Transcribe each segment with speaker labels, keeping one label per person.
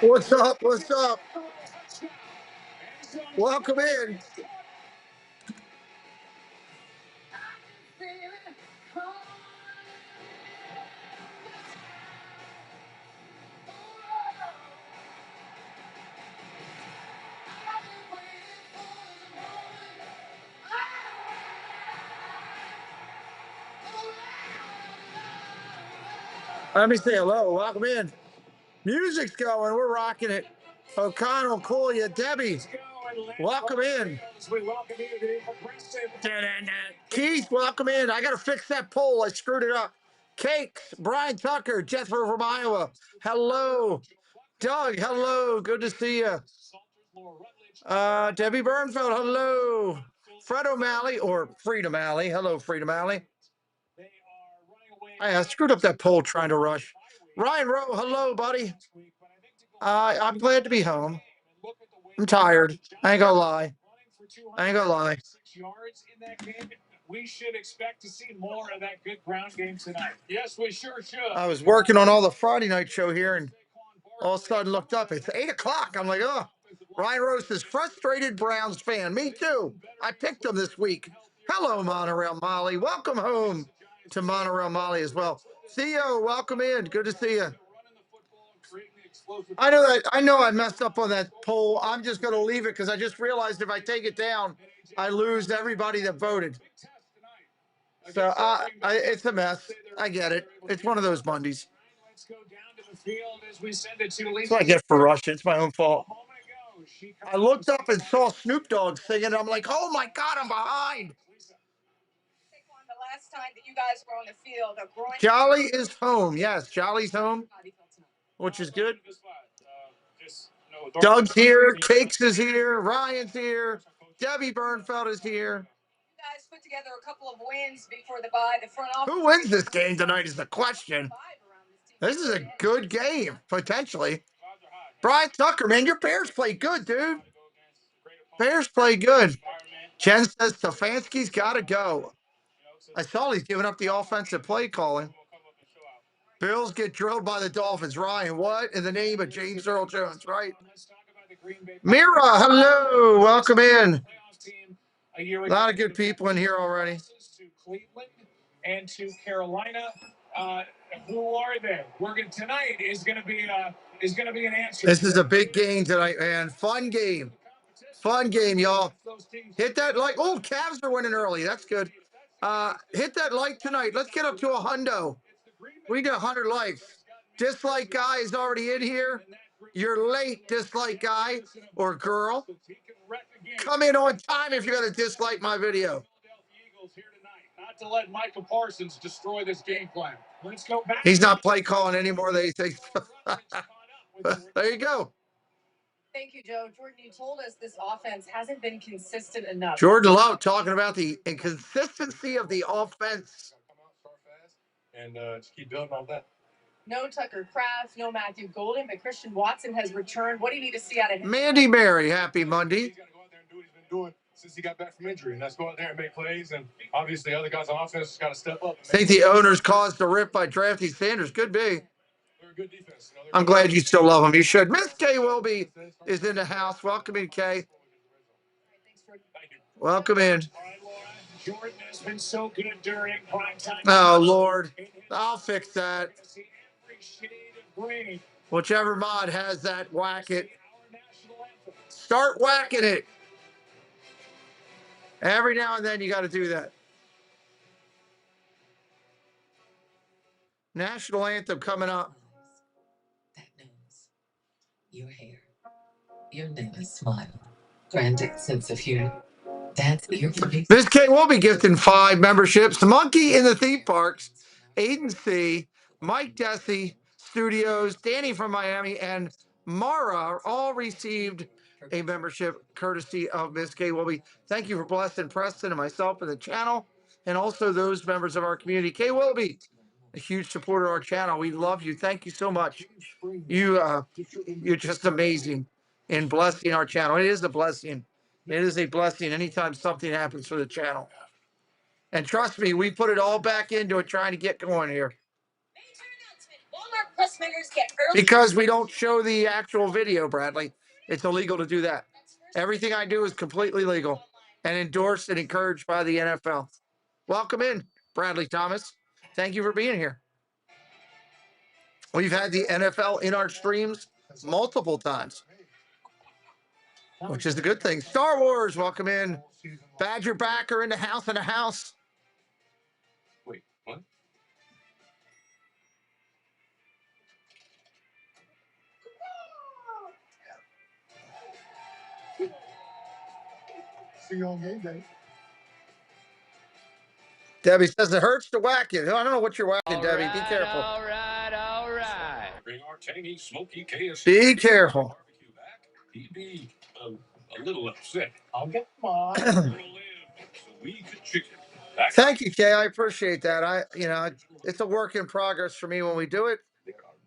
Speaker 1: What's up? What's up? Welcome in. Let me say hello. Welcome in. Music's going. We're rocking it. O'Connell, Colia, Debbie. Welcome in. Keith, welcome in. I got to fix that poll. I screwed it up. Cakes, Brian Tucker, Jethro from Iowa. Hello. Doug, hello. Good to see you. Debbie Bernfeld, hello. Fred O'Malley, or Freed O'Malley. Hello, Freed O'Malley. I screwed up that poll trying to rush. Ryan Rowe, hello, buddy. I'm glad to be home. I'm tired. I ain't gonna lie. We should expect to see more of that good ground game tonight. Yes, we sure should. I was working on all the Friday night show here, and all of a sudden looked up. It's 8 o'clock. I'm like, oh. Ryan Rose is frustrated Browns fan. Me too. I picked them this week. Hello, Monorail Molly. Welcome home to Monorail Molly as well. Theo, welcome in. Good to see you. I know I messed up on that poll. I'm just going to leave it because I just realized if I take it down, I lose everybody that voted. So it's a mess. I get it. It's one of those Mondays. That's what I get for rushing. It's my own fault. I looked up and saw Snoop Dogg singing. And I'm like, oh my God, I'm behind. The last time that you guys were on the field, Jolly is home. Yes, Jolly's home, which is good. Doug's here. Cakes is here. Ryan's here. Debbie Bernfeld is here. You guys put together a couple of wins before the bye. The front office. Who wins this game tonight is the question. This is a good game, potentially. Brian Tucker, man, your Bears play good, dude. Bears play good. Jen says Stefanski's got to go. I saw he's giving up the offensive play calling. Bills get drilled by the Dolphins. Ryan, what in the name of James Earl Jones, right? Mira, hello. Welcome in. A lot of good people in here already. To Cleveland and to Carolina. Who are they? Tonight is going to be an answer. This is a big game tonight, man. Fun game, y'all. Hit that like. Oh, Cavs are winning early. That's good. Hit that like tonight. Let's get up to 100. We got 100 likes. Dislike guy is already in here. You're late, dislike guy or girl. Come in on time if you're going to dislike my video. Not to let Michael Parsons destroy this game plan. Let's go back. He's not play calling anymore. They think. There you go. Thank you, Joe. Jordan, you told us this offense hasn't been consistent enough. Jordan Love talking about the inconsistency of the offense. And just keep building on that. No Tucker Kraft, no Matthew Golden, but Christian Watson has returned. What do you need to see out of him? Mandy Mary, happy Monday. He's got to go out there and do what he's been doing since he got back from injury, and that's go out there and make plays. And obviously, other guys on offense just got to step up. I think the owners caused the rip by drafting Sanders. Could be. They're a good defense. I'm glad you still love him. You should. Miss Kay Wilby is in the house. Welcome in, Kay. Welcome in. Jordan has been so good during prime time. Oh, Lord. I'll fix that. Whichever mod has that, whack it. Start whacking it. Every now and then you got to do that. National anthem coming up.
Speaker 2: That nose, your hair, your never smile, grandiose sense of humor. That's your face.
Speaker 1: Miss K will be gifting 5 memberships. Monkey in the Theme Parks, Aiden C., Mike Desi Studios, Danny from Miami, and Mara all received a membership courtesy of Miss K. Wilby. Thank you for blessing Preston and myself and the channel, and also those members of our community. K. Wilby, a huge supporter of our channel. We love you. Thank you so much. You're just amazing in blessing our channel. It is a blessing. It is a blessing anytime something happens for the channel. And trust me, we put it all back into it trying to get going here. Because we don't show the actual video, Bradley. It's illegal to do that. Everything I do is completely legal and endorsed and encouraged by the NFL. Welcome in, Bradley Thomas. Thank you for being here. We've had the NFL in our streams multiple times, which is a good thing. Star Wars, welcome in. Badger backer in the house and the house.
Speaker 2: Wait, what?
Speaker 1: See you on game day. Debbie says it hurts to whack you. I don't know what you're whacking, Debbie. Be careful.
Speaker 2: All right.
Speaker 3: Bring our tangy, smoky KFC.
Speaker 1: Be careful.
Speaker 3: Barbecue back. He'd be a little upset.
Speaker 4: I'll get mine.
Speaker 3: So we could chicken.
Speaker 1: Thank you, Kay. I appreciate that. It's a work in progress for me when we do it.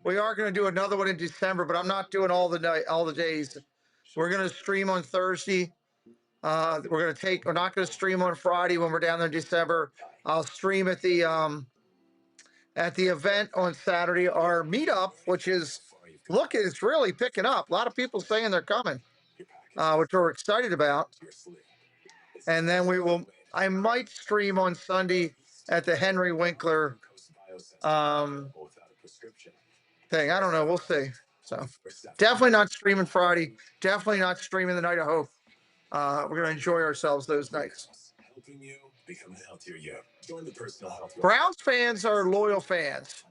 Speaker 1: We are going to do another one in December, but I'm not doing all the days. We're going to stream on Thursday. We're not going to stream on Friday when we're down there in December. I'll stream at the event on Saturday. Our meetup, which is it's really picking up. A lot of people saying they're coming, which we're excited about. And then I might stream on Sunday at the Henry Winkler thing. I don't know. We'll see. So definitely not streaming Friday. Definitely not streaming the night of hope. We're going to enjoy ourselves those nights. Browns fans are loyal fans,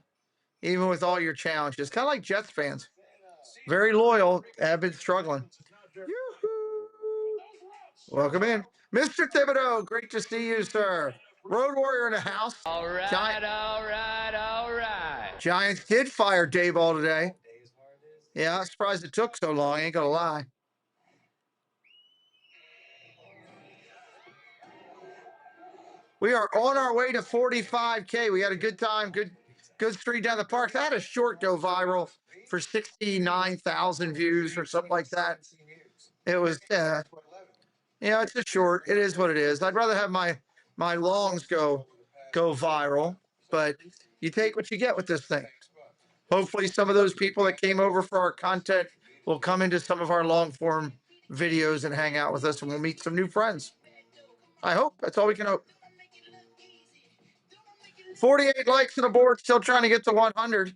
Speaker 1: even with all your challenges. Kind of like Jets fans. Very loyal. Have been struggling. Yoo-hoo. Welcome in. Mr. Thibodeau, great to see you, sir. Road Warrior in the house.
Speaker 2: All right.
Speaker 1: Giants did fire Dayball today. Yeah, I'm surprised it took so long. I ain't gonna lie. We are on our way to 45K. We had a good time, good street down the park. I had a short go viral for 69,000 views or something like that. It was, it's a short. It is what it is. I'd rather have my longs go viral, but you take what you get with this thing. Hopefully some of those people that came over for our content will come into some of our long form videos and hang out with us, and we'll meet some new friends. I hope. That's all we can hope. 48 likes on the board, still trying to get to 100.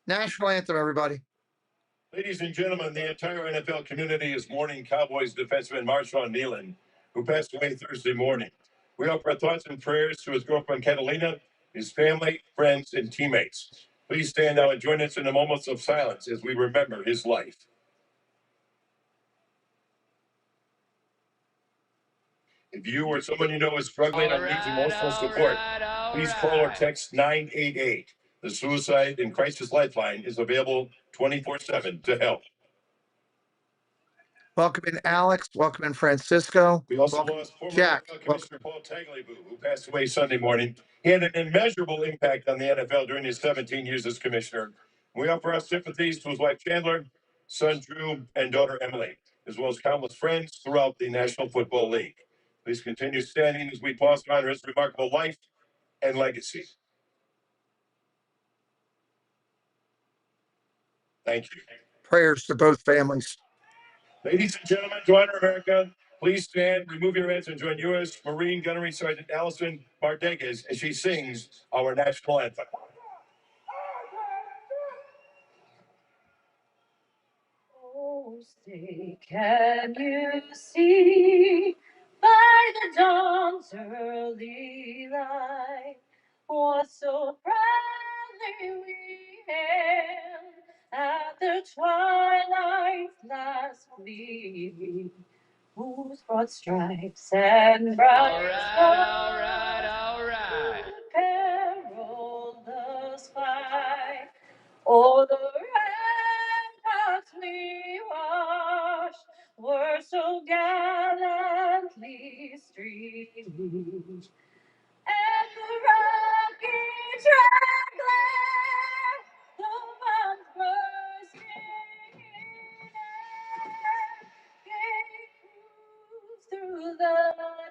Speaker 1: National anthem, everybody.
Speaker 3: Ladies and gentlemen, the entire NFL community is mourning Cowboys defenseman Marshawn Nealon, who passed away Thursday morning. We offer our thoughts and prayers to his girlfriend Catalina, his family, friends, and teammates. Please stand now and join us in the moments of silence as we remember his life. If you or someone you know is struggling or needs emotional support, please call or text 988. The Suicide and Crisis Lifeline is available 24/7 to help.
Speaker 1: Welcome in, Alex. Welcome in, Francisco.
Speaker 3: We also lost former
Speaker 1: Jack.
Speaker 3: NFL Commissioner Paul Tagliabue, who passed away Sunday morning. He had an immeasurable impact on the NFL during his 17 years as commissioner. We offer our sympathies to his wife Chandler, son Drew, and daughter Emily, as well as countless friends throughout the National Football League. Please continue standing as we pause to honor his remarkable life and legacy. Thank you.
Speaker 1: Prayers to both families.
Speaker 3: Ladies and gentlemen, to honor America, please stand, remove your hats, and join U.S. Marine Gunnery Sergeant Allison Mardeguez as she sings our national anthem.
Speaker 5: Oh, say, can you see by the dawn's early light what so proudly we hailed at the twilight's last gleaming, whose broad stripes and bright stars perilous fight. Oh, the ramparts we watched were so gallantly streaming, and the rocky track led the bombs bursting in air, gave proofs through the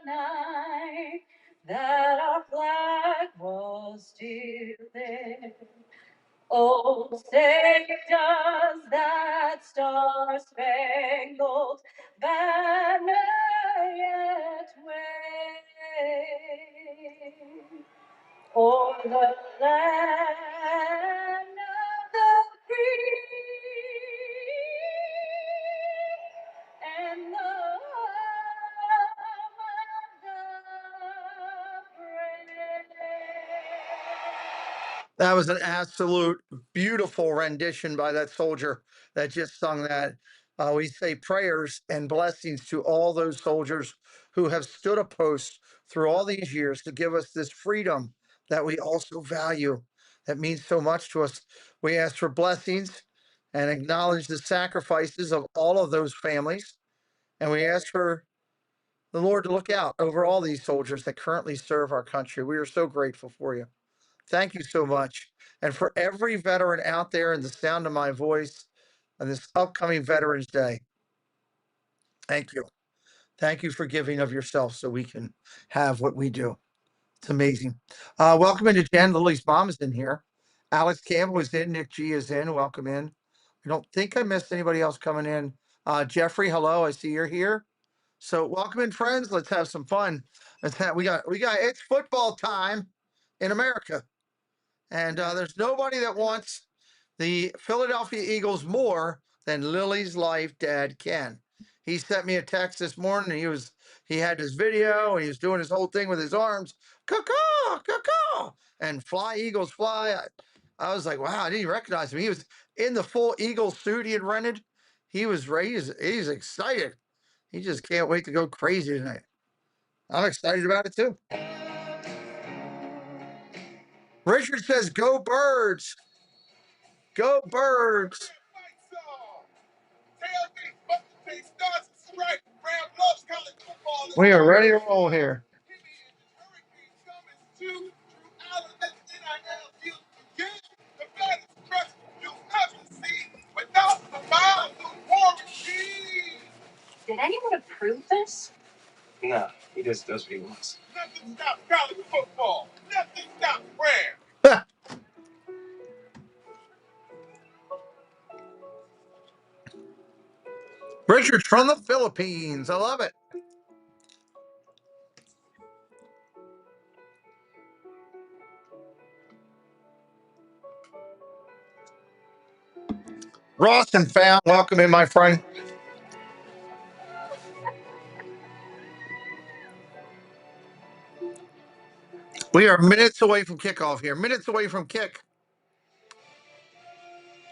Speaker 5: night that our flag was still there. Oh, say does that star-spangled banner yet wave o'er the land of the free and the home of the brave.
Speaker 1: That was an absolute beautiful rendition by that soldier that just sung that. We say prayers and blessings to all those soldiers who have stood a post through all these years to give us this freedom that we also value. That means so much to us. We ask for blessings and acknowledge the sacrifices of all of those families. And we ask for the Lord to look out over all these soldiers that currently serve our country. We are so grateful for you. Thank you so much. And for every veteran out there in the sound of my voice on this upcoming Veterans Day, thank you. Thank you for giving of yourself so we can have what we do. It's amazing. Welcome into Jen. Lily's mom is in here. Alex Campbell is in. Nick G is in. Welcome in. I don't think I missed anybody else coming in. Jeffrey, hello. I see you're here. So welcome in, friends. Let's have some fun. It's football time in America. And there's nobody that wants the Philadelphia Eagles more than Lily's life dad Ken. He sent me a text this morning. He had his video and he was doing his whole thing with his arms. Caw, caw, and fly Eagles fly. I was like, wow, I didn't even recognize him. He was in the full Eagles suit he had rented. He was raised. He's excited. He just can't wait to go crazy tonight. I'm excited about it too. Richard says, go Birds. Go Birds. We are ready to roll here.
Speaker 5: Did anyone approve this?
Speaker 3: No, he just does what he wants. Nothing stops college football. Nothing stops prayer.
Speaker 1: Richard's from the Philippines. I love it. Ross and Fallon, welcome in, my friend. We are minutes away from kickoff here. Minutes away from kick.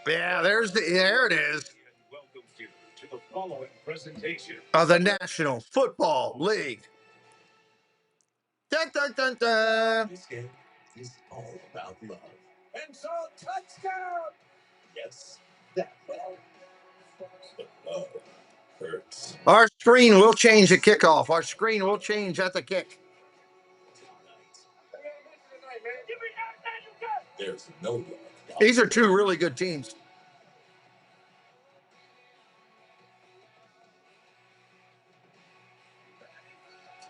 Speaker 1: Yeah, there it is.
Speaker 3: Welcome you to the following presentation
Speaker 1: Of the National Football League. Dun, dun, dun, dun.
Speaker 3: This game is all about love. And so, touchdown! Yes, that love. But love hurts.
Speaker 1: Our screen will change at kickoff. Our screen will change at the kick.
Speaker 3: There's no love.
Speaker 1: These are two really good teams.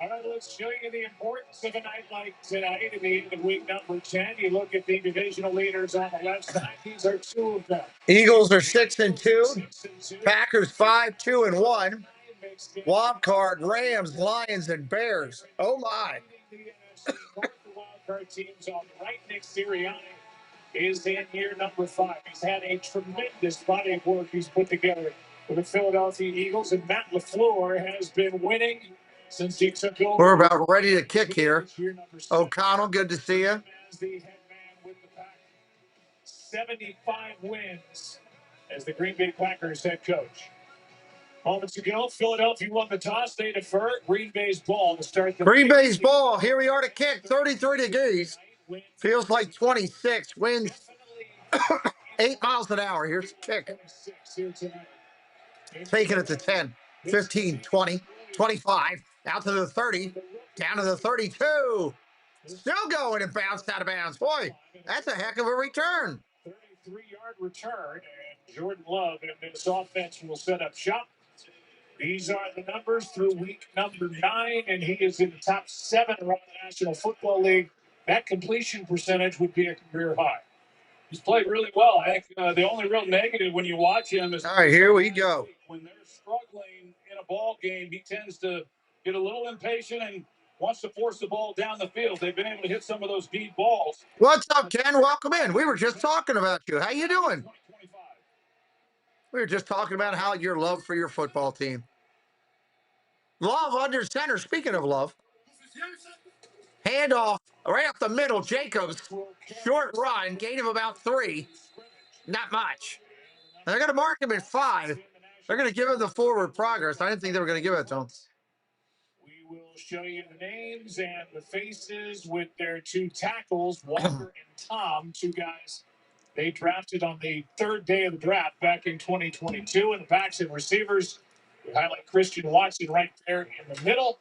Speaker 3: All right, let's show you the importance of a night like tonight in the end of week number 10. You look at the divisional leaders on the left side. These are two of them.
Speaker 1: Eagles are 6-2. Packers 5-2-1. Wildcard, Rams, Lions, and Bears. Oh my.
Speaker 3: The Wildcard teams on the right. Nick Sirianni is in year number 5. He's had a tremendous body of work he's put together with the Philadelphia Eagles, and Matt LaFleur has been winning since he took over.
Speaker 1: We're about ready to kick here. O'Connell, good to see you.
Speaker 3: As the head man with the Packers. 75 wins as the Green Bay Packers head coach. Moments ago, Philadelphia won the toss. They defer. Green Bay's ball to start the
Speaker 1: Green Bay's ball. Here we are to kick. 33 degrees. Feels like 26. Winds 8 miles an hour. Here's the kick. Taking it to 10, 15, 20, 25. Out to the 30. Down to the 32. Still going and bounced out of bounds. Boy, that's a heck of a return.
Speaker 3: 33-yard return. And Jordan Love and this offense will set up shop. These are the numbers through week number 9, and he is in the top 7 around the National Football League. That completion percentage would be a career high. He's played really well. I think the only real negative when you watch him is
Speaker 1: all right, here we go.
Speaker 3: when they're struggling in a ball game, he tends to get a little impatient and wants to force the ball down the field. They've been able to hit some of those deep balls.
Speaker 1: What's up, Ken? Welcome in. We were just talking about you. How you doing? We were just talking about how your love for your football team. Love under center. Speaking of love, handoff right up the middle. Jacobs, short run, gain of about 3. Not much. They're going to mark him at 5. They're going to give him the forward progress. I didn't think they were going to give it to him.
Speaker 3: We will show you the names and the faces with their 2 tackles, Walker and Tom, 2 guys they drafted on the 3rd day of the draft back in 2022. And the backs and receivers, we highlight Christian Watson right there in the middle.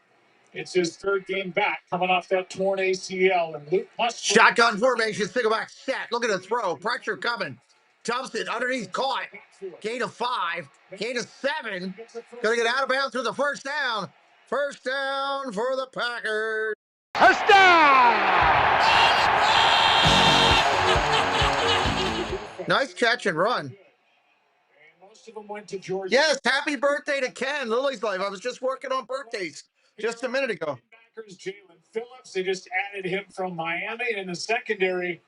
Speaker 3: It's his 3rd game back, coming off that torn ACL. And Luke must
Speaker 1: shotgun formation, back set. Look at the throw. Pressure coming. Dumps it underneath, caught. Gain of 5. Gain of 7. Gonna get out of bounds for the first down. First down for the Packers. First down! Nice catch and run.
Speaker 3: Most of them went to Georgia.
Speaker 1: Yes, happy birthday to Ken. Lily's Life. I was just working on birthdays just a minute ago.
Speaker 3: Jalen Phillips, they just added him from Miami. And in the secondary,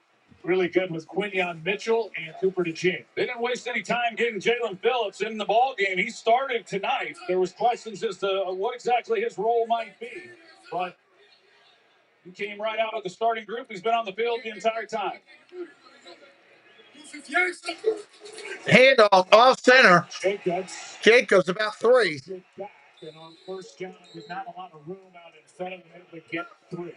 Speaker 3: really good with Quinyon Mitchell and Cooper DeJean. They didn't waste any time getting Jalen Phillips in the ball game. He started tonight. There was questions as to what exactly his role might be. But he came right out of the starting group. He's been on the field the entire time.
Speaker 1: Handoff off center.
Speaker 3: Jacobs
Speaker 1: about 3.
Speaker 3: And on first down, with not a lot of room out in front of him, able to get 3.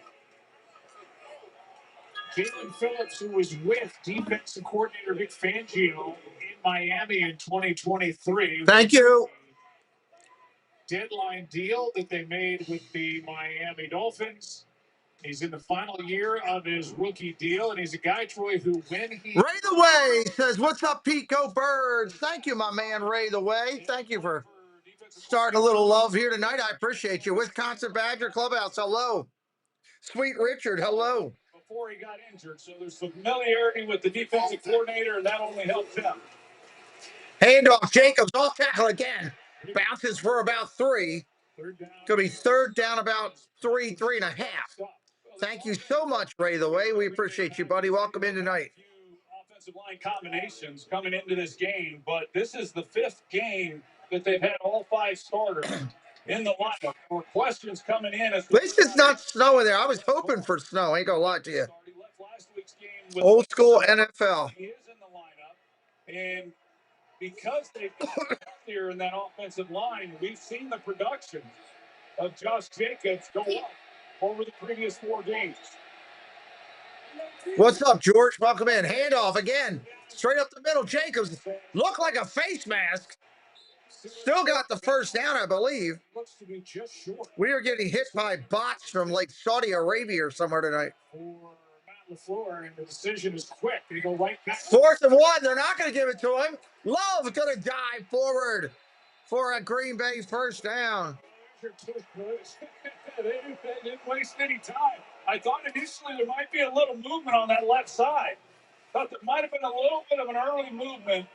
Speaker 3: Jalen Phillips, who was with defensive coordinator Vic Fangio in Miami in 2023.
Speaker 1: Thank you.
Speaker 3: Deadline deal that they made with the Miami Dolphins. He's in the final year of his rookie deal, and he's a guy, Troy, who when he...
Speaker 1: Ray the Way says, what's up, Pete? Go Birds. Thank you, my man, Ray the Way. Thank you for starting a little love here tonight. I appreciate you. Wisconsin Badger Clubhouse, hello. Sweet Richard, hello.
Speaker 3: Before he got injured, so there's familiarity with the defensive coordinator, and that only helps him.
Speaker 1: Handoff, Jacobs, off tackle again. Bounces for about 3. Could be 3rd down about 3.5. Thank you so much, Ray the Way. We appreciate you, buddy. Welcome in tonight.
Speaker 3: Offensive line combinations coming into this game, but this is the 5th game that they've had all 5 starters in the lineup. For questions coming in.
Speaker 1: At least it's not snowing there. I was hoping for snow. I ain't gonna lie to you. Old school NFL.
Speaker 3: He is in the lineup, and because they've been here in that offensive line, we've seen the production of Josh Jacobs go up over the previous 4 games.
Speaker 1: What's up, George? Welcome in. Handoff again. Straight up the middle. Jacobs looked like a face mask. Still got the first down, I believe. We are getting hit by bots from like Saudi Arabia or somewhere tonight.
Speaker 3: And the decision is quick. They go right back.
Speaker 1: 4th and 1. They're not going to give it to him. Love going to dive forward for a Green Bay first down.
Speaker 3: They didn't waste any time. I thought initially there might be a little movement on that left side. Thought there might have been a little bit of an early movement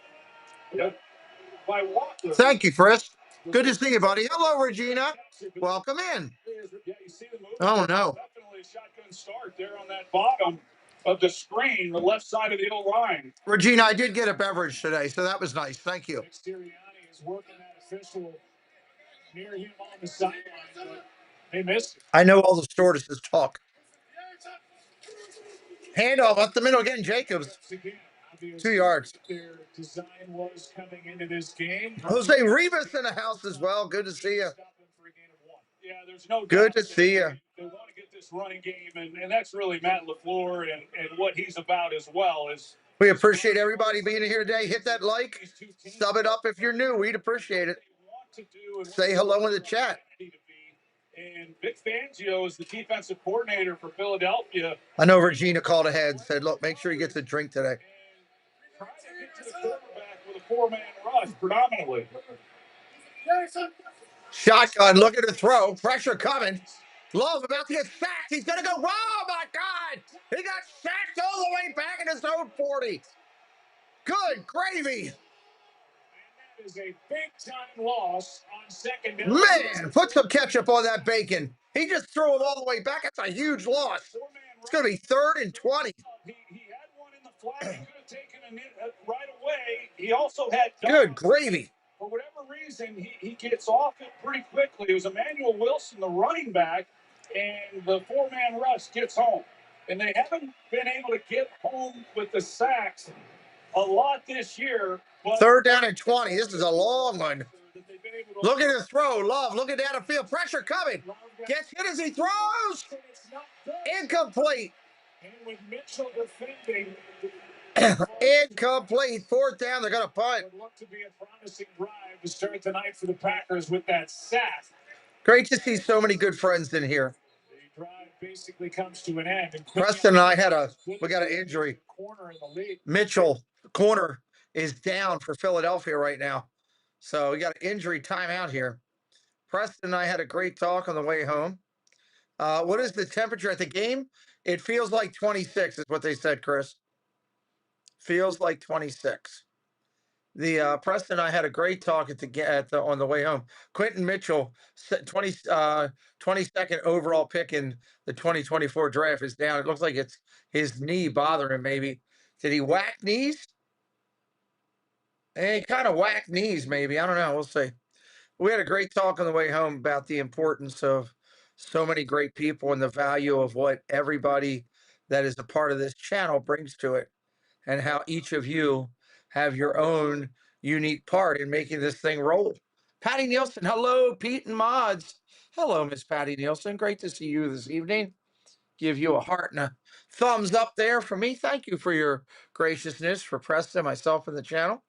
Speaker 3: by Walker.
Speaker 1: Thank you, Chris. Good to see you, buddy. Hello, Regina. Welcome in.
Speaker 3: Yeah, you see the movement.
Speaker 1: Oh, no.
Speaker 3: Definitely a shotgun start there on that bottom of the screen, the left side of the old line.
Speaker 1: Regina, I did get a beverage today, so that was nice. Thank you.
Speaker 3: Sirianni is working that official near him on the sideline, but they missed it.
Speaker 1: I know all the stewardesses talk. Handoff up the middle again, Jacobs. 2 yards.
Speaker 3: Their design was coming into this game.
Speaker 1: Jose Rivas in the house as well. Good to see you.
Speaker 3: Yeah, there's no
Speaker 1: Good to see you.
Speaker 3: They want to get this running game, and that's really Matt LaFleur and what he's about as well.
Speaker 1: We appreciate everybody being here today. Hit that like, sub it up if you're new. We'd appreciate it. Say hello in the chat.
Speaker 3: And Vic Fangio is the defensive coordinator for Philadelphia.
Speaker 1: I know Regina called ahead and said, look, make sure he gets a drink today.
Speaker 3: Trying to get to the quarterback with a 4-man rush, predominantly.
Speaker 1: Shotgun, look at the throw. Pressure coming. Love about to get sacked. He's going to go. Oh, my God. He got sacked all the way back in his own 40. Good gravy.
Speaker 3: That is a big-time loss on second down.
Speaker 1: Man, put some ketchup on that bacon. He just threw it all the way back. That's a huge loss. It's going to be 3rd and 20.
Speaker 3: He had one in the flat. He could have taken it right away. He also had
Speaker 1: good gravy.
Speaker 3: For whatever reason, he gets off it pretty quickly. It was Emmanuel Wilson, the running back, and the 4-man rush gets home. And they haven't been able to get home with the sacks a lot this year.
Speaker 1: 3rd down and 20. This is a long one. Look at his throw. Love. Look at down the field. Pressure coming. Gets hit as he throws. Incomplete.
Speaker 3: And with Mitchell defending.
Speaker 1: Incomplete. 4th down. They're going to punt.
Speaker 3: Would look to be a promising drive to start tonight for the Packers with that sack.
Speaker 1: Great to see so many good friends in here.
Speaker 3: The drive basically comes to an end.
Speaker 1: Preston and I we got an injury. Mitchell, the corner, is down for Philadelphia right now. So we got an injury timeout here. Preston and I had a great talk on the way home. What is the temperature at the game? It feels like 26 is what they said, Chris. Feels like 26. The Preston and I had a great talk on the way home. Quentin Mitchell, 22nd overall pick in the 2024 draft, is down. It looks like it's his knee bothering him. Maybe did he whack knees? He kind of whacked knees, maybe. I don't know. We'll see. We had a great talk on the way home about the importance of so many great people and the value of what everybody that is a part of this channel brings to it, and how each of you have your own unique part in making this thing roll. Patty Nielsen, hello, Pete and Mods. Hello, Miss Patty Nielsen. Great to see you this evening. Give you a heart and a thumbs up there for me. Thank you for your graciousness for Preston, myself, and the channel.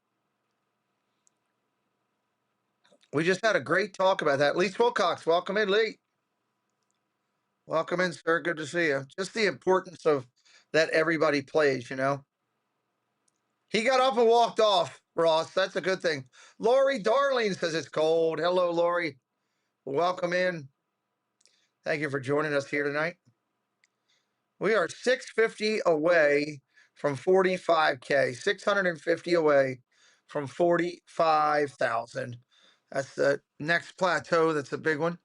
Speaker 1: We just had a great talk about that. Lee Wilcox, welcome in, Lee. Welcome in, sir. Good to see you. Just the importance of that everybody plays, you know. He got up and walked off, Ross. That's a good thing. Lori Darling says it's cold. Hello, Lori. Welcome in. Thank you for joining us here tonight. We are 650 away from 45K. 650 away from 45,000. That's the next plateau. That's a big one.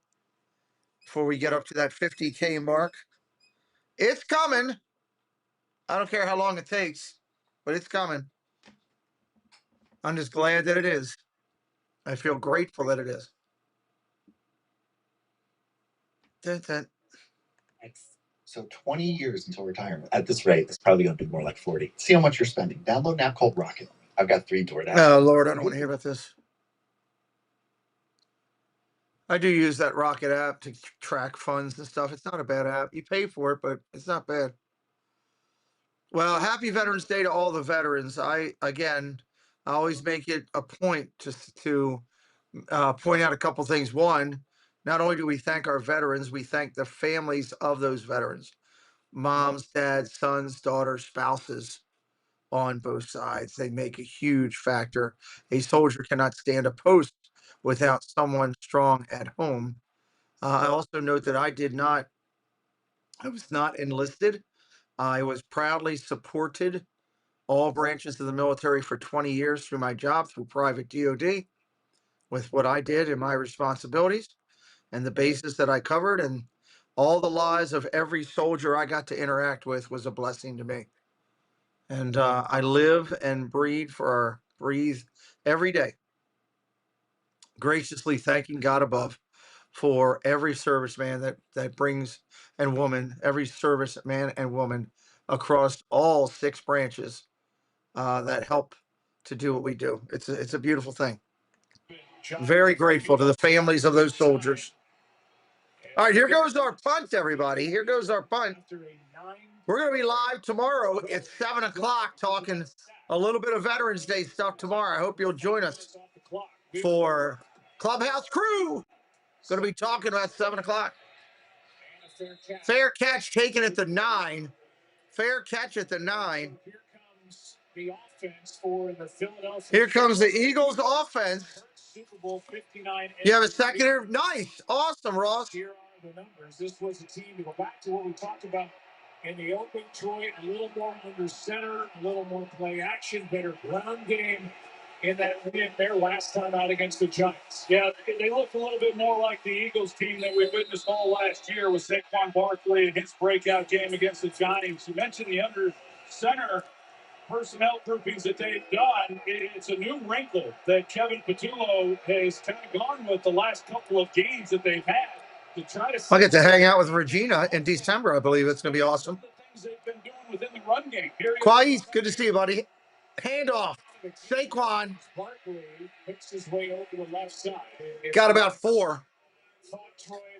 Speaker 1: Before we get up to that 50K mark. It's coming. I don't care how long it takes, but it's coming. I'm just glad that it is. I feel grateful that it is. Dun, dun.
Speaker 4: So 20 years until retirement. At this rate, it's probably going to be more like 40. See how much you're spending. Download an app called Rocket. I've got 3 DoorDash.
Speaker 1: Oh, Lord, I don't want to hear about this. I do use that Rocket app to track funds and stuff. It's not a bad app. You pay for it, but it's not bad. Well, happy Veterans Day to all the veterans. I always make it a point to point out a couple things. One, not only do we thank our veterans, we thank the families of those veterans. Moms, dads, sons, daughters, spouses on both sides. They make a huge factor. A soldier cannot stand a post without someone strong at home. I also note that I was not enlisted. I was proudly supported all branches of the military for 20 years through my job, through private DOD, with what I did and my responsibilities and the bases that I covered, and all the lives of every soldier I got to interact with was a blessing to me. And I live and breathe every day, graciously thanking God above for every serviceman that brings and woman, every serviceman and woman across all 6 branches that help to do what we do. It's a beautiful thing. Very grateful to the families of those soldiers. All right, here goes our punt, everybody. Here goes our punt. We're going to be live tomorrow at 7 o'clock talking a little bit of Veterans Day stuff tomorrow. I hope you'll join us for Clubhouse Crew. Going to be talking about 7 o'clock. Fair catch taken at the 9. Fair catch at the 9. Here comes the Eagles offense. You have a second here? Nice. Awesome, Ross.
Speaker 3: Here are the numbers. This was a team to go back to what we talked about In the open, Troy, a little more under center, a little more play action, better ground game in that win there last time out against the Giants. Yeah, they look a little bit more like the Eagles team that we witnessed all last year with Saquon Barkley and his breakout game against the Giants. You mentioned the under center personnel groupings that they've done. It's a new wrinkle that Kevin Patullo has kind of gone with the last couple of games that they've had to try to.
Speaker 1: I'll get to hang out with Regina in December. I believe it's going to be awesome.
Speaker 3: The things they've been doing within the run game.
Speaker 1: Quais, good to see you, buddy. Handoff. Saquon.
Speaker 3: Barkley picks his way over the left side.
Speaker 1: Got about 4.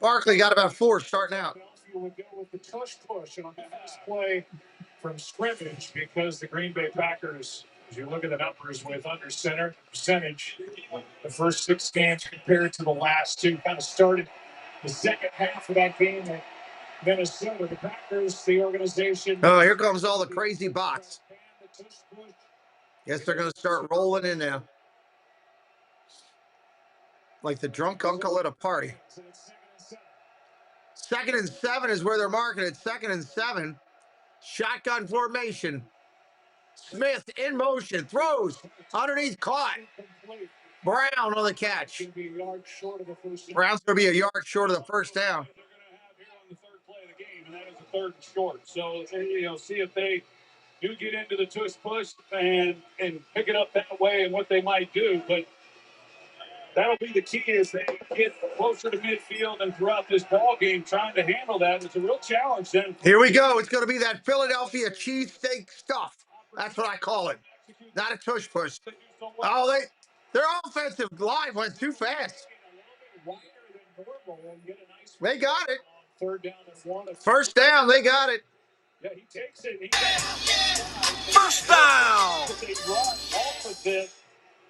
Speaker 1: Barkley got about 4 starting out.
Speaker 3: Would go with the tush push on the first play from scrimmage because the Green Bay Packers, as you look at the numbers with under center percentage, the first 6 games compared to the last 2, kind of started the second half of that game at Minnesota. The Packers, the organization.
Speaker 1: Oh, here comes all the crazy bots. Guess they're going to start rolling in now. Like the drunk uncle at a party. 2nd and 7 is where they're marking it. 2nd and 7. Shotgun formation. Smith in motion. Throws. Underneath, caught. Brown on the catch. Brown's going to be a yard short of the first down.
Speaker 3: On the third play of the game, and that is a 3rd and short. So, see if they do get into the tush push and pick it up that way and what they might do. But that'll be the key as they get closer to midfield and throughout this ball game trying to handle that. It's a real challenge then.
Speaker 1: Here we go. It's going to be that Philadelphia cheesesteak stuff. That's what I call it. Not a tush push. Oh, their offensive line went too fast. They got it.
Speaker 3: 3rd down and 1.
Speaker 1: First down, they got it.
Speaker 3: Yeah, he takes it.
Speaker 1: First down.
Speaker 3: They run off of it.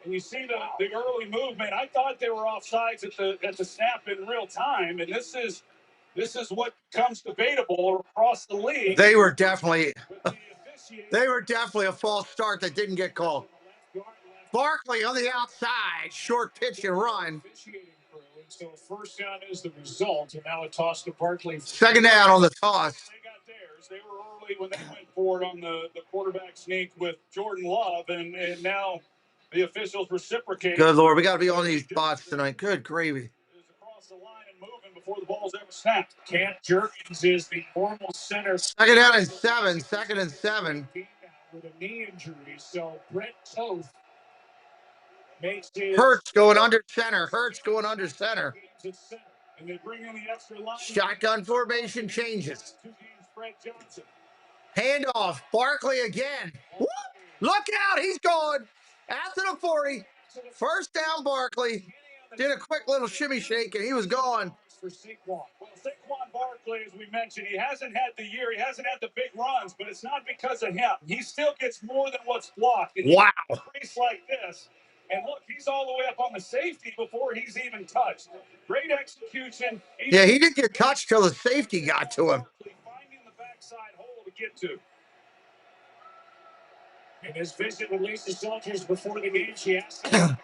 Speaker 3: And you see the early movement. I thought they were offsides at the snap in real time, and this is what becomes debatable across the league.
Speaker 1: They were definitely a false start that didn't get called. Barkley on the outside, short pitch and run.
Speaker 3: So 1st down is the result, and now a toss to Barkley.
Speaker 1: 2nd down on the toss.
Speaker 3: They got theirs. They were early when they went forward on the quarterback sneak with Jordan Love, and now the officials reciprocate.
Speaker 1: Good Lord, we got to be on these bots tonight. Good gravy.
Speaker 3: Across the line and moving before the ball's ever snapped. Cant Jerkins is the normal center.
Speaker 1: 2nd down and 7. 2nd and 7.
Speaker 3: With a knee injury, so Brett Toth makes
Speaker 1: Hurts going under center. Hurts going under center.
Speaker 3: And they bring in the extra line.
Speaker 1: Shotgun formation changes. Handoff. Barkley again. Woo! Look out. He's going after the 40. First down, Barkley. Did a quick little shimmy shake, and he was gone.
Speaker 3: For Saquon. Well, Saquon Barkley, as we mentioned, he hasn't had the year. He hasn't had the big runs, but it's not because of him. He still gets more than what's blocked. And
Speaker 1: wow.
Speaker 3: A race like this. And look, he's all the way up on the safety before he's even touched. Great execution.
Speaker 1: Yeah, he didn't get touched till the safety got to him.
Speaker 3: Finding the backside hole to get to. In his visit with Lisa Soldiers before the game, she asked him.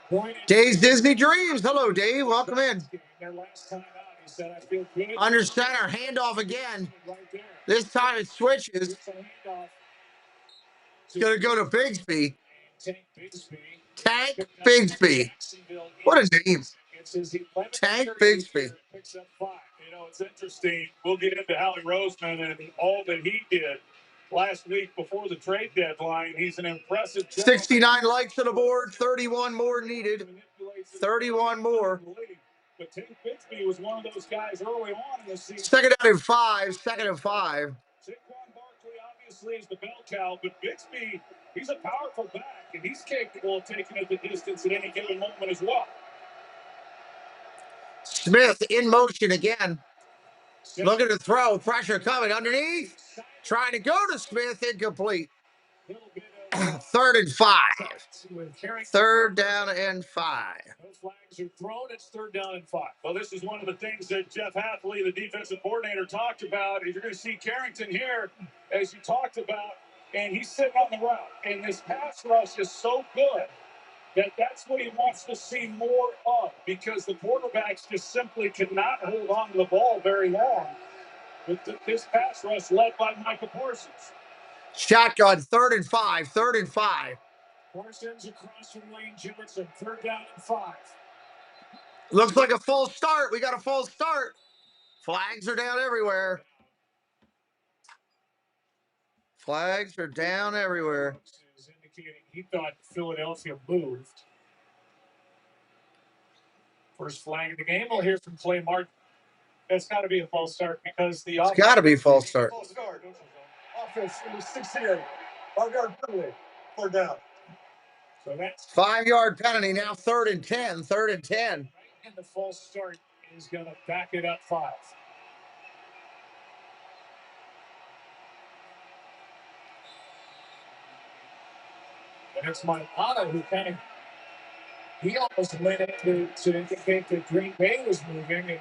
Speaker 1: Dave's Disney Dreams. Hello, Dave. Welcome in.
Speaker 3: Their last time out, he said, I feel good.
Speaker 1: Under center, handoff again. This time it switches. It's going to go to Bigsby. Tank Bigsby. What a name. Tank Bigsby.
Speaker 3: It's interesting. We'll get into Howie Roseman and all that he did last week before the trade deadline. He's an impressive.
Speaker 1: 69 likes on the board. 31 more needed. 31 more.
Speaker 3: But Tank Bigsby was one of those guys early on in the season.
Speaker 1: 2nd down and 5. 2nd and 5.
Speaker 3: Saquon Barkley obviously is the bell cow, but Bigsby, he's a powerful back, and he's capable of taking it the distance at any given moment as well.
Speaker 1: Smith in motion again. Looking to throw. Pressure coming underneath. Trying to go to Smith. Incomplete. 3rd and 5. 3rd down and 5.
Speaker 3: Those flags are thrown. It's 3rd down and 5. Well, this is one of the things that Jeff Hathley, the defensive coordinator, talked about. You're going to see Carrington here, as you talked about, and he's sitting on the route. And this pass rush is so good that's what he wants to see more of, because the quarterbacks just simply cannot hold on to the ball very long. with this pass rush led by Micah Parsons.
Speaker 1: Shotgun, 3rd and 5, 3rd and 5.
Speaker 3: Parsons across from Lane Jefferson, 3rd down and 5.
Speaker 1: Looks like a false start. We got a false start. Flags are down everywhere. Flags are down everywhere.
Speaker 3: Is indicating he thought Philadelphia moved. First flag of the game. We'll hear from Clay Martin. That's got to be a false start because the
Speaker 1: It's got to be a false start.
Speaker 3: False start. Offense number 68. 5-yard penalty. 4th down. So that's
Speaker 1: 5-yard penalty. Now 3rd and 10. 3rd and 10.
Speaker 3: And the false start is going to back it up 5. And it's Montana who he almost went in to indicate that Green Bay was moving, and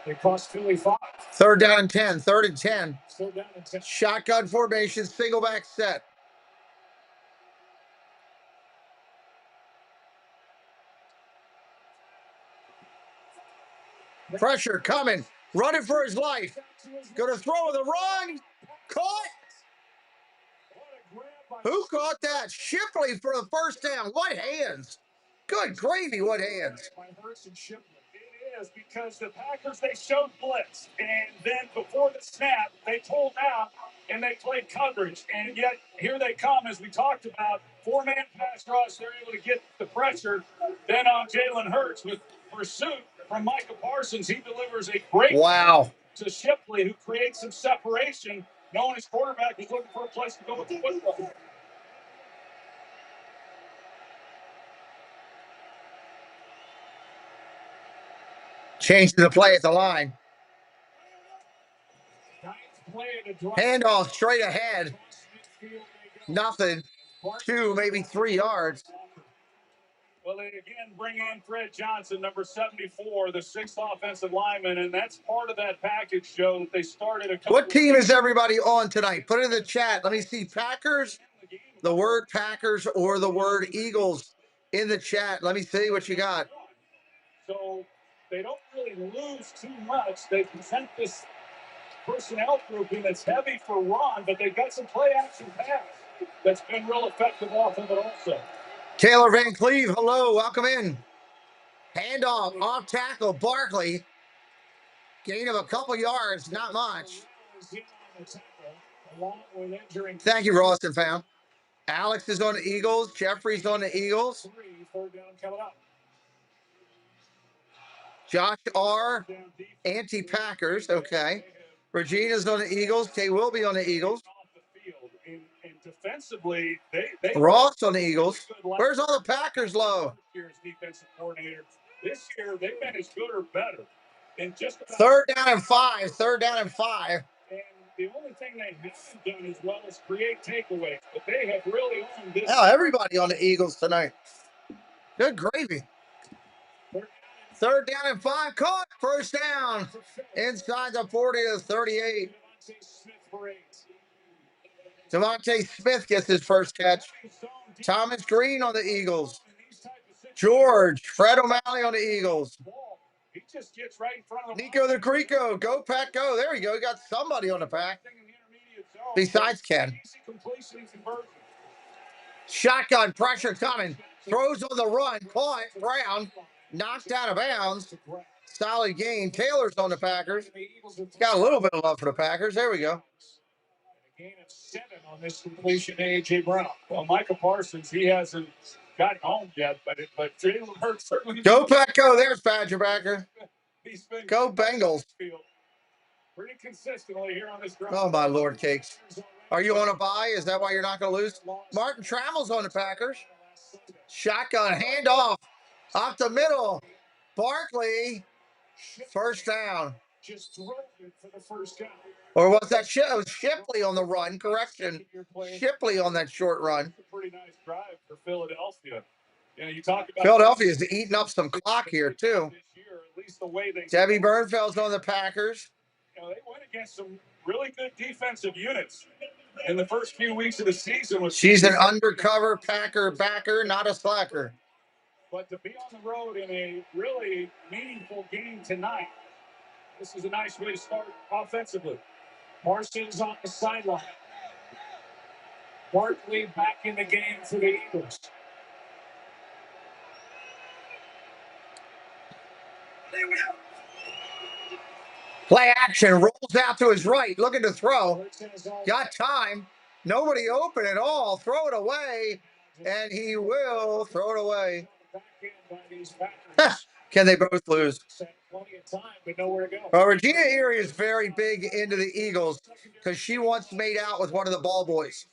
Speaker 3: it cost Philly 5.
Speaker 1: 3rd down and 10. 3rd and 10.
Speaker 3: 3rd down and 10.
Speaker 1: Shotgun formation, single back set. Pressure coming. Running for his life. Going to throw the run. Caught. Who caught that? Shipley for the first down. What hands? Good gravy, what hands?
Speaker 3: It is because the Packers, they showed blitz, and then before the snap, they pulled out and they played coverage. And yet, here they come, as we talked about, 4-man pass rush. They're able to get the pressure. Then on Jalen Hurts with pursuit from Micah Parsons, he delivers a great to Shipley, who creates some separation, knowing his quarterback is looking for a place to go with the football.
Speaker 1: Changing the play at the line. Handoff straight ahead. Nothing. 2, maybe 3 yards.
Speaker 3: Well, they again bring in Fred Johnson, number 74, the 6th offensive lineman, and that's part of that package, Joe, that they started a couple.
Speaker 1: What team is everybody on tonight? Put it in the chat. Let me see. Packers, the word Packers or the word Eagles in the chat. Let me see what you got.
Speaker 3: So they don't really lose too much. They present this personnel grouping that's heavy for run, but they've got some play action pass that's been real effective off of it also.
Speaker 1: Taylor Van Cleve, hello, welcome in. Handoff, off tackle, Barkley. Gain of a couple yards, not much. Thank you, Rawson fam. Alex is on the Eagles. Jeffrey's on the Eagles. Josh R. Anti-Packers. Okay. Regina's on the Eagles. Kay will be on the Eagles.
Speaker 3: And defensively, they
Speaker 1: Ross on the Eagles. Where's all the Packers low?
Speaker 3: Defensive coordinator. This year, they've been as good or better. And just
Speaker 1: 3rd down and 5. 3rd down and 5.
Speaker 3: And the only thing they haven't done as well is create takeaways, but they have really owned this.
Speaker 1: Oh, everybody on the Eagles tonight. Good gravy. 3rd down and 5. Caught. 1st down. Inside the 40 to 38. Devontae Smith gets his first catch. Thomas Green on the Eagles. George. Fred O'Malley on the Eagles.
Speaker 3: He just gets right in front of
Speaker 1: Nico the Greco. Go, Pack, go. There we go. We got somebody on the pack. Besides Ken. Shotgun pressure coming. Throws on the run. Caught. Brown. Knocked out of bounds. Solid gain. Taylor's on the Packers. Got a little bit of love for the Packers. There we go.
Speaker 3: A gain of 7 on this completion to A.J. Brown. Well, Micah Parsons, he hasn't gotten home yet, but Jalen Hurts certainly.
Speaker 1: Go, Pack, go. There's Badger Backer. Go, Bengals.
Speaker 3: Pretty consistently here on this ground.
Speaker 1: Oh, my Lord cakes. Are you on a bye? Is that why you're not going to lose? Martin Trammell's on the Packers. Shotgun handoff. Up the middle. Barkley. 1st down.
Speaker 3: Just throw it for the 1st down.
Speaker 1: Or was that Shipley on the run? Correction. Shipley on that short run.
Speaker 3: Pretty nice drive for Philadelphia. You know, you talk about
Speaker 1: Philadelphia is eating up some clock here, too.
Speaker 3: At least the way they
Speaker 1: Debbie Bernfeld's on the Packers.
Speaker 3: You know, they went against some really good defensive units in the first few weeks of the season.
Speaker 1: She's an undercover Packer backer, not a slacker.
Speaker 3: But to be on the road in a really meaningful game tonight, This is a nice way to start offensively. Parsons on the sideline. Barkley back in the game for the Eagles.
Speaker 1: Play action, rolls out to his right, looking to throw. Got time. Nobody open at all. Throw it away, and he will throw it away. Can they both lose? Well, Regina Erie is very big into the Eagles because she once made out with one of the ball boys.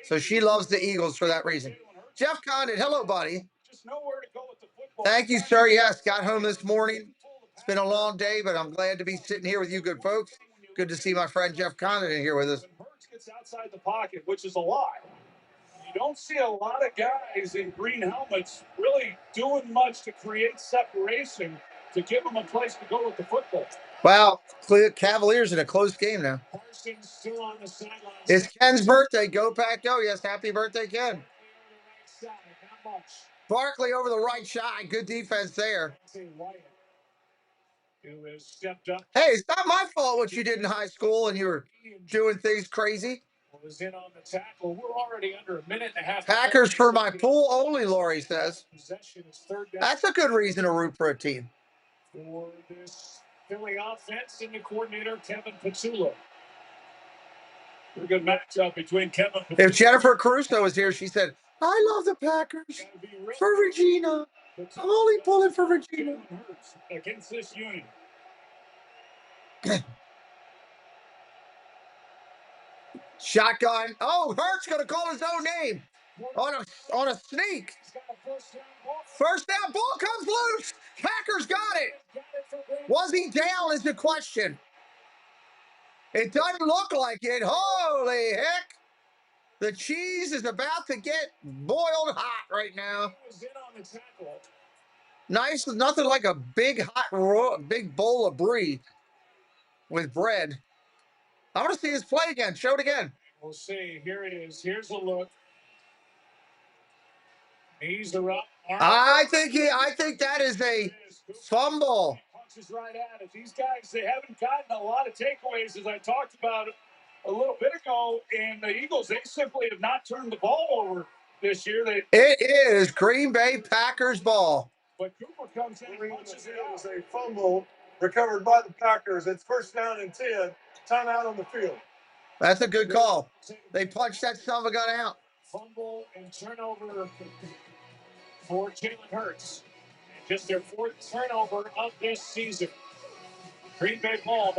Speaker 1: So she loves the Eagles for that reason. Jeff Condon, hello, buddy. Thank you, sir. Yes, got home this morning. It's been a long day, but I'm glad to be sitting here with you good folks. Good to see my friend Jeff Condon in here with us.
Speaker 3: Hurts gets outside the pocket, which is a lot. You don't see a lot of guys in green helmets really doing much to create separation to give them a place to go with the football.
Speaker 1: Wow, Cavaliers in a close game now. It's Ken's birthday. Go Pack Go. Yes, happy birthday, Ken. Barkley over the right side. Good defense there. Hey, it's not my fault what you did in high school and you were doing things crazy.
Speaker 3: Was in on the tackle. We're already under a minute and a half.
Speaker 1: Packers for my pool only, Lori says. That's a good reason to root for a team.
Speaker 3: For this Philly offense and the coordinator, Kevin Patullo. A good matchup between Kevin Patullo.
Speaker 1: If Jennifer Caruso was here, she said, I love the Packers for Regina. I'm only pulling for Regina.
Speaker 3: Against this unit.
Speaker 1: Shotgun. Oh, Hurts going to call his own name on a sneak. First down, ball comes loose. Packers got it. Was he down is the question. It doesn't look like it. Holy heck. The cheese is about to get boiled hot right now. Nice, nothing like a big big bowl of brie with bread. I want to see this play again. Show it again.
Speaker 3: We'll see. Here it is. Here's a look. Knees are up.
Speaker 1: I think that is a fumble.
Speaker 3: Punches right at it. These guys, they haven't gotten a lot of takeaways, as I talked about a little bit ago. And the Eagles, they simply have not turned the ball over this year.
Speaker 1: It is Green Bay Packers ball.
Speaker 3: But Cooper comes in and punches it out. It was a fumble recovered by the Packers. It's first down and 10. Timeout on the field.
Speaker 1: That's a good call. They punched that son of a gun out.
Speaker 3: Fumble and turnover for Jalen Hurts. Just their fourth turnover of this season. Green Bay ball.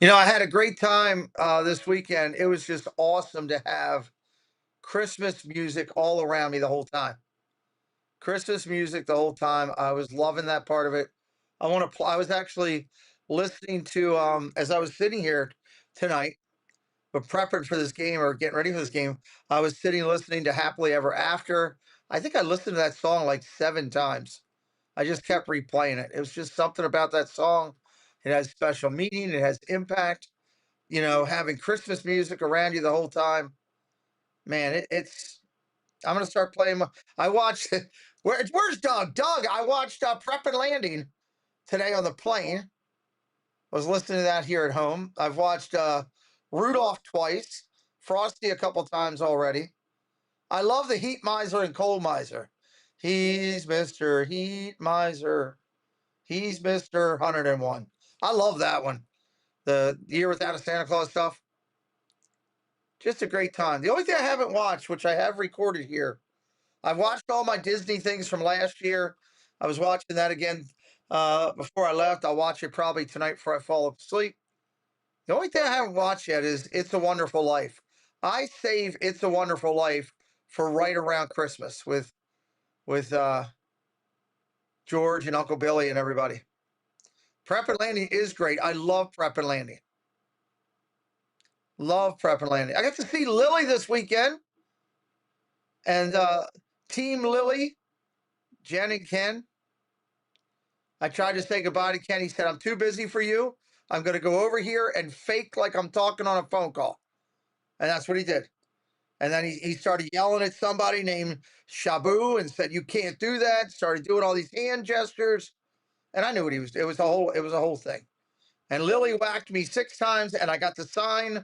Speaker 1: You know, I had a great time this weekend. It was just awesome to have Christmas music all around me the whole time. Christmas music the whole time. I was loving that part of it. I was actually listening to as I was sitting here tonight, but prepping for this game or getting ready for this game, I was sitting listening to Happily Ever After. I think I listened to that song like 7 times. I just kept replaying it. It was just something about that song. It has special meaning. It has impact. You know, having Christmas music around you the whole time. Man, it's. I'm gonna start playing. I watched. Where's Doug? Doug, I watched Prep and Landing today on the plane. I was listening to that here at home. I've watched Rudolph twice, Frosty a couple times already. I love the Heat Miser and Cold Miser. He's Mr. Heat Miser. He's Mr. 101. I love that one. The Year Without a Santa Claus stuff. Just a great time. The only thing I haven't watched, which I have recorded here, I've watched all my Disney things from last year. I was watching that again before I left. I'll watch it probably tonight before I fall asleep. The only thing I haven't watched yet is It's a Wonderful Life. I save It's a Wonderful Life for right around Christmas with George and Uncle Billy and everybody. Prep and Landing is great. I love Prep and Landing. Love Prep and Landing. I got to see Lily this weekend. And Team Lily, Jen and Ken. I tried to say goodbye to Ken. He said, I'm too busy for you. I'm going to go over here and fake like I'm talking on a phone call. And that's what he did. And then he started yelling at somebody named Shabu and said, you can't do that. Started doing all these hand gestures. And I knew what he was. It was a whole thing. And Lily whacked me 6 times, and I got to sign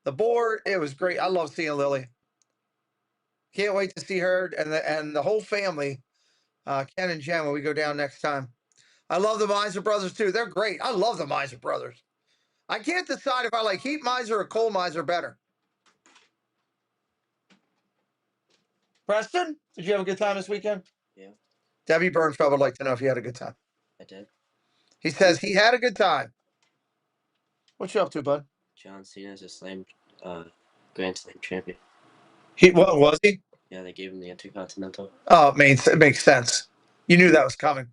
Speaker 1: the board. It was great. I love seeing Lily. Can't wait to see her and the whole family, Ken and Jen, when we go down next time. I love the Miser brothers, too. They're great. I love the Miser brothers. I can't decide if I like Heat Miser or Coal Miser better. Preston, did you have a good time this weekend?
Speaker 6: Yeah,
Speaker 1: Debbie Bernfeld would like to know if you had a good time.
Speaker 6: I did.
Speaker 1: He says he had a good time. What you up to, bud?
Speaker 6: John Cena's a Grand Slam champion.
Speaker 1: What was he?
Speaker 6: Yeah, they gave him the Intercontinental.
Speaker 1: Oh, it makes sense. You knew that was coming.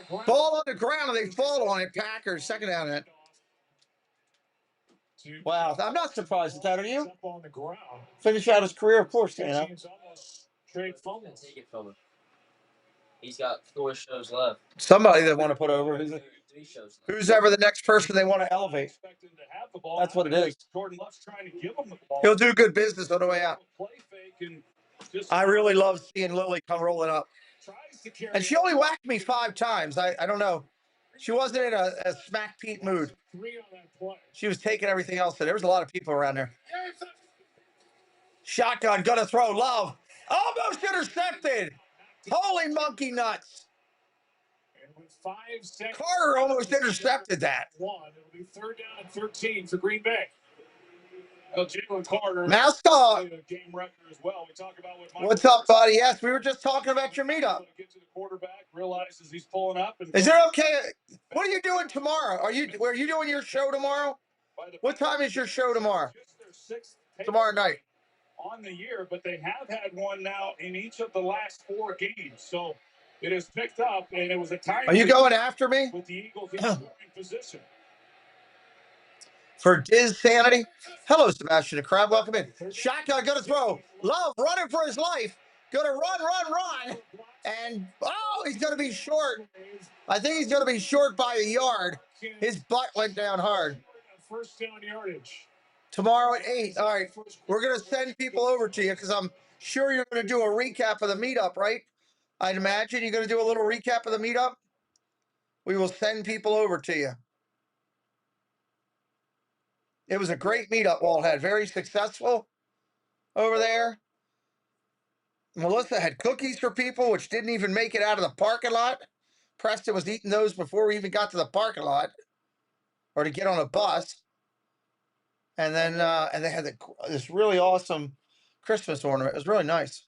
Speaker 1: Ball on the ground, and they fall on it. Packers, second down it. Wow, I'm not surprised at that. Are you? Finish out his career, of course, you know.
Speaker 6: He's got 4 shows left.
Speaker 1: Somebody they want to put over. Who's ever the next person they want to elevate? That's what it is. He'll do good business on the way out. I really love seeing Lily come rolling up. And she only whacked me 5 times. I don't know. She wasn't in a smack Pete mood. She was taking everything else. There was a lot of people around there. Shotgun, gonna throw. Love. Almost intercepted. Holy monkey nuts. Carter almost intercepted that.
Speaker 3: It'll be 3rd down and 13 for Green Bay. Jalen Carter.
Speaker 1: Mouse dog.
Speaker 3: Game record as well. We talk about
Speaker 1: what's up, buddy? Yes, we were just talking about your meetup.
Speaker 3: Get to the quarterback, realizes he's pulling up.
Speaker 1: Is it okay? What are you doing tomorrow? Are you doing your show tomorrow? What time is your show tomorrow? Tomorrow night.
Speaker 3: On the year, but they have had one now in each of the last 4 games. So it has picked up, and it was a time.
Speaker 1: Are you going after me?
Speaker 3: With the Eagles in scoring position.
Speaker 1: For Diz Sanity. Hello, Sebastian Crab. Welcome in. Shotgun gonna throw. Love running for his life. Gonna run. And he's gonna be short. I think he's gonna be short by a yard. His butt went down hard.
Speaker 3: 1st down yardage.
Speaker 1: Tomorrow at 8. All right. We're gonna send people over to you because I'm sure you're gonna do a recap of the meetup, right? I'd imagine you're gonna do a little recap of the meetup. We will send people over to you. It was a great meetup, Waldhead. Very successful over there. Melissa had cookies for people, which didn't even make it out of the parking lot. Preston was eating those before we even got to the parking lot or to get on a bus. And then and they had this really awesome Christmas ornament. It was really nice.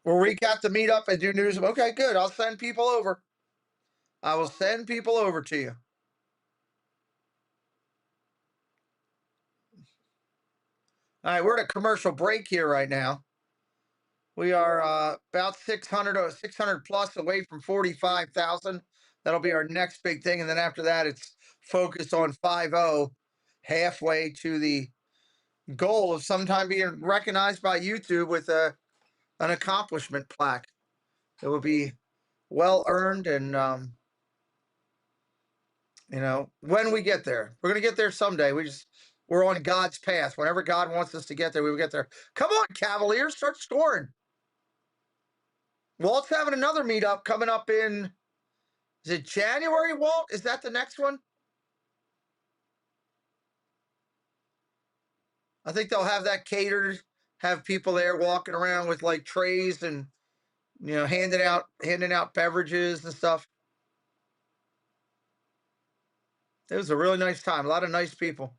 Speaker 1: We'll recap the meetup and do news. Okay, good. I'll send people over. I will send people over to you. All right, we're at a commercial break here right now. We are about 600 plus away from 45,000. That'll be our next big thing. And then after that, it's focused on 5-0, halfway to the goal of sometime being recognized by YouTube with an accomplishment plaque. It will be well earned. And, when we get there, we're going to get there someday. We're on God's path. Whenever God wants us to get there, we will get there. Come on, Cavaliers, start scoring. Walt's having another meetup coming up in, is it January, Walt? Is that the next one? I think they'll have that catered, have people there walking around with like trays and, handing out beverages and stuff. It was a really nice time. A lot of nice people.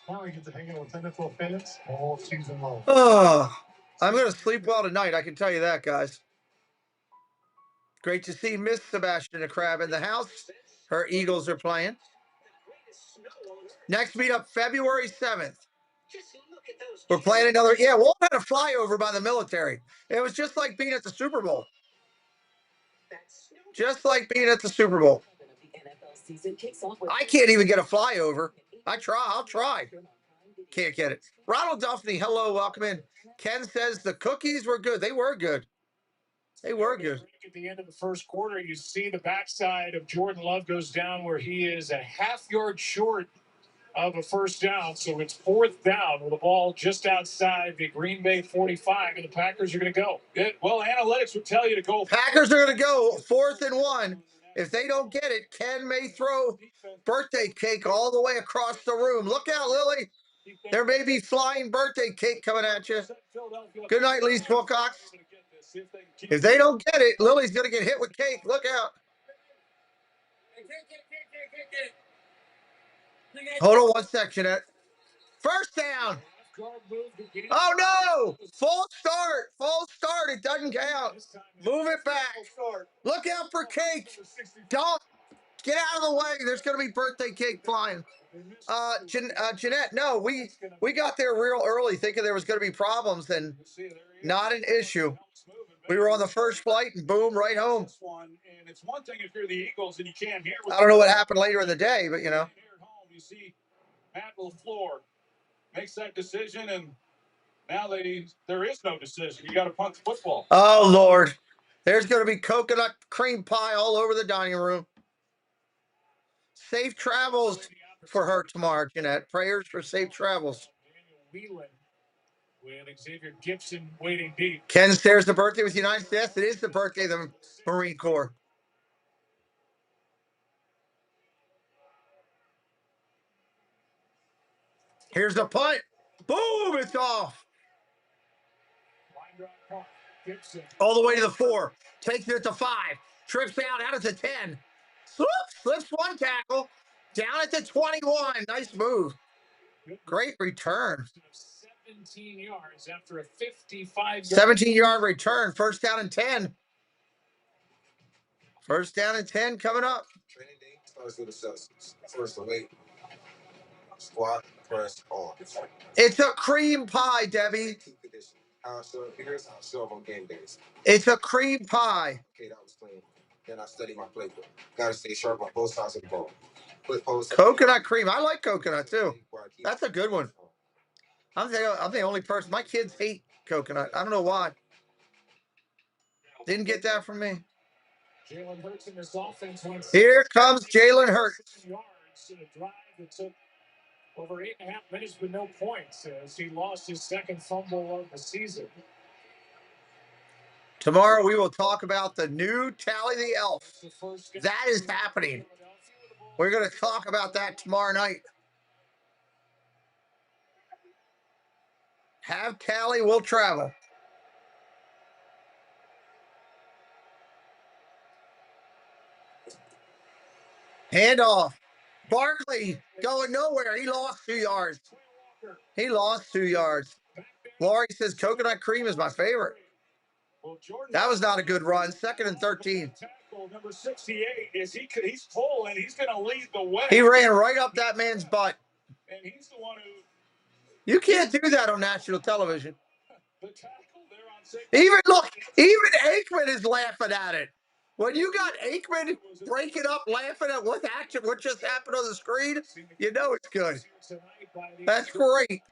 Speaker 3: Now we get to hang out with NFL fans all season long.
Speaker 1: Oh, I'm going to sleep well tonight. I can tell you that, guys. Great to see Miss Sebastian the Crab in the house. Her Eagles are playing. Next meetup, February 7th. We're playing another. Yeah, Walt had a flyover by the military. It was just like being at the Super Bowl. Just like being at the Super Bowl. I can't even get a flyover. I'll try. Can't get it. Ronald Duffney, hello, welcome in. Ken says the cookies were good. They were good. They were good.
Speaker 3: At the end of the first quarter, you see the backside of Jordan Love goes down where he is a half yard short of a first down. So it's 4th down with the ball just outside the Green Bay 45, and the Packers are going to go. Well, analytics would tell you to go.
Speaker 1: Packers are going to go 4th and 1. If they don't get it, Ken may throw birthday cake all the way across the room. Look out, Lily. There may be flying birthday cake coming at you. Good night, Lise Wilcox. If they don't get it, Lily's going to get hit with cake. Look out. Hold on one sec, Jeanette. First down. Oh, no. Full start. Full start. It doesn't count. Move it back. Look out for cake. Don't. Get out of the way. There's going to be birthday cake flying. Jeanette, no, we got there real early thinking there was going to be problems, and not an issue. We were on the first flight, and boom, right home. I don't know what happened later in the day, but, you know.
Speaker 3: You see Matt LaFleur makes that decision, and now there is no decision. You got to punt the football.
Speaker 1: Oh, Lord. There's going to be coconut cream pie all over the dining room. Safe travels for her tomorrow, Jeanette. Prayers for safe travels.
Speaker 3: With Xavier Gibson waiting deep.
Speaker 1: Ken shares the birthday with the United States. It is the birthday of the Marine Corps. Here's the punt. Boom, it's off. All the way to the 4. Takes it to 5. Trips out at the 10. Slips one tackle. Down at the 21. Nice move. Great return.
Speaker 3: 17 yards after a 55-yard
Speaker 1: 17-yard return. First down and 10. First down and 10 coming up.
Speaker 7: Training day starts with assessments. First of 8. Squat, press, arms.
Speaker 1: It's a cream pie, Debbie.
Speaker 7: How I show up here is how I show up on game days.
Speaker 1: It's a cream pie.
Speaker 7: Okay, that was clean. Then I study my playbook. Gotta stay sharp on both sides of the ball.
Speaker 1: Coconut cream. I like coconut too. That's a good one. I'm the only person. My kids hate coconut. I don't know why. Didn't get that from me.
Speaker 3: Jalen Hurts in this offense went
Speaker 1: Here comes Jalen Hurts.
Speaker 3: Yards in a drive that took over 8.5 minutes with no points as he lost his second fumble of the season.
Speaker 1: Tomorrow we will talk about the new Tally the Elf. That is happening. We're going to talk about that tomorrow night. Have Tally will travel. Handoff. Barkley going nowhere. He lost 2 yards. He lost 2 yards. Laurie says coconut cream is my favorite. That was not a good run. 2nd and 13.
Speaker 3: Number 68 is he's pulling. He's going to lead the way.
Speaker 1: He ran right up that man's butt.
Speaker 3: And he's the one who.
Speaker 1: You can't do that on national television.
Speaker 3: The tackle there on
Speaker 1: Even look, even Aikman is laughing at it. When you got Aikman breaking up, laughing at what just happened on the screen, you know it's good. That's great.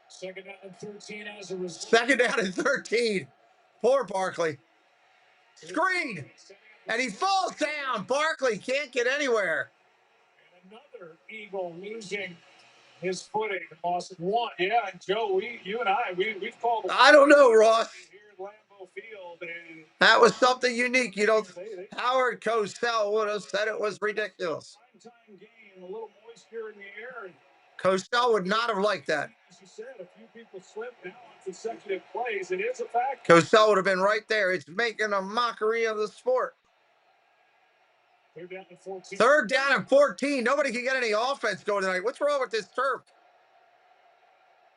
Speaker 3: 2nd down and 13 as a result.
Speaker 1: 2nd down and 13. Poor Barkley. Screen. And he falls down. Barkley can't get anywhere.
Speaker 3: And another Eagle losing his footing. Lost 1. Yeah, and Joe, you and we've called.
Speaker 1: I don't know, Ross.
Speaker 3: Here at Lambeau Field, and
Speaker 1: that was something unique. You know, Howard Cosell would have said it was ridiculous.
Speaker 3: Time game, a little moisture in the air.
Speaker 1: Cosell would not have liked that.
Speaker 3: As you said, a few people slipped now on consecutive plays. It is a fact.
Speaker 1: Cosell would have been right there. It's making a mockery of the sport.
Speaker 3: 3rd down and 14.
Speaker 1: 3rd down and 14. Nobody can get any offense going tonight. What's wrong with this turf?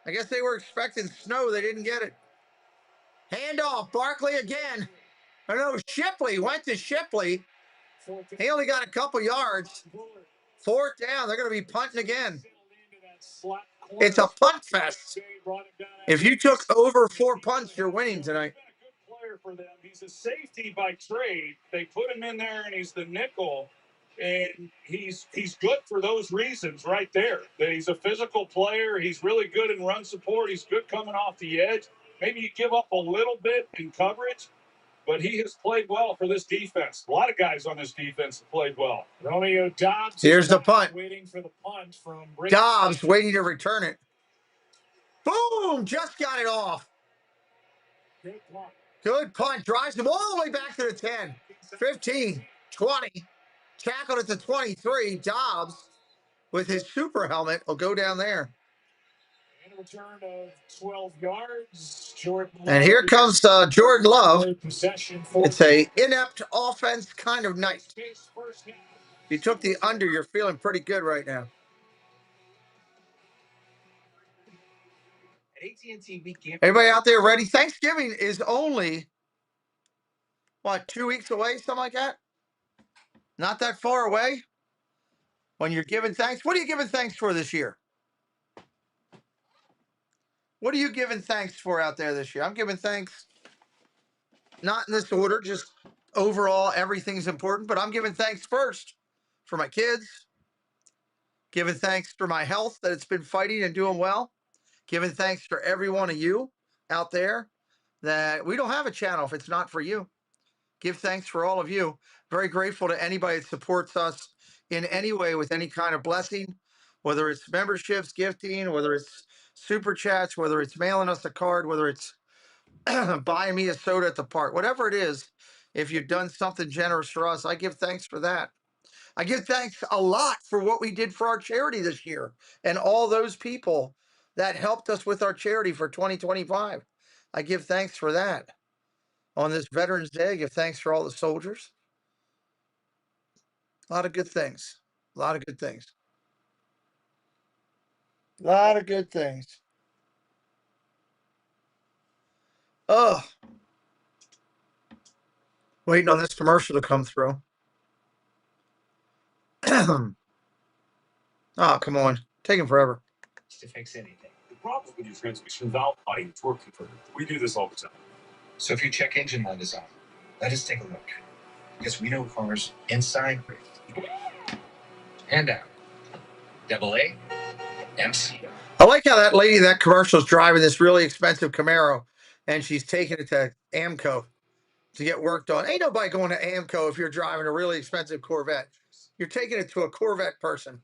Speaker 1: I guess they were expecting snow. They didn't get it. Handoff. Barkley again. Oh, no, Shipley went to Shipley. He only got a couple yards. 4th down. They're going to be punting again. It's a punt fest. If you took over 4 punts, you're winning tonight.
Speaker 3: For them. He's a safety by trade. They put him in there, and he's the nickel, and he's good for those reasons right there. That he's a physical player. He's really good in run support. He's good coming off the edge. Maybe you give up a little bit in coverage, but he has played well for this defense. A lot of guys on this defense have played well. Romeo Dobbs.
Speaker 1: Here's the punt.
Speaker 3: Waiting for the punt from
Speaker 1: Dobbs waiting to return it. Boom! Just got it off. Good punt. Drives him all the way back to the 10. 15, 20. Tackled at the 23. Dobbs, with his super helmet, will go down there.
Speaker 3: And a return of 12 yards. Jordan
Speaker 1: And here comes Jordan Love. It's a inept offense kind of night. You took the under. You're feeling pretty good right now. Everybody out there ready? Thanksgiving is only, what, 2 weeks away? Something like that? Not that far away. When you're giving thanks, what are you giving thanks for this year? What are you giving thanks for out there this year? I'm giving thanks, not in this order, just overall, everything's important, but I'm giving thanks first for my kids, giving thanks for my health, that it's been fighting and doing well, giving thanks for every one of you out there, that we don't have a channel if it's not for you. Give thanks for all of you. Very grateful to anybody that supports us in any way with any kind of blessing, whether it's memberships, gifting, whether it's super chats, whether it's mailing us a card, whether it's buying me a soda at the park, whatever it is. If you've done something generous for us, I give thanks for that. I give thanks a lot for what we did for our charity this year and all those people that helped us with our charity for 2025. I give thanks for that. On this Veterans Day, I give thanks for all the soldiers. A lot of good things. A lot of good things. A lot of good things. Oh, waiting on this commercial to come through. Oh, come on. Taking forever.
Speaker 3: To fix anything. The problem with your transmission valve body torque converter. We do this all the time.
Speaker 4: So if your check engine light is on, let us take a look. Because we know cars inside and out. Double A, MC.
Speaker 1: I like how that lady, that commercial's driving this really expensive Camaro, and she's taking it to AMCO to get worked on. Ain't nobody going to AMCO if you're driving a really expensive Corvette. You're taking it to a Corvette person.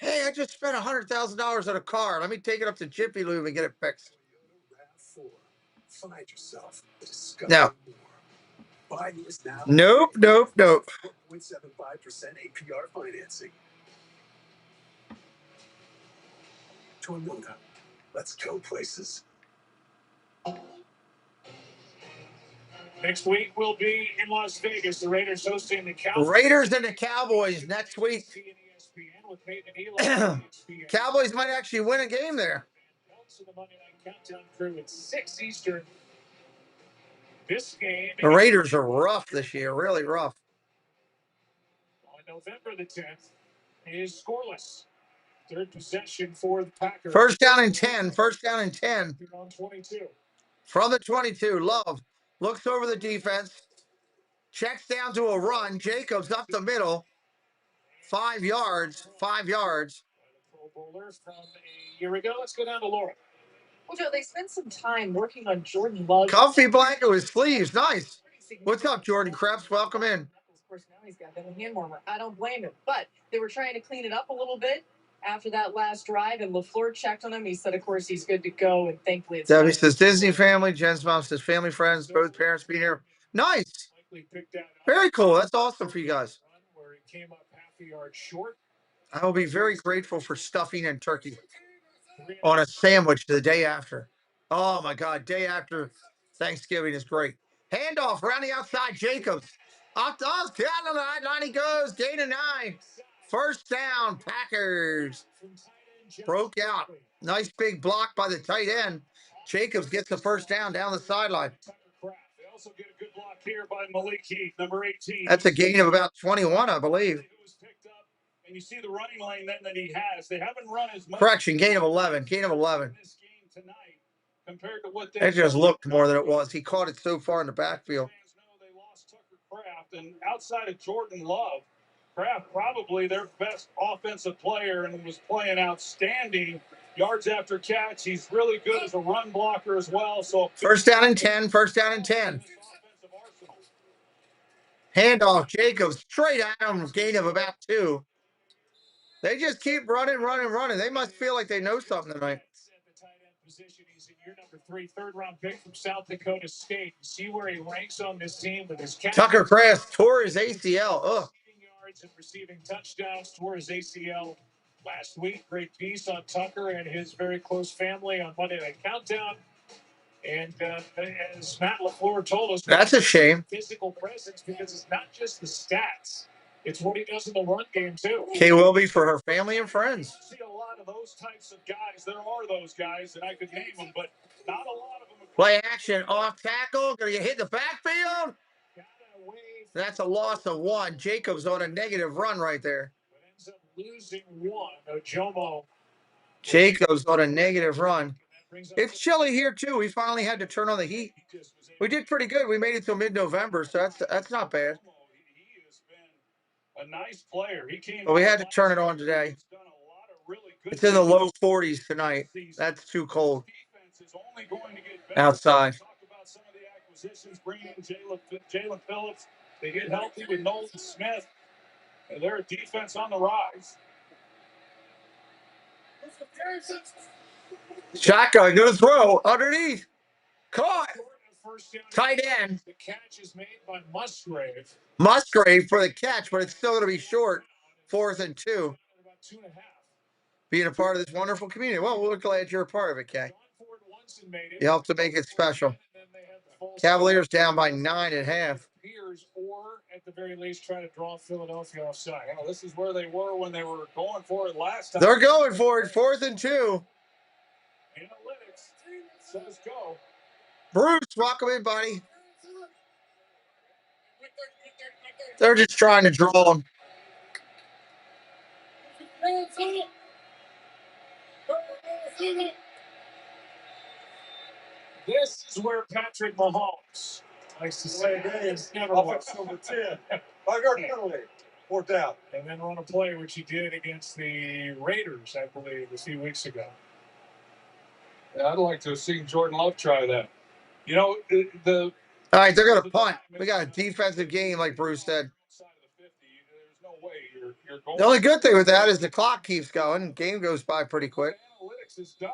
Speaker 1: Hey, I just spent $100,000 on a car. Let me take it up to Jiffy Lube and get it fixed. No. Nope, nope, nope.
Speaker 3: 4.75% APR financing. Toyota. Let's go places. Next week we'll be in Las Vegas. The Raiders hosting the Cowboys.
Speaker 1: Raiders and the Cowboys next week. Cowboys might actually win a game there.
Speaker 3: The Monday Night Countdown crew at 6 Eastern. This game.
Speaker 1: The Raiders are rough this year, really rough.
Speaker 3: On November the 10th is scoreless. Third possession for the Packers.
Speaker 1: First down and 10. First down and 10.
Speaker 3: On 22.
Speaker 1: From the 22, Love looks over the defense. Checks down to a run. Jacobs up the middle. 5 yards. 5 yards.
Speaker 3: Pro Bowler from a year ago. Let's go down to Laura.
Speaker 2: Well, Joe, they spent some time working on Jordan Love.
Speaker 1: Comfy blanket with sleeves. Nice. What's up, Jordan Krebs? Welcome in.
Speaker 2: Of course, now he's got that hand warmer. I don't blame him. But they were trying to clean it up a little bit after that last drive, and LaFleur checked on him. He said, of course, he's good to go, and thankfully it's
Speaker 1: Debbie says Disney family. Jen's mom says family, friends, both parents being here. Nice. Very cool. That's awesome for you guys.
Speaker 3: Where he came up half a yard short.
Speaker 1: I will be very grateful for stuffing and turkey on a sandwich the day after. Oh, my God. Day after Thanksgiving is great. Handoff around the outside. Jacobs. Off down the line he goes. Gain of 9. First down, Packers. Broke out. Nice big block by the tight end. Jacobs gets the first down the sideline.
Speaker 3: They also get a good block here by Malik Heath, number 18.
Speaker 1: That's a gain of about 21, I believe.
Speaker 3: And you see the running lane then that he has. They haven't run as much.
Speaker 1: Correction, gain of 11. Gain of 11.
Speaker 3: This game tonight compared to what they
Speaker 1: It just looked more than it was. He caught it so far in the backfield.
Speaker 3: They lost Tucker Kraft, and outside of Jordan Love, Kraft probably their best offensive player and was playing outstanding yards after catch. He's really good as a run blocker as well. So
Speaker 1: first down and 10. First down and 10. Handoff, Jacobs straight at him, gain of about 2. They just keep running. They must feel like they know something tonight.
Speaker 3: He's a year number 3, third-round pick from South Dakota State. See where he ranks on this team with his catch.
Speaker 1: Tucker Kraft tore his ACL. Ugh.
Speaker 3: Yards and receiving touchdowns, tore his ACL last week. Great piece on Tucker and his very close family on Monday Night Countdown. And as Matt LaFleur told us,
Speaker 1: that's a shame.
Speaker 3: Physical presence, because it's not just the stats. It's what he does in the run game, too.
Speaker 1: Kay Wilby for her family and friends.
Speaker 3: I see a lot of those types of guys. There are those guys, and I could name them, but not a lot of them.
Speaker 1: Play action, off tackle. Gonna get hit in the backfield. That's a loss of 1. Jacobs on a negative run right there.
Speaker 3: Ends up losing 1. Ojomo.
Speaker 1: Jacobs on a negative run. It's chilly here, too. We finally had to turn on the heat. We did pretty good. We made it till mid-November, so that's not bad.
Speaker 3: He has been a nice player. He came,
Speaker 1: but we had to turn it on today. It's in the low 40s tonight. That's too cold outside.
Speaker 3: Talk about some of the acquisitions, bringing in Jalen Phillips. They get healthy with Nolan Smith, and they're a defense on the rise.
Speaker 1: Shotgun, gonna throw underneath. Caught. Tight end.
Speaker 3: The catch is made by Musgrave.
Speaker 1: Musgrave for the catch, but it's still going to be short. 4th and 2. Being a part of this wonderful community. Well, we're glad you're a part of it, Kay. You helped to make it special. Cavaliers down by 9 at half.
Speaker 3: Or at the very least try to draw Philadelphia offside. This is where they were when they were going for it last time.
Speaker 1: They're going for it. 4th and 2.
Speaker 3: Analytics says go.
Speaker 1: Bruce, welcome in, buddy. They're just trying to draw him.
Speaker 3: This is where Patrick Mahomes likes to say, it's never was.
Speaker 7: Number 10. I got penalty. 4th down.
Speaker 3: And then run a play, which he did against the Raiders, I believe, a few weeks ago. Yeah, I'd like to have seen Jordan Love try that. You know,
Speaker 1: all right, they're going to punt. We got a defensive game, like Bruce said.
Speaker 3: There's no way you're going.
Speaker 1: The only good thing with that is the clock keeps going. Game goes by pretty quick.
Speaker 3: Analytics is done.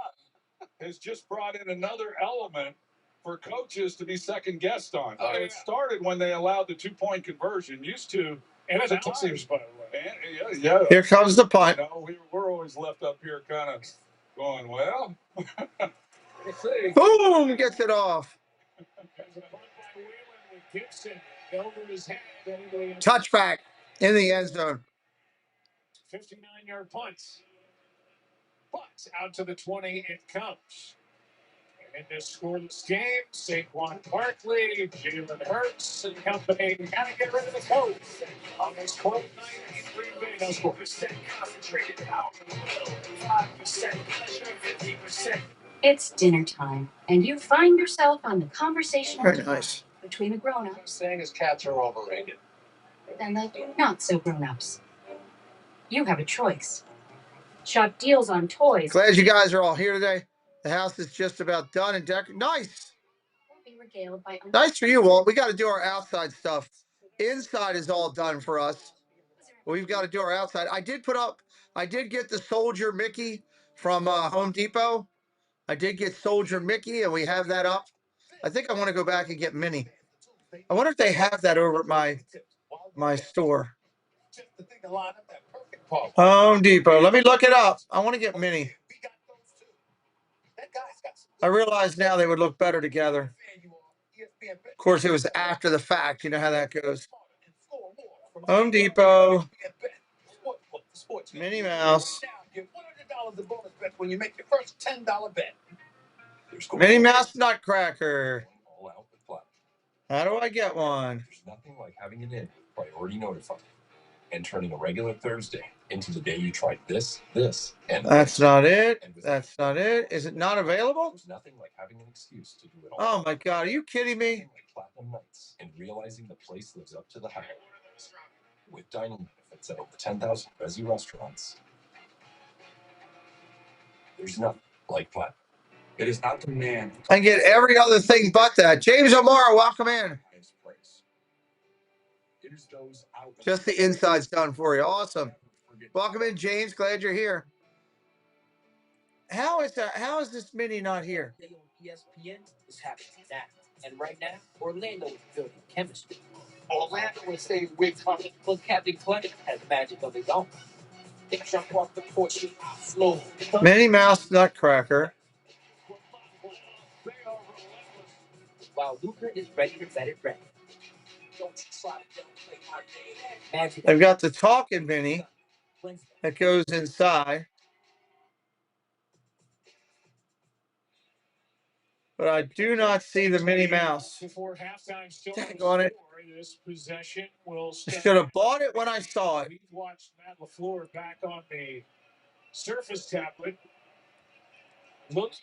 Speaker 3: Has just brought in another element for coaches to be second guessed on. It started when they allowed the 2-point conversion. Used to, and it seems, by the way. Yeah.
Speaker 1: Here comes the punt.
Speaker 3: You know, we're always left up here kind of going, well, we'll see.
Speaker 1: Boom, gets it off. Touchback in the end zone.
Speaker 3: 59-yard punts. But out to the 20 it comes. In this scoreless game, Saquon Barkley, Jalen Hurts, and company gotta get rid of the coach. On this cold night in Green Bay, no score. Concentrated power, 5% pressure, 50%.
Speaker 5: It's dinner time, and you find yourself on the conversational
Speaker 1: Very
Speaker 5: divide
Speaker 1: nice.
Speaker 5: between the grown-ups
Speaker 7: Saying his cats are overrated.
Speaker 5: and the not-so-grown-ups. You have a choice. Shop deals on toys.
Speaker 1: Glad you guys are all here today. The house is just about done and decorated. Nice.
Speaker 5: Be regaled by
Speaker 1: Nice for you, Walt. We got to do our outside stuff. Inside is all done for us. We've got to do our outside. I did get the Soldier Mickey from Home Depot. I did get Soldier Mickey, and we have that up. I think I want to go back and get Minnie. I wonder if they have that over at my store. Home Depot. Let me look it up. I want to get Minnie. I realize now they would look better together. Of course, it was after the fact. You know how that goes. Home Depot. Minnie Mouse.
Speaker 7: When you make your first $10 bet.
Speaker 1: Minnie Mouse Nutcracker. How do I get one?
Speaker 8: There's nothing like having it in priority notified and turning a regular Thursday into the day you tried this, and
Speaker 1: that's not it. That's not it. Is it not available?
Speaker 8: There's nothing like having an excuse to do it all.
Speaker 1: Oh my God, are you kidding me?
Speaker 8: Like Platinum Nights and realizing the place lives up to the hype. With dining benefits at over 10,000 PHIVSGB restaurants. There's nothing like platinum. It is not the man.
Speaker 1: I get every other thing but that. James O'Mara, welcome in. Just the inside's done for you. Awesome. Welcome in, James. Glad you're here. How is that? How is this mini not here?
Speaker 4: ESPN is happening now. And right now, Orlando is building chemistry. Orlando would say with Captain Clutch has magic of his own. They jump off the porch slow.
Speaker 1: Minnie Mouse Nutcracker.
Speaker 4: While Luca is ready to bet it ready.
Speaker 1: They've got the talking Minnie that goes inside. But I do not see the Minnie Mouse.
Speaker 2: Before halftime, still
Speaker 1: on it.
Speaker 2: This possession will
Speaker 1: Should have bought it when I saw it.
Speaker 2: We've watched Matt LaFleur back on the Surface tablet, looking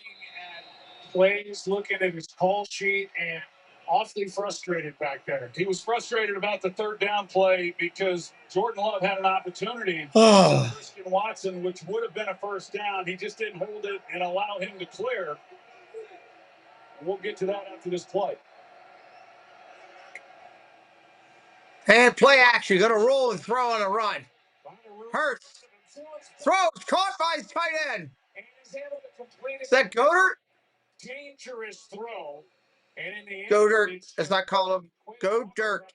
Speaker 2: at plays, looking at his call sheet, and awfully frustrated back there. He was frustrated about the third down play because Jordan Love had an opportunity. Christian Watson, which would have been a first down. He just didn't hold it and allow him to clear. We'll get to that after this play.
Speaker 1: And play action. Going to roll and throw on a run. Hurts. Throws. Caught by his tight end. Is that Goddard?
Speaker 2: Dangerous throw. And in the end,
Speaker 1: Goddard. As I call him. Go Dirt.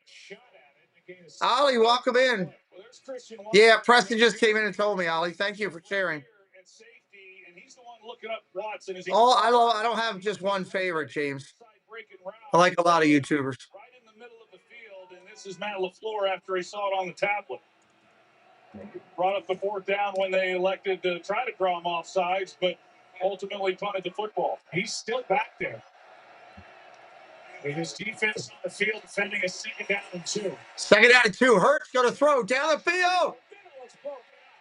Speaker 1: Ollie, welcome in. Yeah, Preston just came in and told me, Ollie. Thank you for sharing. I don't have just one favorite, James. I like a lot of YouTubers.
Speaker 2: Right in the middle of the field, and this is Matt LaFleur after he saw it on the tablet. Brought up the fourth down when they elected to try to draw him off sides, but ultimately punted the football. He's still back there. With his defense on the field defending a second down and 2.
Speaker 1: Second down and 2. Hurts going to throw down the field.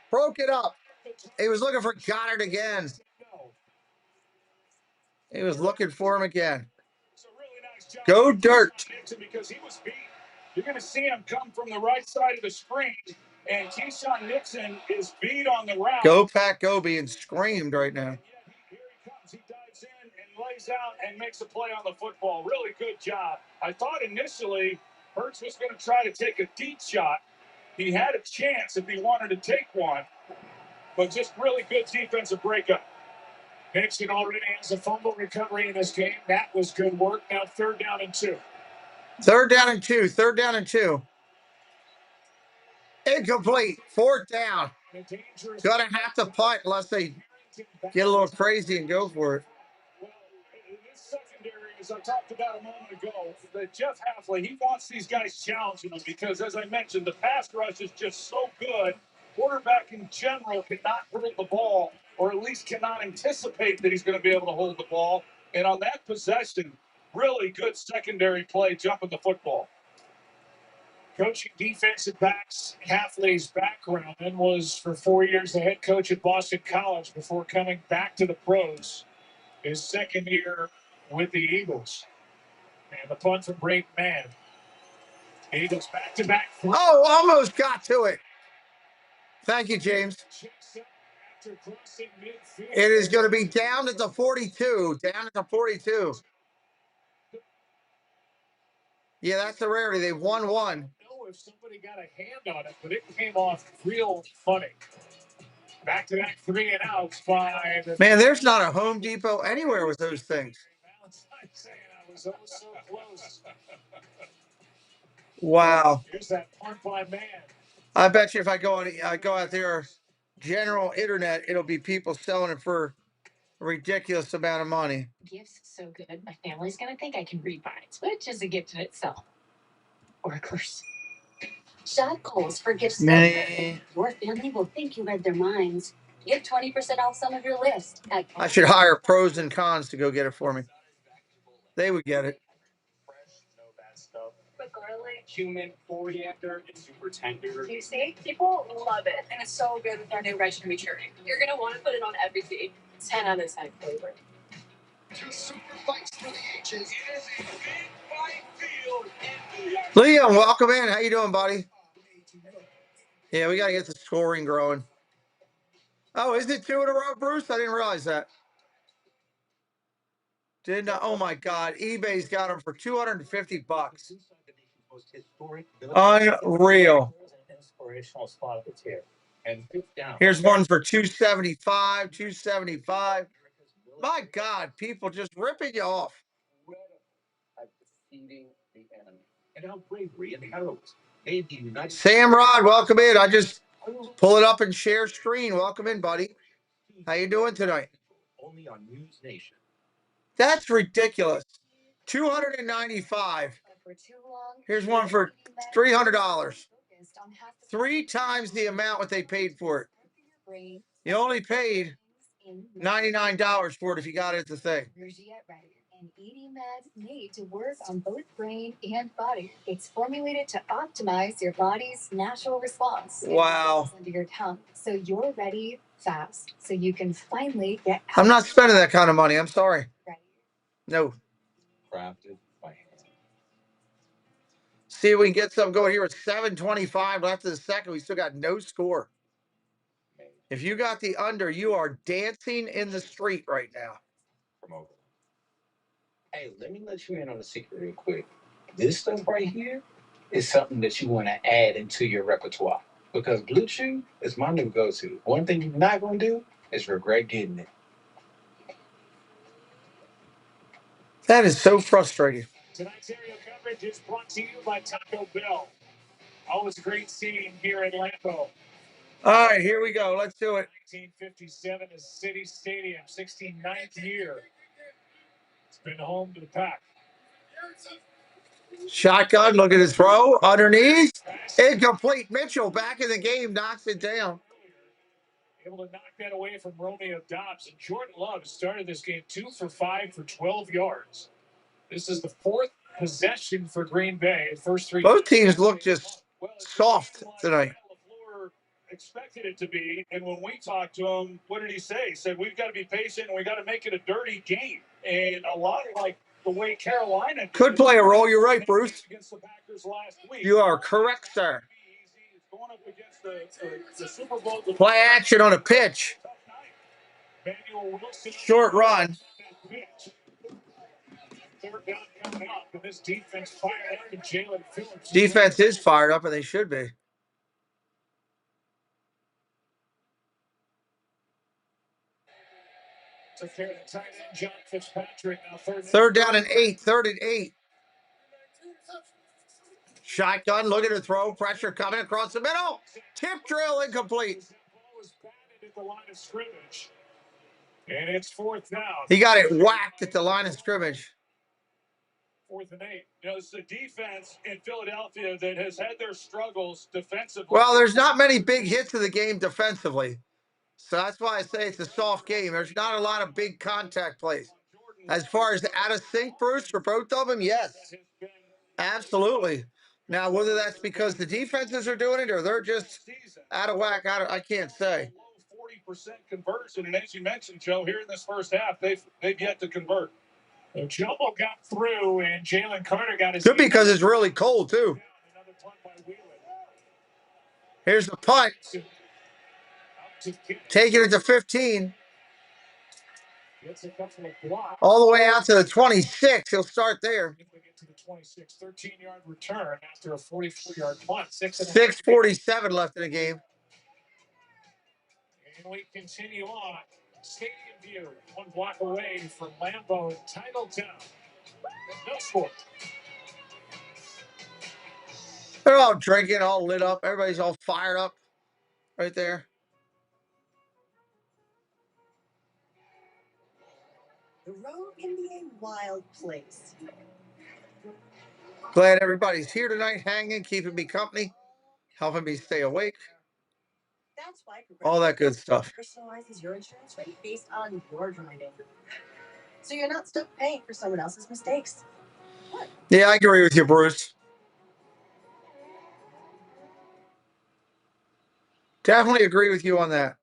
Speaker 1: Broke it up. He was looking for Goddard again. He was looking for him again. Go Dirt.
Speaker 2: Because he was beat. You're going to see him come from the right side of the screen, and Keyshawn Nixon is beat on the route.
Speaker 1: Go Pack Go being screamed right now.
Speaker 2: Here he comes. He dives in and lays out and makes a play on the football. Really good job. I thought initially Hurts was going to try to take a deep shot. He had a chance if he wanted to take one, but just really good defensive breakup. Nixon already has a fumble recovery in this game. That was good work. Now third down and 2.
Speaker 1: Third down and 2. Third down and 2. Incomplete. Fourth down. Gonna have to punt unless they get a little crazy and go for it.
Speaker 2: Well, this secondary, as I talked about a moment ago, that Jeff Hafley, he wants these guys challenging them because, as I mentioned, the pass rush is just so good. Quarterback in general cannot hold the ball, or at least cannot anticipate that he's going to be able to hold the ball. And on that possession, really good secondary play, jumping the football. Coaching defensive backs, Hafley's background, and was for 4 years the head coach at Boston College before coming back to the pros. His second year with the Eagles. And the punt from Brayton Mann. Eagles back-to-back.
Speaker 1: Oh, almost got to it. Thank you, James. It is going to be down at the 42. Down at the 42. Yeah, that's a rarity. They've won one.
Speaker 2: I don't know if somebody got a hand on it, but it came off real funny. Back-to-back 3 and outs by the...
Speaker 1: Man, there's not a Home Depot anywhere with those things.
Speaker 2: I was so close.
Speaker 1: Wow.
Speaker 2: Here's that punt by Mann.
Speaker 1: I bet you if I go out there, general internet, it'll be people selling it for a ridiculous amount of money.
Speaker 5: Gifts so good, my family's gonna think I can read minds, which is a gift in itself. Or a curse. Shop Kohl's for gifts so good. Your family will think you read their minds. Get 20% off some of your list.
Speaker 1: I should hire pros and cons to go get it for me. They would get it.
Speaker 4: But garlic, cumin, coriander, and super tender.
Speaker 9: You see, people love it, and it's so good with our new regimen churning. You're gonna want to put it on everything. 10 out of 10 flavor.
Speaker 4: 2 super fights for the ages. It is a big fight field.
Speaker 1: Liam, welcome in. How you doing, buddy? Yeah, we got to get the scoring growing. Oh, is it 2 in a row, Bruce? I didn't realize that. Did not. Oh my God! eBay's got them for $250. Unreal. Here's one for 275. 275. My God, people just ripping you off. Sam Rod, welcome in. I just pull it up and share screen. Welcome in, buddy. How you doing tonight? That's ridiculous. $295. Here's one for $300. 3 times the amount what they paid for it. You only paid $99 for it if you got it at the thing.
Speaker 5: An eating meds made to work on both brain and body. It's formulated to optimize your body's natural response.
Speaker 1: Wow.
Speaker 5: Under your tongue, so you're ready fast, so you can finally get out.
Speaker 1: I'm not spending that kind of money. I'm sorry.
Speaker 5: Ready.
Speaker 1: No.
Speaker 8: Crafted by hand.
Speaker 1: See if we can get something going here with 7:25 left in the second. We still got no score. If you got the under, you are dancing in the street right now.
Speaker 4: Hey, let me let you in on a secret real quick. This stuff right here is something that you want to add into your repertoire. Because Blue Chew is my new go-to. One thing you're not going to do is regret getting it.
Speaker 1: That is so frustrating.
Speaker 2: Tonight's aerial coverage is brought to you by Taco Bell. Always great seeing here at Lambeau.
Speaker 1: All right, here we go. Let's do it.
Speaker 2: 1957 is City Stadium, 69th year. It's been home to the Pack.
Speaker 1: Shotgun, look at his throw. Underneath. Incomplete. Mitchell back in the game, knocks it down.
Speaker 2: Able to knock that away from Romeo Dobbs. And Jordan Love started this game 2 for 5 for 12 yards. This is the 4th possession for Green Bay. First 3.
Speaker 1: Both teams look just soft tonight.
Speaker 2: Expected it to be, and when we talked to him, what did he say? He said, we've got to be patient and we got to make it a dirty game. And a lot like the way Carolina
Speaker 1: could play a role. You're right, Bruce.
Speaker 2: Against the Packers last week.
Speaker 1: You are correct, sir.
Speaker 2: Going up against the Super Bowl.
Speaker 1: Play action on a pitch. Short run.
Speaker 2: This defense fired up, and Jalen Phillips.
Speaker 1: Defense is fired up, and they should be.
Speaker 2: Took care of the tight end, John Fitzpatrick. Now
Speaker 1: third down and 8. 3rd and 8. Shotgun, look at her throw. Pressure coming across the middle. Tip drill incomplete.
Speaker 2: At the line of scrimmage. And it's 4th down.
Speaker 1: He got it whacked at the line of scrimmage.
Speaker 2: 4th and 8. You know, it's the defense in Philadelphia that has had their struggles defensively.
Speaker 1: Well, there's not many big hits in the game defensively. So that's why I say it's a soft game. There's not a lot of big contact plays. As far as out of sync, Bruce, for both of them, yes. Absolutely. Now, whether that's because the defenses are doing it or they're just out of whack, I can't say.
Speaker 2: 40% conversion, and as you mentioned, Joe, here in this first half, they've yet to convert. So Joe got through, and Jalen Carter got his.
Speaker 1: Good because it's really cold too. Here's the punt. Taking it to 15. All the way out to the 26. He'll start there.
Speaker 2: To the 26, 13-yard return after a 44-yard punt.
Speaker 1: 6:47 left in the game.
Speaker 2: And we continue on. Stadium view, 1 block away from Lambeau in Titletown. No score.
Speaker 1: They're all drinking, all lit up. Everybody's all fired up right there.
Speaker 10: The road can be a wild place.
Speaker 1: Glad everybody's here tonight, hanging, keeping me company, helping me stay awake.
Speaker 10: That's why
Speaker 1: all that good stuff.
Speaker 10: Personalizes your insurance rate based on your driving. So you're not stuck paying for someone else's mistakes. What?
Speaker 1: Yeah, I agree with you, Bruce. Definitely agree with you on that.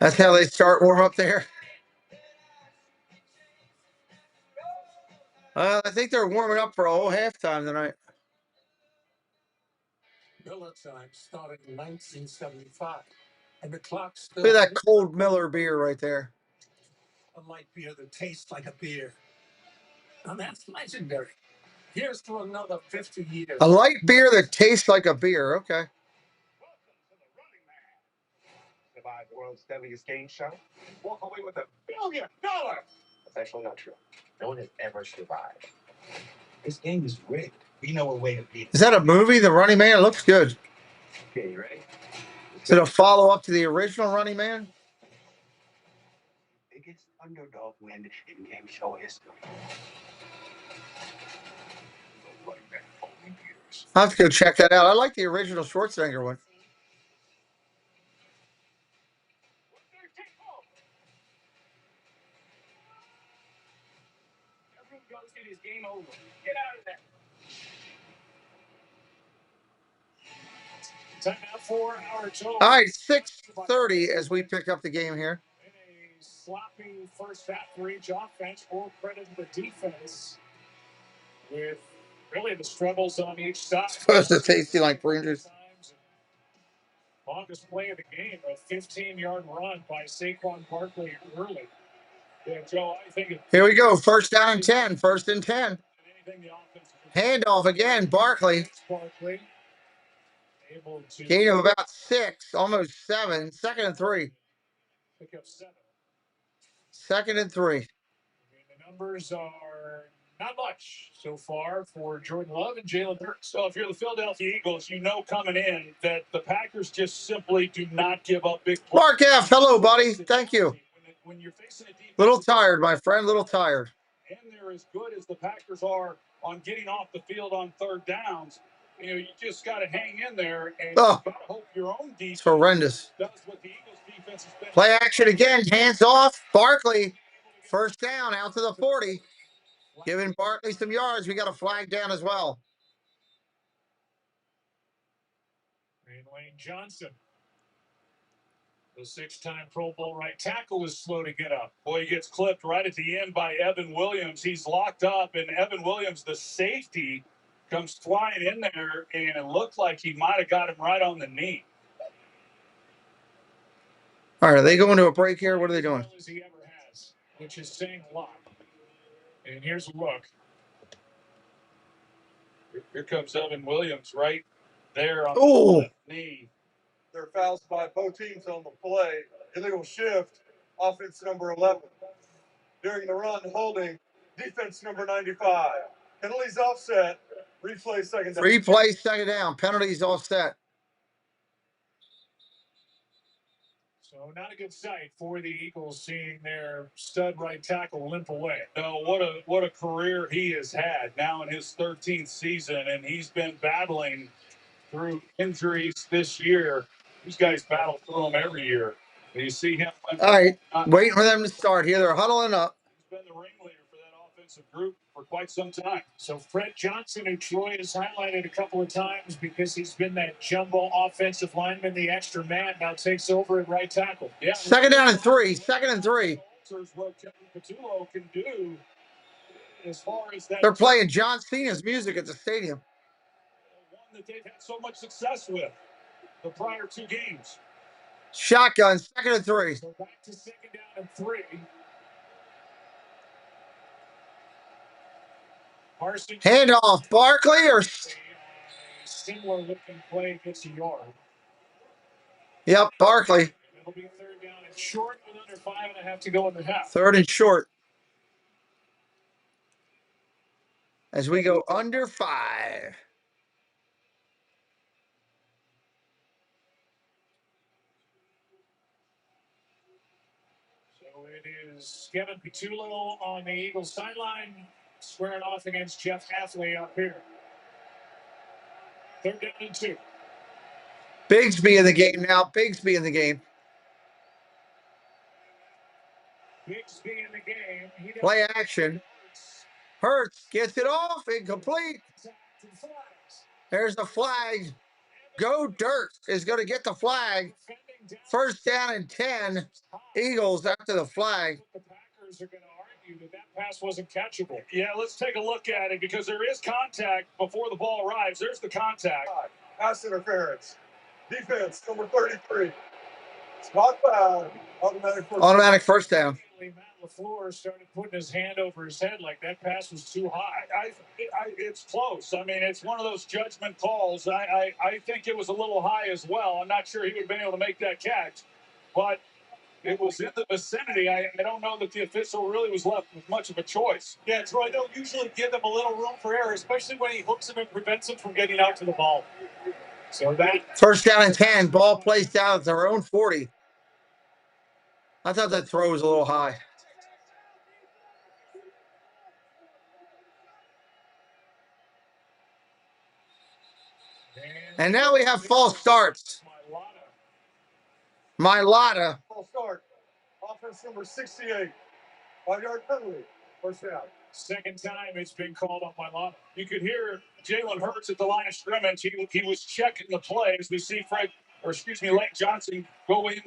Speaker 1: That's how they start warm up there. I think they're warming up for a whole halftime tonight.
Speaker 2: Miller time started in 1975, and the clock still.
Speaker 1: Look at that cold Miller beer right there.
Speaker 2: A light beer that tastes like a beer. And that's legendary. Here's to another 50 years.
Speaker 1: A light beer that tastes like a beer. Okay.
Speaker 7: Survive the world's deadliest game show. Walk away with $1 billion. That's actually not true. No one has ever survived. This game is rigged. We know a way to beat it.
Speaker 1: Is that a movie, The Running Man? It looks good.
Speaker 7: Okay, you ready?
Speaker 1: Is it a follow-up to the original Running Man?
Speaker 7: Biggest underdog win in game show history.
Speaker 1: I'll have to go check that out. I like the original Schwarzenegger one.
Speaker 2: Everyone goes, it is game over. Get out of there. Time out for our total.
Speaker 1: All right, 6:30 as we pick up the game here.
Speaker 2: In a sloppy first half for each offense, full credit to the defense. With really the struggles on each side.
Speaker 1: Supposed to taste like Rangers.
Speaker 2: Longest play of the game, a 15-yard run by Saquon Barkley early. Yeah, Joe, I think
Speaker 1: here we go. First down and 10. First and 10. Handoff again. Barkley. Gain of about 6, almost 7. Second and 3.
Speaker 2: Pick up 7.
Speaker 1: Second and 3.
Speaker 2: The numbers are not much so far for Jordan Love and Jalen Hurts. So if you're the Philadelphia Eagles, you know coming in that the Packers just simply do not give up big plays.
Speaker 1: Mark F., hello, buddy. Thank you.
Speaker 2: When you're facing a defense,
Speaker 1: little tired, my friend. Little tired.
Speaker 2: And they're as good as the Packers are on getting off the field on third downs. You know, you just got to hang in there and hope your own defense.
Speaker 1: It's horrendous.
Speaker 2: Does what the Eagles defense has been.
Speaker 1: Play action again. Hands off. Barkley. First down out to the 40. Giving Barkley some yards. We got a flag down as well.
Speaker 2: And Lane Johnson, the 6-time Pro Bowl right tackle, is slow to get up. Boy, he gets clipped right at the end by Evan Williams. He's locked up, and Evan Williams, the safety, comes flying in there, and it looked like he might have got him right on the knee.
Speaker 1: All right, are they going to a break here? What are they doing?
Speaker 2: As he ever has, which is saying a lot. And here's a look. Here comes Evan Williams right there on the left knee.
Speaker 11: There are fouls by both teams on the play. Illegal shift, offense number 11. During the run, holding, defense number 95. Penalties offset, replay second down.
Speaker 1: Replay second down. Penalties offset.
Speaker 2: So not a good sight for the Eagles, seeing their stud right tackle limp away. No, what a career he has had now in his 13th season, and he's been battling through injuries this year. These guys battle through them every year. And you see him.
Speaker 1: All right, waiting for them to start here. They're huddling up.
Speaker 2: He's been the ringleader for that offensive group for quite some time. So Fred Johnson, who Troy has highlighted a couple of times because he's been that jumbo offensive lineman, the extra man, now takes over at right tackle. Yeah.
Speaker 1: Second down and 3. Second and 3.
Speaker 2: What Kevin Patullo can do as far as that.
Speaker 1: They're playing John Cena's music at the stadium.
Speaker 2: One that they've had so much success with the prior 2 games.
Speaker 1: Shotgun, second and 3.
Speaker 2: So back to second down and 3.
Speaker 1: Handoff, Barkley or
Speaker 2: similar looking play gets a yard.
Speaker 1: Yep, Barkley.
Speaker 2: It'll be third down and short with under 5.5 to go in the half.
Speaker 1: Third and short. As we go under 5.
Speaker 2: So it is Kevin Patullo on the Eagles sideline, squaring off against Jeff Hafley up here. Third down and 2.
Speaker 1: Bigsby in the game now. Bigsby in the game.
Speaker 2: Bigsby in the game.
Speaker 1: Play action. Hurts gets it off. Incomplete. There's the flag. Go Dirt is going to get the flag. First down and 10. Eagles after the flag.
Speaker 2: The Packers are going to argue that that pass wasn't catchable. Yeah, let's take a look at it because there is contact before the ball arrives. There's the contact.
Speaker 11: Pass interference. Defense, number 33. Spot foul.
Speaker 1: Automatic first down.
Speaker 2: Matt LaFleur started putting his hand over his head like that pass was too high. It's close. I mean, it's one of those judgment calls. I think it was a little high as well. I'm not sure he would have been able to make that catch, but it was in the vicinity. I don't know that the official really was left with much of a choice.
Speaker 12: Yeah, Troy, don't usually give them a little room for error, especially when he hooks him and prevents him from getting out to the ball.
Speaker 2: So that
Speaker 1: first down and 10. Ball placed out at their own 40. I thought that throw was a little high. And now we have false starts. Mailata.
Speaker 11: False start. Offense number 68. 5-yard penalty. First down.
Speaker 2: Second time it's been called on Mailata. You could hear Jalen Hurts at the line of scrimmage. He was checking the play as we see Lane Johnson go in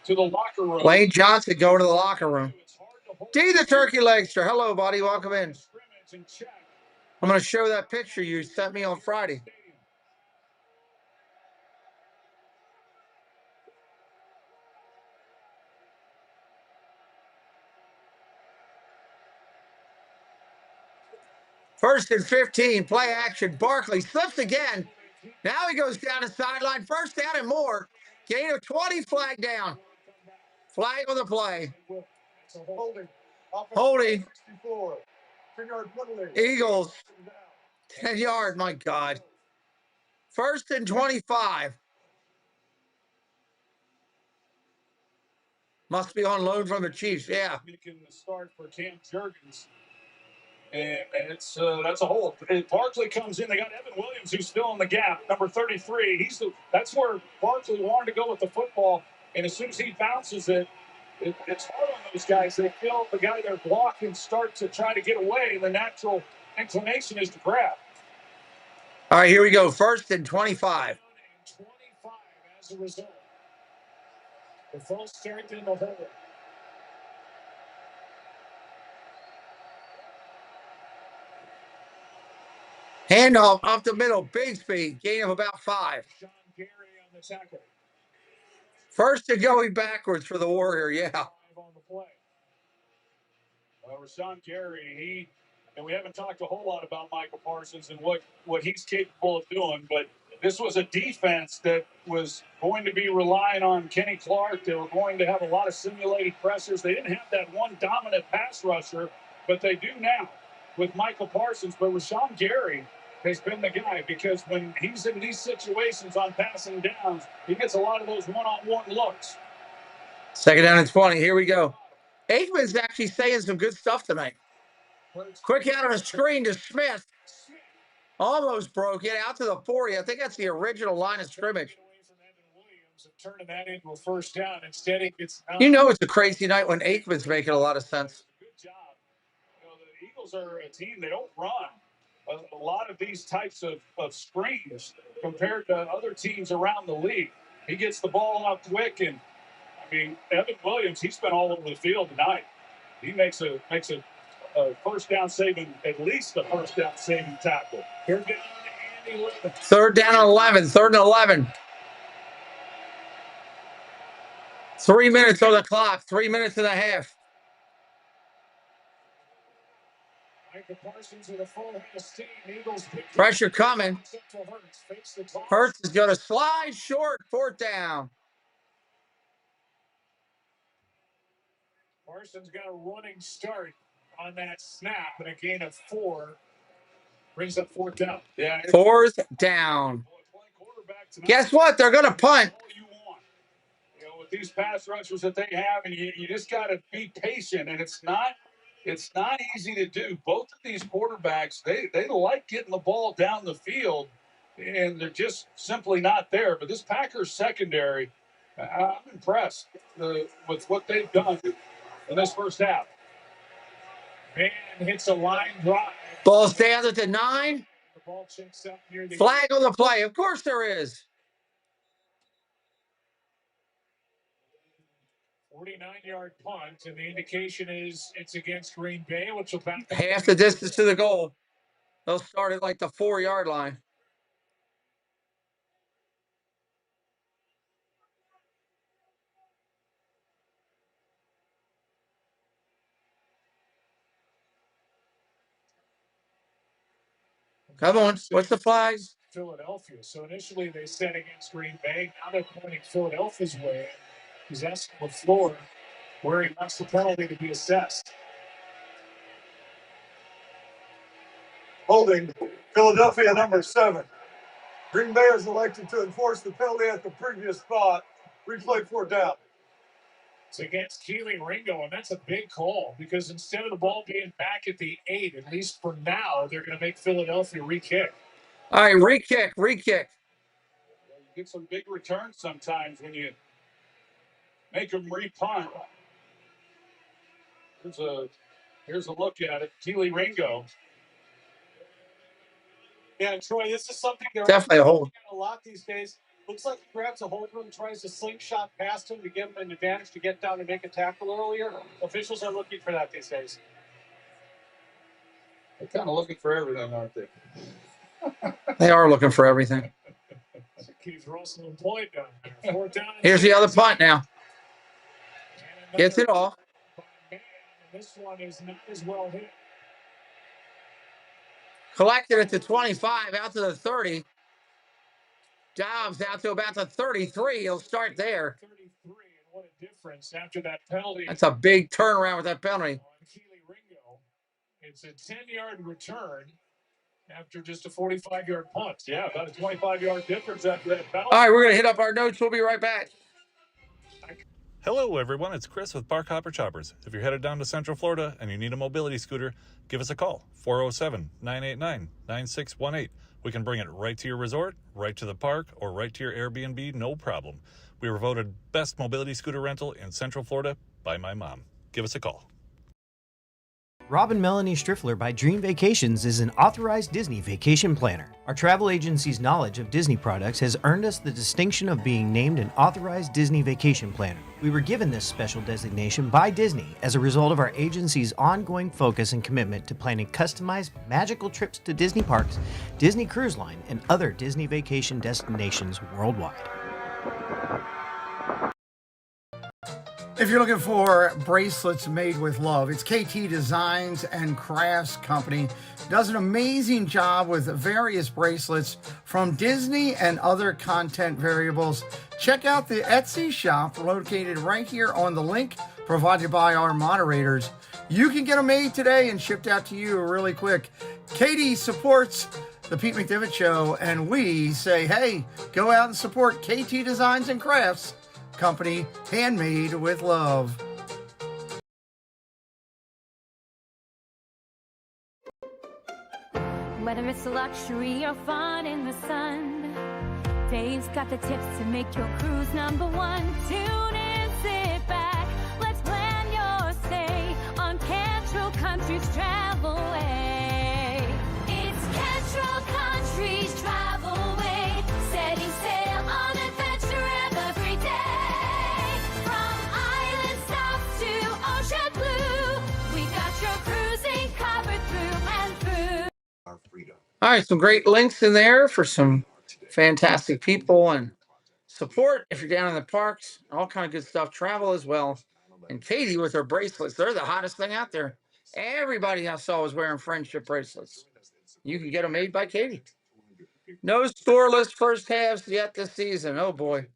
Speaker 2: to the locker room.
Speaker 1: Lane Johnson go to the locker room. D the Turkey Legster. Hello, buddy. Welcome in. I'm going to show that picture you sent me on Friday. First and 15. Play action. Barkley slips again. Now he goes down the sideline. First down and more. Gain of 20. Flag down. Flag on the play. Holding.
Speaker 11: 10-yard penalty.
Speaker 1: Eagles. 10 yards. My God. First and 25. Must be on loan from the Chiefs. Yeah.
Speaker 2: Making the start for Cam Jurgens. And it's that's a hold. Barkley comes in. They got Evan Williams, who's filling the gap, number 33. That's where Barkley wanted to go with the football. And as soon as he bounces it, it's hard on those guys. They feel the guy there block and start to try to get away. And the natural inclination is to grab.
Speaker 1: All right, here we go. First and 25.
Speaker 2: 25 as a result. The false start in the hole.
Speaker 1: Handoff up the middle. Bigsby. Gain of about 5.
Speaker 2: Sean Gary on the tackle.
Speaker 1: First and going backwards for the Warrior. Yeah.
Speaker 2: On the play. Rashawn Gary, and we haven't talked a whole lot about Michael Parsons and what he's capable of doing, but this was a defense that was going to be relying on Kenny Clark. They were going to have a lot of simulated pressures. They didn't have that one dominant pass rusher, but they do now with Michael Parsons. But Rashawn Gary has been the guy because when he's in these situations on passing downs, he gets a lot of those one-on-one looks.
Speaker 1: Second down and 20. Here we go. Aikman's actually saying some good stuff tonight. Quick out on a screen to Smith. Almost broke it out to the 40. I think that's the original line of scrimmage.
Speaker 2: Turning that into a first down. Instead, it gets out.
Speaker 1: You know it's a crazy night when Aikman's making a lot of sense.
Speaker 2: Good job. The Eagles are a team, they don't run a lot of these types of screens compared to other teams around the league. He gets the ball out quick, and I mean, Evan Williams, he's been all over the field tonight. He makes a first down saving, at least a first down saving tackle. Third down and 11.
Speaker 1: Third down and 11. Third and 11. 3 minutes on the clock. 3 minutes and a half. Pressure coming. Hurts is going to slide short. Fourth down.
Speaker 2: Parsons got a running start on that snap, and a gain of 4 brings up fourth down. Yeah,
Speaker 1: fourth down. Guess what? They're going to punt.
Speaker 2: With these pass rushers that they have, and you just got to be patient, and it's not easy to do. Both of these quarterbacks, they like getting the ball down the field, and they're just simply not there. But this Packers secondary, I'm impressed with what they've done in this first half. Man hits a line drive.
Speaker 1: Ball stands at the 9.
Speaker 2: The ball checks up near the
Speaker 1: flag on the play. Of course there is.
Speaker 12: 49-yard punt, and the indication is it's against Green Bay, which will back
Speaker 1: half the distance to the goal. They'll start at like the 4-yard line. Come on, what's the flag?
Speaker 12: Philadelphia. So initially they said against Green Bay. Now they're pointing Philadelphia's way. He's asking LaFleur where he wants the penalty to be assessed.
Speaker 11: Holding Philadelphia number 7. Green Bay has elected to enforce the penalty at the previous spot. Replay 4th down.
Speaker 12: It's against Keely Ringo, and that's a big call because instead of the ball being back at the 8, at least for now, they're going to make Philadelphia re-kick.
Speaker 1: All right, re-kick.
Speaker 12: You get some big returns sometimes when you make them re-punt. Here's a look at it. Keely Ringo. Yeah, and Troy, this is something they're
Speaker 1: definitely a hold.
Speaker 12: a lot these days. Looks like he grabs a hold of him, tries to slingshot past him to give him an advantage to get down and make a tackle earlier. Officials are looking for that these days.
Speaker 2: They're kind of looking for everything, aren't they?
Speaker 1: They are looking for everything.
Speaker 12: Keith Russell employed down there. 4th down.
Speaker 1: Here's the other punt now. Gets it off.
Speaker 12: This one is not as well hit.
Speaker 1: Collected at the 25, out to the 30. Dobbs out to about the 33. He'll start there.
Speaker 12: 33, and what a difference after that penalty.
Speaker 1: That's a big turnaround with that penalty.
Speaker 12: Keely Ringo. It's a 10-yard return after just a 45-yard punt. Yeah, about a 25-yard difference after that penalty.
Speaker 1: All right, we're going to hit up our notes. We'll be right back.
Speaker 13: Hello, everyone. It's Chris with Park Hopper Choppers. If you're headed down to Central Florida and you need a mobility scooter, give us a call, 407-989-9618. We can bring it right to your resort, right to the park, or right to your Airbnb, no problem. We were voted best mobility scooter rental in Central Florida by my mom. Give us a call.
Speaker 14: Rob and Melanie Striffler by Dream Vacations is an authorized Disney vacation planner. Our travel agency's knowledge of Disney products has earned us the distinction of being named an authorized Disney vacation planner. We were given this special designation by Disney as a result of our agency's ongoing focus and commitment to planning customized, magical trips to Disney parks, Disney Cruise Line, and other Disney vacation destinations worldwide.
Speaker 15: If you're looking for bracelets made with love, it's KT Designs and Crafts Company. Does an amazing job with various bracelets from Disney and other content variables. Check out the Etsy shop located right here on the link provided by our moderators. You can get them made today and shipped out to you really quick. KT supports the Pete McDevitt Show, and we say, hey, go out and support KT Designs and Crafts Company, handmade with love.
Speaker 16: Whether it's luxury or fun in the sun, Dave's got the tips to make your cruise #1. Tune in, sit back, let's plan your stay on Cantrell Country's Travelway. It's Cantrell Country's Travelway, setting sail on adventure every day. From island stops to ocean blue, we got your cruising covered through and through.
Speaker 1: All right, some great links in there for some fantastic people and support if you're down in the parks, all kind of good stuff. Travel as well. And Katie with her bracelets, they're the hottest thing out there. Everybody I saw was wearing friendship bracelets. You can get them made by Katie. No scoreless first halves yet this season. Oh boy.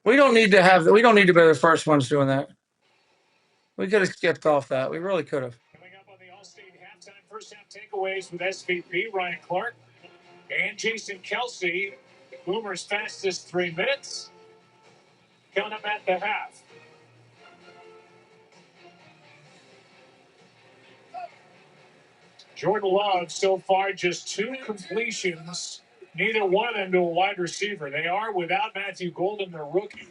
Speaker 1: We don't need to be the first ones doing that. We could have skipped off that. We really could have.
Speaker 12: Coming up on the All-State halftime first half takeaways with SVP Ryan Clark and Jason Kelsey. Boomer's fastest 3 minutes. Coming up at the half. Jordan Love so far just 2 completions, neither one of them to a wide receiver. They are without Matthew Golden, their rookie.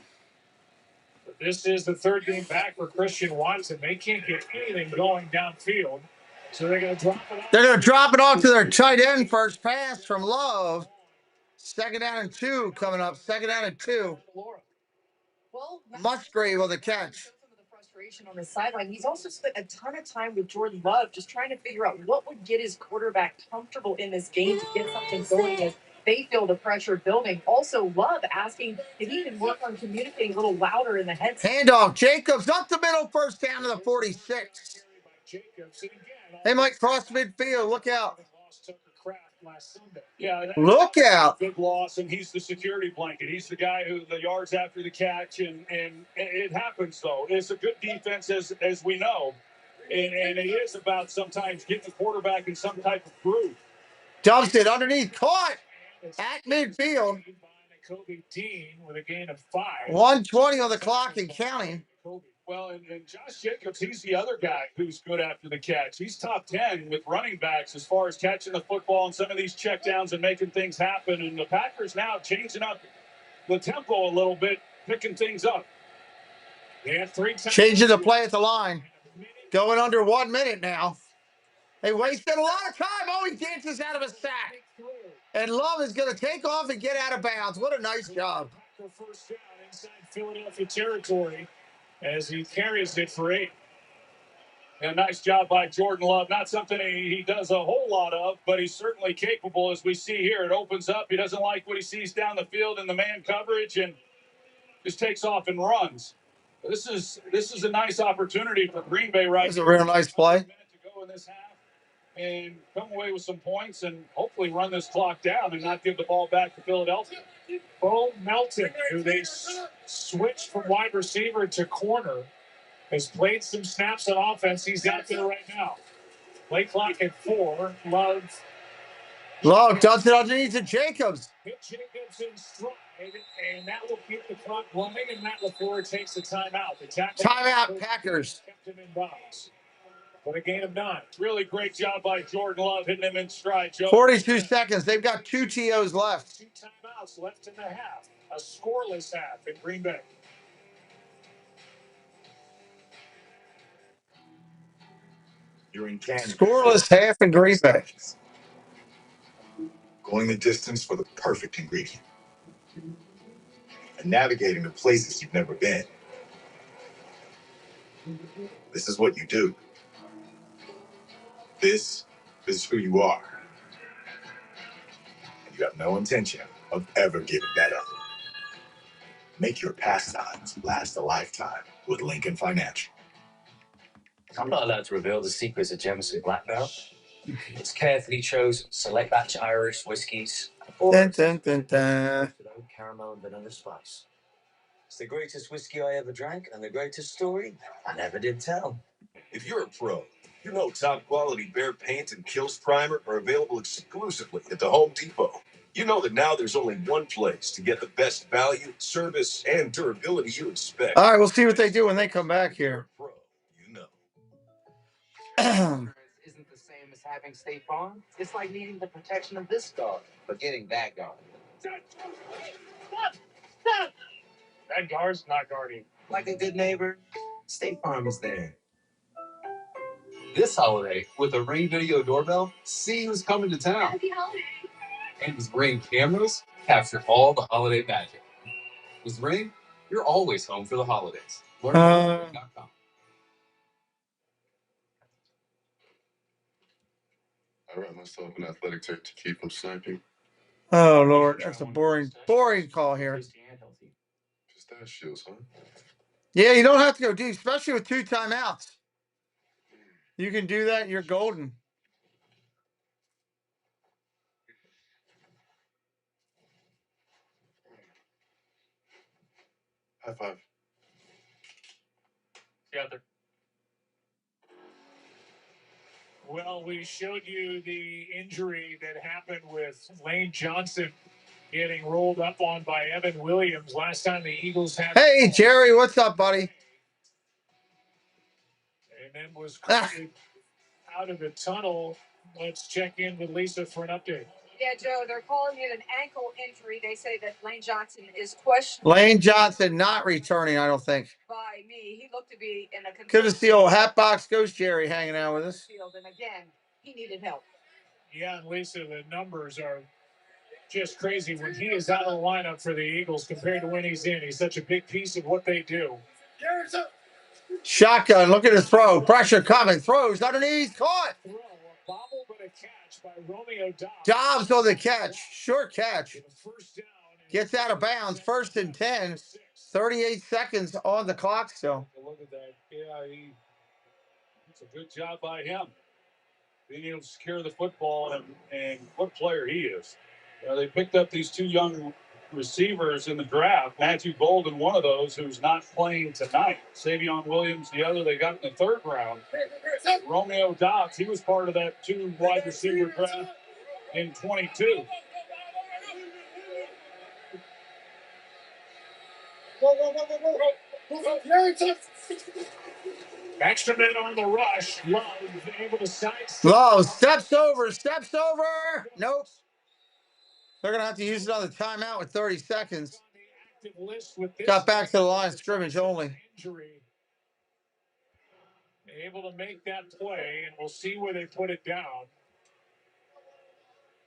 Speaker 12: But this is the 3rd game back for Christian Watson. They can't get anything going downfield, so they're going to drop it off.
Speaker 1: They're going to drop it off to their tight end first pass from Love. 2nd down and 2 coming up. 2nd down and 2. Musgrave on the catch.
Speaker 10: On the sideline, he's also spent a ton of time with Jordan Love just trying to figure out what would get his quarterback comfortable in this game to get something going as they feel the pressure building. Also, Love asking if he can work on communicating a little louder in the headset.
Speaker 1: Handoff, Jacobs up the middle, first down to the 46. They might cross midfield. Look out.
Speaker 2: Yeah,
Speaker 1: look out.
Speaker 2: Big loss, and he's the security blanket. He's the guy who the yards after the catch, and it happens, though. It's a good defense, as we know, and it is about sometimes getting the quarterback in some type of groove.
Speaker 1: Dumps it underneath, caught at midfield.
Speaker 12: Kobe Dean with a gain of 5.
Speaker 1: 1:20 on the clock and counting.
Speaker 2: Well, and Josh Jacobs, he's the other guy who's good after the catch. He's top 10 with running backs as far as catching the football and some of these checkdowns and making things happen. And the Packers now changing up the tempo a little bit, picking things up.
Speaker 12: They have 3 times.
Speaker 1: Changing the play at the line. Going under 1 minute now. They wasted a lot of time. Oh, he dances out of a sack. And Love is going to take off and get out of bounds. What a nice job.
Speaker 12: First down inside Philadelphia territory as he carries it for 8.
Speaker 2: And nice job by Jordan Love. Not something he does a whole lot of, but he's certainly capable, as we see here. It opens up. He doesn't like what he sees down the field in the man coverage and just takes off and runs. This is a nice opportunity for Green Bay right
Speaker 1: That's a real nice play.
Speaker 2: To go in this half and come away with some points and hopefully run this clock down and not give the ball back to Philadelphia.
Speaker 12: Bo Melton, who they switched from wide receiver to corner, has played some snaps on offense. He's out there right now. Play clock at 4.
Speaker 1: Love does it underneath to Jacobs.
Speaker 12: Hit Jacobs in stride, and that will keep the clock running, and Matt LaFleur takes a timeout.
Speaker 1: Timeout, Packers.
Speaker 12: Kept him in bounds. For a gain of 9.
Speaker 2: Really great job by Jordan Love hitting him in stride, Joe.
Speaker 1: 42 seconds. They've got 2 TOs left.
Speaker 12: 2 timeouts left in the half. A scoreless half in Green Bay.
Speaker 7: You're in Canada.
Speaker 1: Scoreless half in Green Bay.
Speaker 7: Going the distance for the perfect ingredient. And navigating the places you've never been. This is what you do. This is who you are. And you have no intention of ever giving that up. Make your pastimes last a lifetime with Lincoln Financial.
Speaker 17: I'm not allowed to reveal the secrets of Jameson Black Barrel. It's carefully chosen select batch Irish whiskies.
Speaker 1: Dun, dun, dun, dun.
Speaker 17: Caramel and vanilla spice. It's the greatest whiskey I ever drank and the greatest story I never did tell.
Speaker 8: If you're a pro, you know top quality Behr paint and Kills primer are available exclusively at the Home Depot. You know that now there's only one place to get the best value, service, and durability you expect.
Speaker 1: All right, we'll see what they do when they come back here.
Speaker 8: Pro, you know.
Speaker 17: Isn't the same as having State Farm. It's like needing the protection of this dog, but getting that dog.
Speaker 12: That guard's not guarding.
Speaker 17: Like a good neighbor, State Farm is there. This holiday, with a Ring Video Doorbell, see who's coming to town.
Speaker 9: Happy holiday.
Speaker 8: And with Ring cameras, capture all the holiday magic. With Ring, you're always home for the holidays. Learn more at Ring.com.
Speaker 18: I wrap myself in athletic tape to keep from sniping.
Speaker 1: Oh, Lord. That's a boring call here.
Speaker 18: Pistachios, huh?
Speaker 1: Yeah, you don't have to go deep, especially with 2 timeouts. You can do that. You're golden.
Speaker 18: High five.
Speaker 12: See you out there. Well, we showed you the injury that happened with Lane Johnson getting rolled up on by Evan Williams last time the Eagles had.
Speaker 1: Hey, Jerry, what's up, buddy?
Speaker 12: And then was carted out of the tunnel. Let's check in with Lisa for an update.
Speaker 10: Yeah, Joe, they're calling it an ankle injury. They say that Lane Johnson is questionable.
Speaker 1: Lane Johnson not returning, I don't think.
Speaker 10: By me, he looked to be in a.
Speaker 1: Good to see old Hatbox Ghost Jerry hanging out with us.
Speaker 10: And again, he needed help.
Speaker 12: Yeah, and Lisa, the numbers are just crazy when he is out of the lineup for the Eagles compared to when he's in. He's such a big piece of what they do.
Speaker 1: Shotgun, look at his throw. Pressure coming. Throws underneath. Caught.
Speaker 12: Throw, a bobble, but a catch by Romeo Dobbs.
Speaker 1: Dobbs on the catch. Short catch.
Speaker 12: First down.
Speaker 1: Gets out of bounds. 1st and 10. 38 seconds on the clock still.
Speaker 2: Look at that. Yeah, it's a good job by him. Being able to secure the football and what player he is. They picked up these 2 young receivers in the draft. Matthew Golden, one of those, who's not playing tonight. Savion Williams, the other they got in the 3rd round. Romeo Dobbs, he was part of that 2 wide receiver draft in 22.
Speaker 12: Extra minute on the rush. Love able to sidestep.
Speaker 1: Love steps over. Nope. They're going to have to use another timeout with 30 seconds. Got back to the line of scrimmage only.
Speaker 12: Able to make that play, and we'll see where they put it down.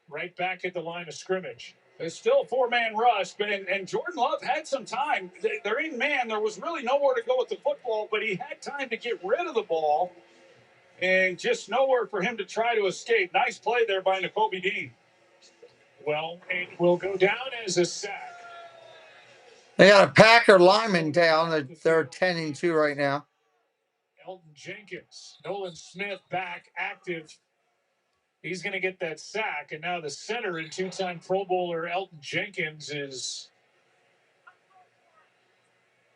Speaker 12: Right back at the line of scrimmage.
Speaker 2: It's still a 4-man rush, but and Jordan Love had some time. They're in man. There was really nowhere to go with the football, but he had time to get rid of the ball, and just nowhere for him to try to escape. Nice play there by Nakobe Dean.
Speaker 12: Well, it will go down as a sack.
Speaker 1: They got a Packer lineman down. They're 10-2 right now.
Speaker 12: Elton Jenkins, Nolan Smith back active. He's going to get that sack, and now the center and 2-time Pro Bowler Elton Jenkins is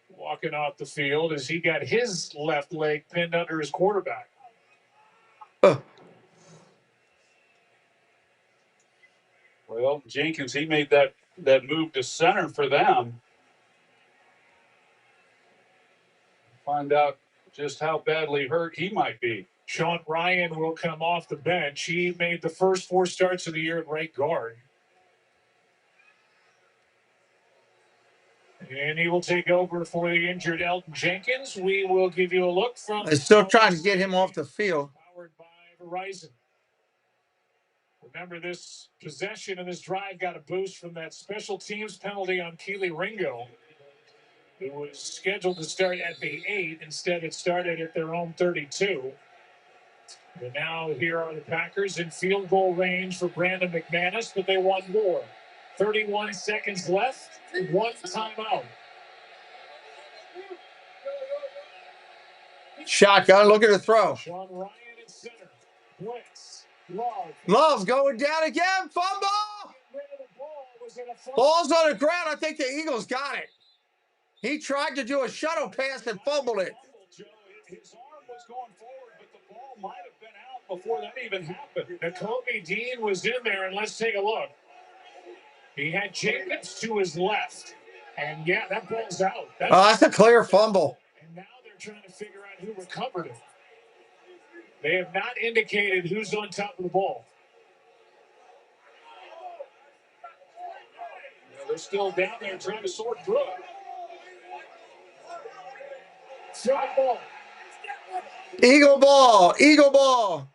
Speaker 12: walking off the field as he got his left leg pinned under his quarterback.
Speaker 2: Well, Jenkins, he made that move to center for them. Find out just how badly hurt he might be.
Speaker 12: Sean Ryan will come off the bench. He made the first 4 starts of the year at right guard. And he will take over for the injured Elton Jenkins. We will give you a look from...
Speaker 1: They're still trying to get him off the field.
Speaker 12: Powered by Verizon. Remember, this possession of this drive got a boost from that special teams penalty on Keely Ringo. It was scheduled to start at the 8. Instead, it started at their own 32. And now here are the Packers in field goal range for Brandon McManus, but they want more. 31 seconds left, 1 timeout.
Speaker 1: Shotgun, look at the throw.
Speaker 12: Sean Ryan at center. Blitz. Love.
Speaker 1: Love's going down again. Fumble. Ball's on the ground. I think the Eagles got it. He tried to do a shuttle pass and fumbled it.
Speaker 2: His arm was going forward, but the ball might have been out before that even happened.
Speaker 12: Nakobe Dean was in there, and let's take a look. He had Jacobs to his left. And, yeah, that ball's out.
Speaker 1: That's a clear fumble.
Speaker 12: And now they're trying to figure out who recovered it. They have not indicated who's on top of the ball.
Speaker 2: Yeah, they're still down there trying to sort through it.
Speaker 12: Shot ball.
Speaker 1: Eagle ball. Eagle ball.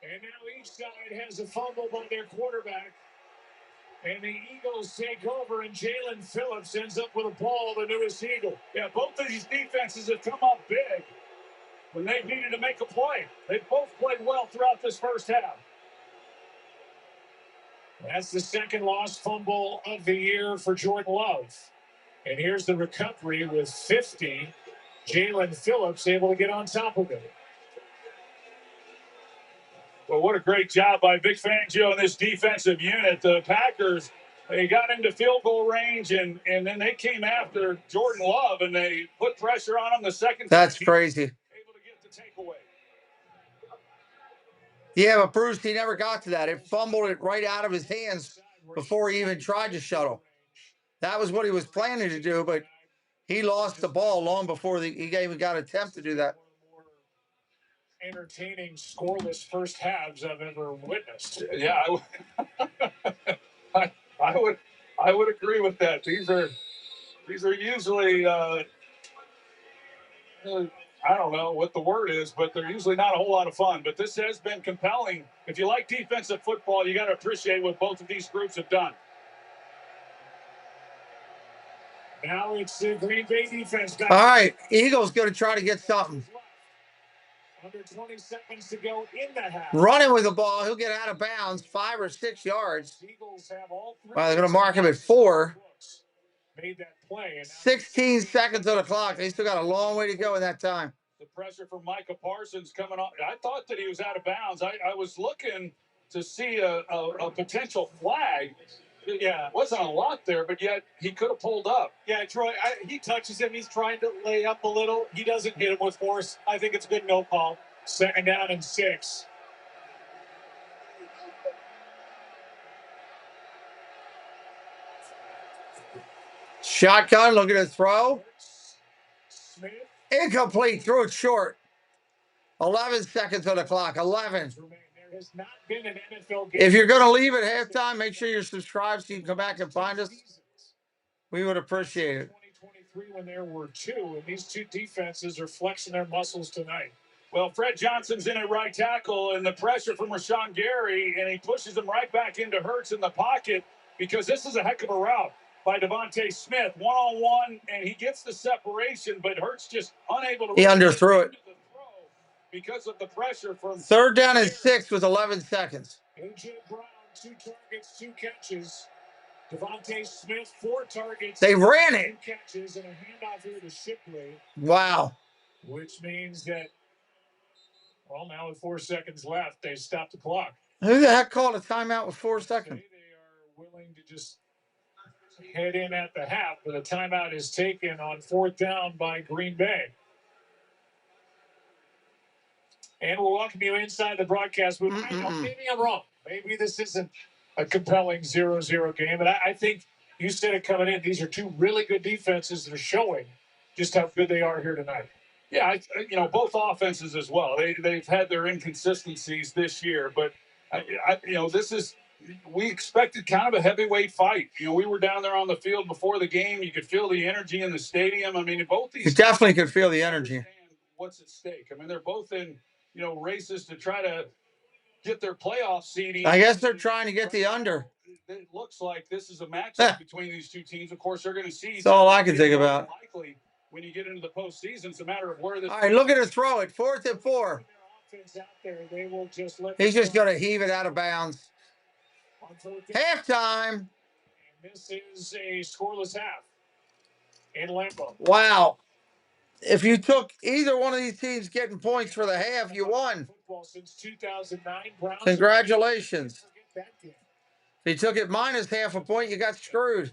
Speaker 12: And now each side has a fumble by their quarterback. And the Eagles take over, and Jalen Phillips ends up with a ball, the newest Eagle.
Speaker 2: Yeah, both of these defenses have come up big when they needed to make a play. They both played well throughout this first half.
Speaker 12: That's the second lost fumble of the year for Jordan Love. And here's the recovery with 50. Jalen Phillips able to get on top of it.
Speaker 2: Well, what a great job by Vic Fangio and this defensive unit. The Packers, they got into field goal range, and then they came after Jordan Love, and they put pressure on him the second time.
Speaker 1: That's crazy.
Speaker 2: Able to get the takeaway.
Speaker 1: Yeah, but Bruce, he never got to that. It fumbled it right out of his hands before he even tried to shuttle. That was what he was planning to do, but he lost the ball long before he even got an attempt to do that.
Speaker 12: Entertaining, scoreless first halves I've ever witnessed.
Speaker 2: Yeah, I would agree with that. These are usually I don't know what the word is, but they're usually not a whole lot of fun. But this has been compelling. If you like defensive football, you got to appreciate what both of these groups have done.
Speaker 12: Now it's the Green Bay defense back.
Speaker 1: All right, Eagles going to try to get something.
Speaker 12: Under 20 seconds to go in the half.
Speaker 1: Running with the ball, he'll get out of bounds 5 or 6 yards.
Speaker 12: Eagles have all 3.
Speaker 1: Well, they're going to mark him at 4.
Speaker 12: Made that play.
Speaker 1: 16 seconds on the clock. They still got a long way to go in that time.
Speaker 2: The pressure from Micah Parsons coming on. I thought that he was out of bounds. I was looking to see a potential flag. Yeah, wasn't a lot there, but yet he could have pulled up.
Speaker 12: Yeah, Troy, he touches him. He's trying to lay up a little. He doesn't hit him with force. I think it's a good no call. 2nd down and 6.
Speaker 1: Shotgun, looking to throw.
Speaker 12: Smith.
Speaker 1: Incomplete, threw it short. 11 seconds on the clock, 11.
Speaker 12: There has not been an NFL game.
Speaker 1: If you're going to leave at halftime, make sure you're subscribed so you can come back and find us. We would appreciate it.
Speaker 12: 2023 when there were 2, and these 2 defenses are flexing their muscles tonight.
Speaker 2: Well, Fred Johnson's in at right tackle, and the pressure from Rashawn Gary, and he pushes him right back into Hurts in the pocket because this is a heck of a route by Devontae Smith. One-on-one, and he gets the separation, but Hurts just unable to...
Speaker 1: He underthrew it.
Speaker 2: Because of the pressure from...
Speaker 1: 3rd down and 6 with 11 seconds.
Speaker 12: A.J. Brown, 2 targets, 2 catches. Devontae Smith, 4 targets.
Speaker 1: They ran it.
Speaker 12: 2 catches and a handoff here to Shipley.
Speaker 1: Wow.
Speaker 12: Which means that, well, now with 4 seconds left, they stopped the clock.
Speaker 1: Who the heck called a timeout with 4 seconds?
Speaker 12: They are willing to just head in at the half, but a timeout is taken on 4th down by Green Bay. And we'll welcome you inside the broadcast booth. Maybe I'm wrong. Maybe this isn't a compelling 0-0 game, but I think you said it coming in. These are 2 really good defenses that are showing just how good they are here tonight.
Speaker 2: Yeah, both offenses as well. They've had their inconsistencies this year, but this is, we expected kind of a heavyweight fight. We were down there on the field before the game. You could feel the energy in the stadium. I mean, both these...
Speaker 1: You definitely could feel the energy.
Speaker 2: What's at stake? I mean, they're both in, races to try to get their playoff seeding.
Speaker 1: I guess they're trying to get the under.
Speaker 2: It looks like this is a matchup between these 2 teams. Of course, they're going to see.
Speaker 1: That's all I can think about.
Speaker 2: Likely when you get into the postseason, it's a matter of where this...
Speaker 1: All right, look at her throw it. 4th and 4. He's just going to heave it out of bounds. Halftime.
Speaker 12: And this is a scoreless half in Lambeau.
Speaker 1: Wow. If you took either one of these teams getting points for the half, you won.
Speaker 12: Since 2009, Browns.
Speaker 1: Congratulations. If you took it minus half a point, you got screwed.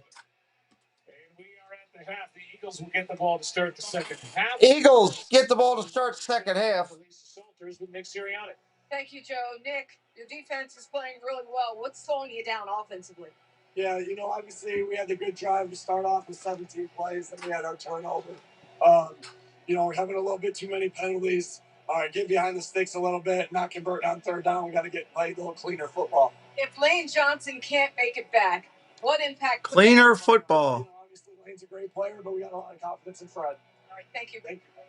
Speaker 12: And we are at the half. The Eagles will get the ball to start the 2nd half.
Speaker 1: Eagles get the ball to start 2nd half.
Speaker 12: With Nick Sirianni.
Speaker 10: Thank you, Joe. Nick, your defense is playing really well. What's slowing you down offensively?
Speaker 19: Yeah, obviously we had a good drive to start off with 17 plays, then we had our turnover. We're having a little bit too many penalties. Get behind the sticks a little bit, not convert on 3rd down. We got to play a little cleaner football.
Speaker 10: If Lane Johnson can't make it back, what impact?
Speaker 1: Cleaner football.
Speaker 19: Obviously, Lane's a great player, but we got a lot of confidence in Fred.
Speaker 10: All right, thank you.
Speaker 19: Thank you.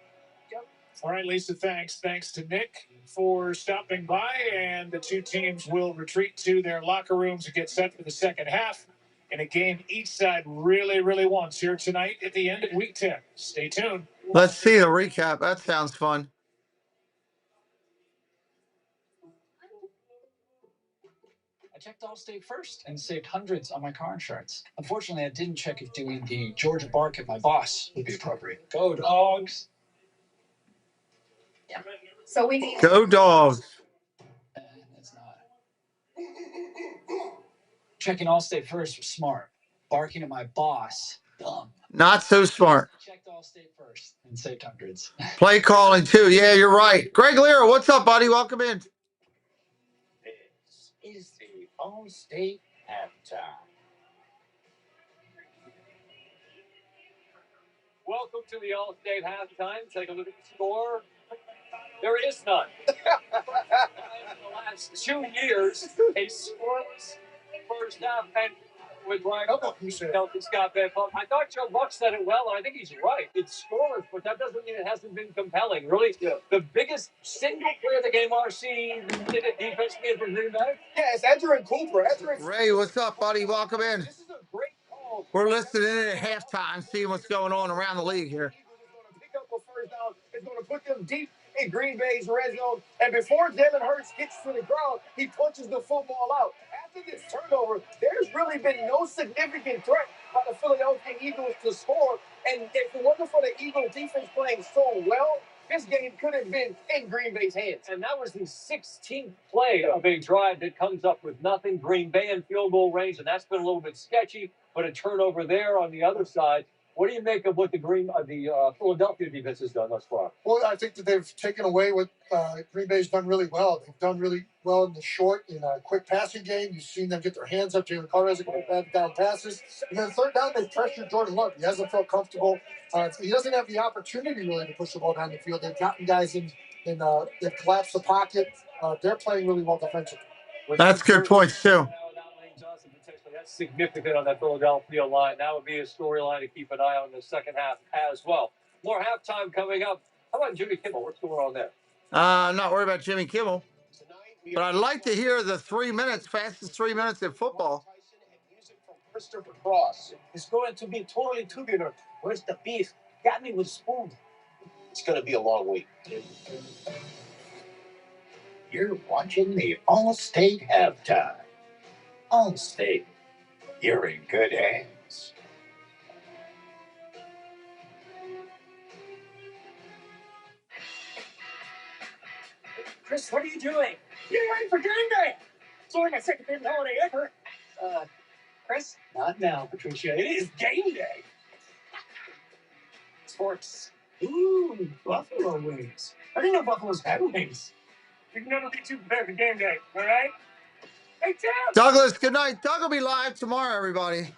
Speaker 10: Joe?
Speaker 12: All right, Lisa, thanks. Thanks to Nick for stopping by, and the 2 teams will retreat to their locker rooms and get set for the 2nd half in a game each side really, really wants here tonight at the end of Week 10. Stay tuned.
Speaker 1: Let's see the recap. That sounds fun.
Speaker 20: I checked Allstate first and saved hundreds on my car insurance. Unfortunately, I didn't check if doing the Georgia bark at my boss would be appropriate. Go Dogs!
Speaker 10: Yeah. So we need...
Speaker 1: Go Dogs!
Speaker 20: That's not. Checking Allstate first was smart. Barking at my boss, dumb.
Speaker 1: Not so smart.
Speaker 20: Checked Allstate first and saved hundreds.
Speaker 1: Play calling too. Yeah, you're right. Greg Lira, what's up, buddy? Welcome in.
Speaker 4: This is the Allstate halftime.
Speaker 12: Welcome to the Allstate halftime. Take a look at the score. There is none. In the last 2 years, a scoreless first half, and with Ryan. Scott Van Pump. I thought Joe Buck said it well, and I think he's right. It's scoreless, but that doesn't mean it hasn't been compelling. Really, the biggest single play of the game, RC, did it defensively from Green Bay?
Speaker 19: Yeah, it's Edger and Cooper.
Speaker 1: Ray, what's up, buddy? Welcome in.
Speaker 19: This is a great call.
Speaker 1: We're listening in at halftime, seeing what's going on around the league here.
Speaker 19: Pick up a first down. It's going to put them deep in Green Bay's red zone. And before Jalen Hurts gets to the ground, he punches the football out. After this turnover, there's really been no significant threat by the Philadelphia Eagles to score. And if it wasn't for the Eagles defense playing so well, this game could have been in Green Bay's hands.
Speaker 12: And that was the 16th play of a drive that comes up with nothing. Green Bay in field goal range, and that's been a little bit sketchy, but a turnover there on the other side. What do you make of what the Philadelphia defense has done thus far?
Speaker 19: Well, I think that they've taken away what Green Bay's done really well. They've done really well in the short, in a quick passing game. You've seen them get their hands up. Jalen Carter has a couple bad down passes. And then third down, they've pressured Jordan Love. He hasn't felt comfortable. He doesn't have the opportunity really to push the ball down the field. They've gotten guys in they've collapsed the pocket. They're playing really well defensively.
Speaker 1: That's good points, too.
Speaker 12: That's significant on that Philadelphia line. That would be a storyline to keep an eye on in the second half as well. More halftime coming up. How about Jimmy Kimmel? What's going on there?
Speaker 1: I'm not worried about Jimmy Kimmel. But I'd like to hear the 3 minutes, fastest 3 minutes in football.
Speaker 19: Christopher Cross. It's going to be totally tubular. Where's the beef? Got me with a spoon.
Speaker 7: It's going to be a long week. You're watching the All-State Halftime. All-State. You're in good hands.
Speaker 19: Chris, what are you doing? Getting ready for game day. It's only my second big holiday ever. Chris? Not now, Patricia. It is game day. Sports. Ooh, buffalo wings. I didn't know buffaloes had wings. You can never be too prepared for game day, all right? Hey, Tim!
Speaker 1: Douglas, good night. Doug will be live tomorrow, everybody.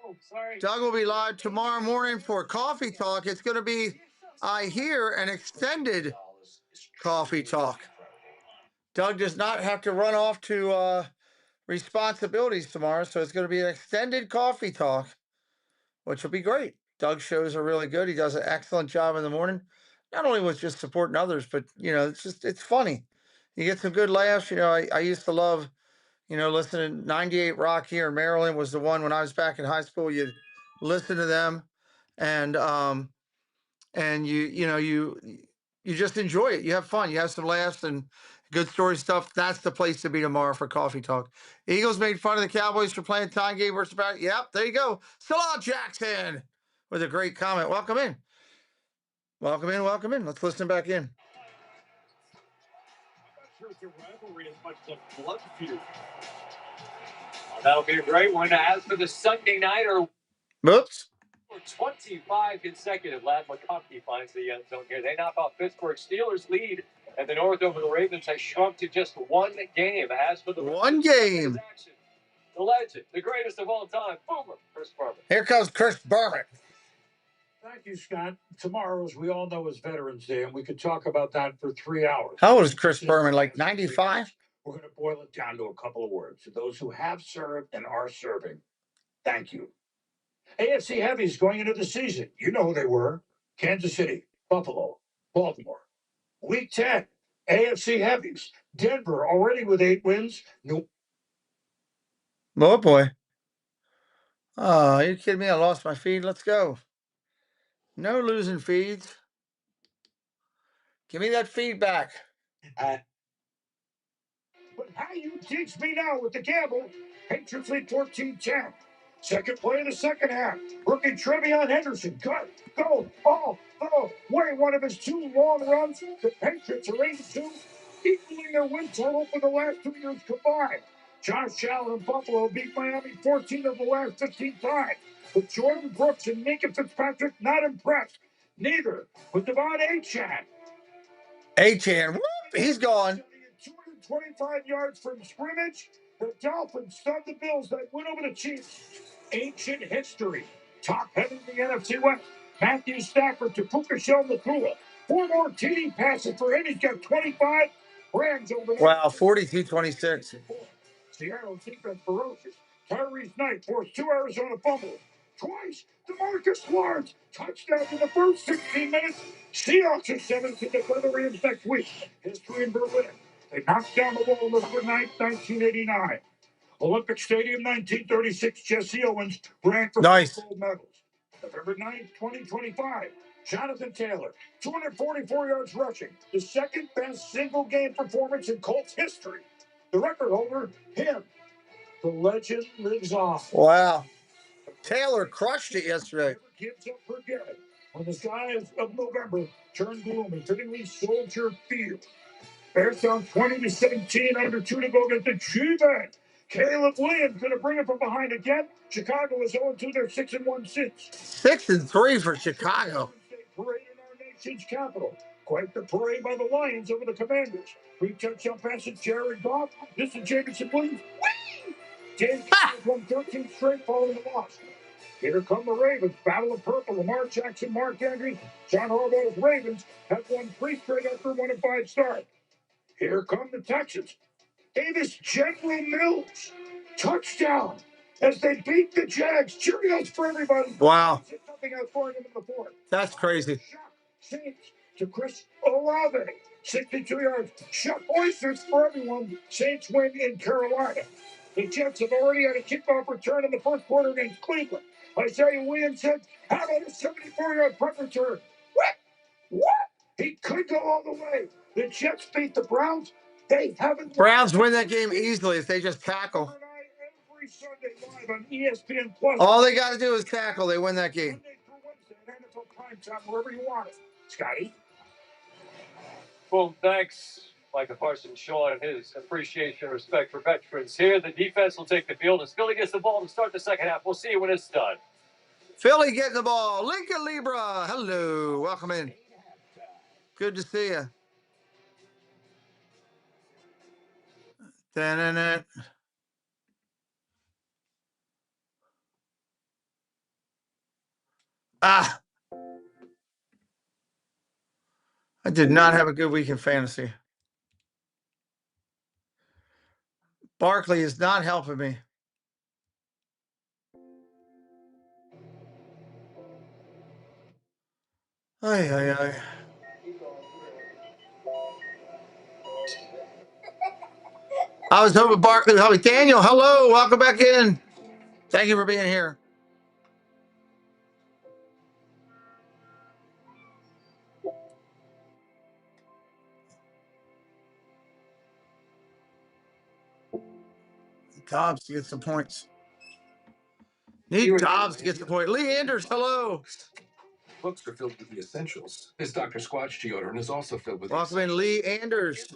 Speaker 19: Oh, sorry.
Speaker 1: Doug will be live tomorrow morning for Coffee Talk. It's going to be, I hear, an extended Coffee Talk. Doug does not have to run off to responsibilities tomorrow, so it's going to be an extended Coffee Talk, which will be great. Doug's shows are really good. He does an excellent job in the morning, not only with just supporting others, but, it's funny. You get some good laughs. I used to love, listening to 98 Rock here in Maryland was the one when I was back in high school. You'd listen to them, and you just enjoy it. You have fun. You have some laughs and good story stuff. That's the place to be tomorrow for Coffee Talk. Eagles made fun of the Cowboys for playing tie game versus back. Yep, there you go. Salah Jackson with a great comment. Welcome in. Welcome in. Welcome in. Let's listen back in.
Speaker 12: That'll be a great one. As for the Sunday nighter,
Speaker 1: Oops.
Speaker 12: for 25 consecutive, Lad McConkey finds the end zone here. They knock off Pittsburgh. Steelers lead at the North over the Ravens has shrunk to just one game. As for the
Speaker 1: one game,
Speaker 12: the legend, the greatest of all time, Boomer, Chris Berman.
Speaker 1: Here comes Chris Berman.
Speaker 2: Thank you, Scott. Tomorrow, as we all know, is Veterans Day, and we could talk about that for 3 hours.
Speaker 1: How old is Chris Berman? Like 95?
Speaker 2: We're going to boil it down to a couple of words. To those who have served and are serving, thank you. AFC heavies going into the season. You know who they were. Kansas City, Buffalo, Baltimore. Week 10, AFC heavies. Denver already with 8 wins. Nope.
Speaker 1: Oh, boy. Oh, are you kidding me? I lost my feed. Let's go. No losing feeds. Give me that feedback.
Speaker 2: But how you teach me now with the gamble? Patriots lead 14-10. Second play of the second half. Rookie Trevion Henderson. Cut, go, ball, throw. Way one of his 2 long runs. The Patriots are 8-2, equaling their win total for the last 2 years combined. Josh Allen and Buffalo beat Miami 14 of the last 15 times. But Jordan Brooks and Minka Fitzpatrick not impressed. Neither with Devon Achane.
Speaker 1: Achane, whoop, he's gone.
Speaker 2: 225 yards from scrimmage. The Dolphins stunned the Bills that win over the Chiefs. Ancient history. Top heavy in the NFC West. Matthew Stafford to Puka Nakua. 4 more TD passes for him. He's got 25. Rams over there.
Speaker 1: Wow, 42-26.
Speaker 2: Seattle's defense ferocious. Tyrese Knight forced 2 Arizona fumbles. Twice, DeMarcus Lawrence touchdown in the first 16 minutes. Seahawks are 7 to declare the Rams next week. History in Berlin. They knocked down the wall November 9th, 1989. Olympic Stadium, 1936. Jesse Owens ran for gold medals. November 9th, 2025. Jonathan Taylor, 244 yards rushing, the second best single game performance in Colts history. The record holder, him. The legend lives on.
Speaker 1: Wow. Taylor crushed it yesterday.
Speaker 2: Gives up forget when the skies of November turn gloomy, fittingly Soldier Field. Bears down 20-17, under 2 to go against the Chiefs. Caleb Williams going to bring it from behind again. Chicago is 0-2, they're 6-1 since.
Speaker 1: 6-3 for Chicago.
Speaker 2: Parade in our nation's capital. Quite the parade by the Lions over the Commanders. 3 touchdown passes, Jared Goff. This is Jameson Williams. Whee! James won 13 straight following the loss. Here come the Ravens. Battle of Purple. Lamar Jackson, Mark Andrews, John Harbaugh's Ravens have won 3 straight after 1-5 start. Here come the Texans. Davis General Mills. Touchdown. As they beat the Jags. Cheerios for everybody.
Speaker 1: Wow.
Speaker 2: Nothing else for them in the fourth.
Speaker 1: That's crazy.
Speaker 2: Saints to Chris Olave. 62 yards. Shuck oysters for everyone. Saints win in Carolina. The Jets have already had a kickoff return in the first quarter against Cleveland. Isaiah Williams said, how about a 74-yard punt return? What? He could go all the way. The Jets beat the Browns. They haven't.
Speaker 1: Browns win that game easily if they just tackle.
Speaker 2: Every Sunday live on ESPN Plus.
Speaker 1: All they got to do is tackle. They win that game.
Speaker 2: NFL primetime, wherever you want it. Scotty.
Speaker 21: Well, thanks, Micah Parsons, showing his appreciation and respect for veterans here. The defense will take the field as Philly gets the ball to start the second half. We'll see you when it's done.
Speaker 1: Philly getting the ball. Lincoln Libra. Hello. Welcome in. Good to see you. Da-na-na. I did not have a good week in fantasy. Barkley is not helping me. Ay. I was hoping Barkley would help me. Daniel, hello. Welcome back in. Thank you for being here. Dobbs to get some points. Need Dobbs to get the point. Lee Anders, hello.
Speaker 22: Books are filled with the essentials. This Dr. Squatch deodorant is also filled with.
Speaker 1: Welcome in, Lee Anders.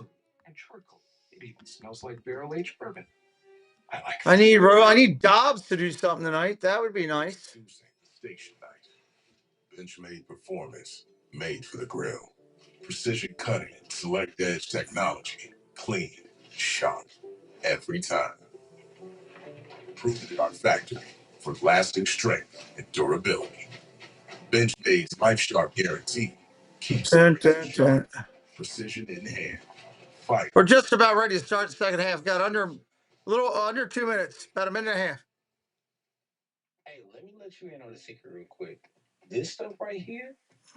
Speaker 22: And charcoal. It even smells like barrel-aged bourbon.
Speaker 1: I need Dobbs to do something tonight. That would be nice.
Speaker 18: Station night. Bench-made performance, made for the grill. Precision cutting, select edge technology, clean, sharp, every time. Proven at our factory for lasting strength and durability. Bench-made Life Sharp guarantee keeps sharp, precision in hand. Fight.
Speaker 1: We're just about ready to start the second half. Got under 2 minutes, about a minute and a half.
Speaker 20: Hey, let me let you in on a secret real quick. This stuff right here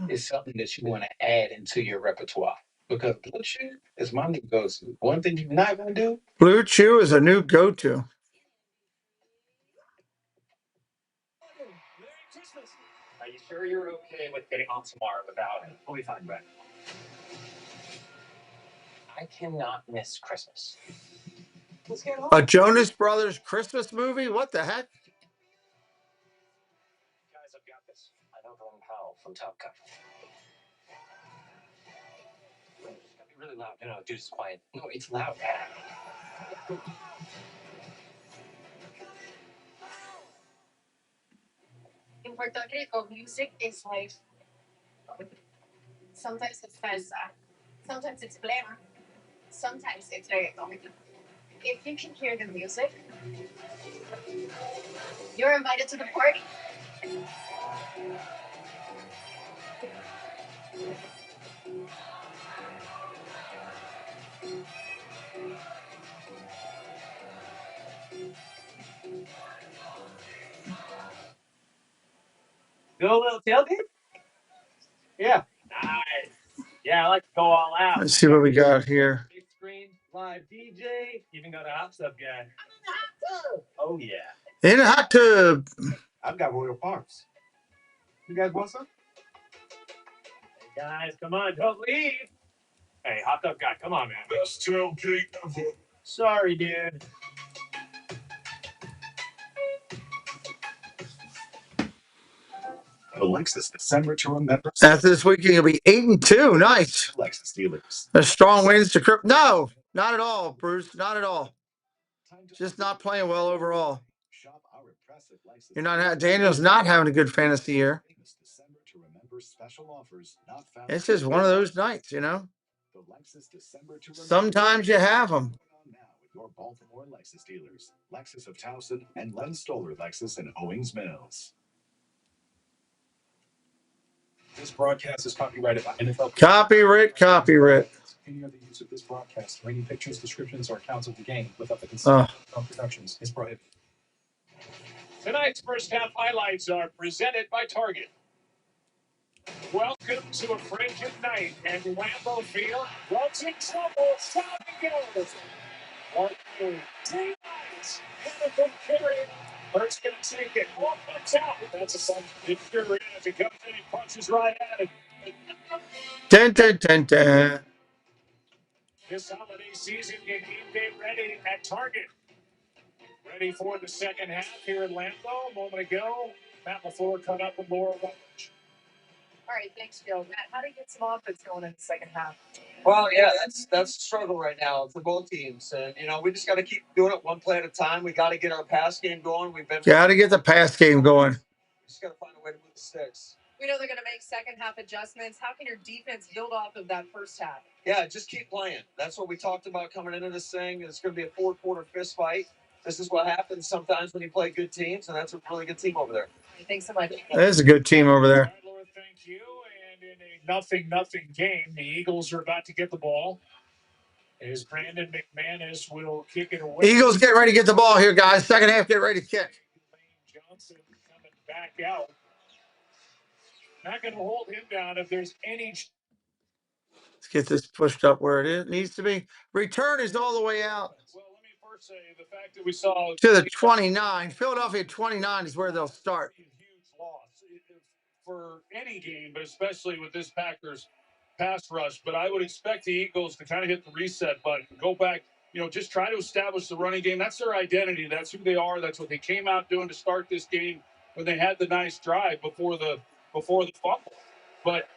Speaker 20: is something that you want to add into your repertoire because Blue Chew is my new go-to. One thing you're not going to do.
Speaker 1: Blue Chew is a new go-to.
Speaker 12: Merry Christmas. Are you sure you're okay with getting home tomorrow without it? We'll be fine, Brad. I cannot miss Christmas. Let's get home.
Speaker 1: A Jonas Brothers Christmas movie? What the heck?
Speaker 12: Guys, I've got this. I know Glenn Powell from Top Gun. It's gotta be really loud. No, dude, it's quiet. No, it's loud.
Speaker 9: In Puerto Rico, music is life. Sometimes it's salsa, sometimes it's plena, sometimes it's reggaeton. If you can hear the music, you're invited to the party.
Speaker 21: Go a little tailgate? Yeah. Nice. Yeah, I like to go all out.
Speaker 1: Let's see what we got here.
Speaker 21: Big screen, live DJ, even got a hot stuff guy. Oh, yeah.
Speaker 1: In a hot tub.
Speaker 7: I've got Royal Farms. You guys want some?
Speaker 21: Hey, guys, come on, don't leave. Hey, hot tub guy, come on, man.
Speaker 18: Best tailgate ever.
Speaker 21: Sorry, dude.
Speaker 7: The Lexus December to remember.
Speaker 1: After this weekend, it'll be 8-2. Nice.
Speaker 7: Lexus dealers.
Speaker 1: A strong wins to Crip. No, not at all, Bruce. Not at all. Just not playing well overall.
Speaker 7: Shop our impressive Lexus.
Speaker 1: You're not. Daniel's not having a good fantasy year.
Speaker 7: December to remember special offers not found.
Speaker 1: It's just one of those nights, you know.
Speaker 7: The Lexus December to remember.
Speaker 1: Sometimes you have them.
Speaker 7: Now with your Baltimore Lexus dealers, Lexus of Towson and Len Stoller Lexus in Owings Mills. This broadcast is copyrighted by NFL.
Speaker 1: Copyright.
Speaker 7: Any other use of this broadcast or any pictures, descriptions, or accounts of the game without the consent of productions is prohibited.
Speaker 12: Tonight's first half highlights are presented by Target. Welcome to a frigid night at Lambeau Field. What's in trouble? Stop and go. 1, 2, 3 lights. Henderson carrying. Hurts going to take it. One punch out. That's a fun. It's sure in as it comes in. He punches right at it.
Speaker 1: Dun.
Speaker 12: This holiday season, get game day ready at Target. Ready for the second half here in Lambeau. A moment ago, Matt LaFleur cut up with Laura Rutledge.
Speaker 10: All right, thanks, Joe. Matt, how do you get some offense going in the second half?
Speaker 21: Well, yeah, that's a struggle right now for both teams. And, we just got to keep doing it one play at a time. We got to get our pass game going.
Speaker 1: Got to get the pass game going.
Speaker 21: We just got to find a way to move the sticks.
Speaker 10: We know they're going to make second half adjustments. How can your defense build off of that first half?
Speaker 21: Yeah, just keep playing. That's what we talked about coming into this thing. It's going to be a 4-quarter fist fight. This is what happens sometimes when you play good teams, and that's a really good team over there.
Speaker 10: Thanks so much.
Speaker 1: That is a good team over there.
Speaker 12: Lord, thank you. And in a 0-0 game, the Eagles are about to get the ball. As Brandon McManus will kick it away.
Speaker 1: Eagles get ready to get the ball here, guys. Second half, get ready to kick.
Speaker 12: Lane Johnson coming back out. Not going to hold him down if there's any.
Speaker 1: Let's get this pushed up where it needs to be. Return is all the way out.
Speaker 12: Well, let me first say the fact that we saw
Speaker 1: to the 29. Philadelphia 29 is where they'll start.
Speaker 12: A huge loss for any game, but especially with this Packers pass rush. But I would expect the Eagles to kind of hit the reset button, go back, just try to establish the running game. That's their identity. That's who they are. That's what they came out doing to start this game when they had the nice drive before the fumble. But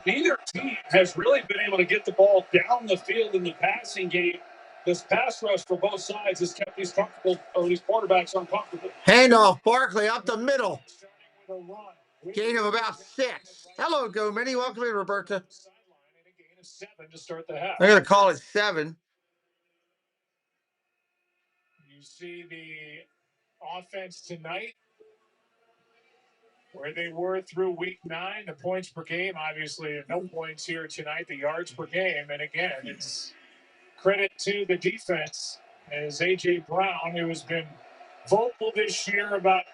Speaker 12: neither team has really been able to get the ball down the field in the passing game. This pass rush for both sides has kept these quarterbacks uncomfortable.
Speaker 1: Handoff, Barkley up the middle. Gain of about 6. Hello, Go Mini. Welcome in, Roberta.
Speaker 12: To start the half.
Speaker 1: They're going to call it 7.
Speaker 12: You see the offense tonight, where they were through week 9, the points per game, obviously no points here tonight, the yards per game. And again, it's credit to the defense as A.J. Brown, who has been vocal this year about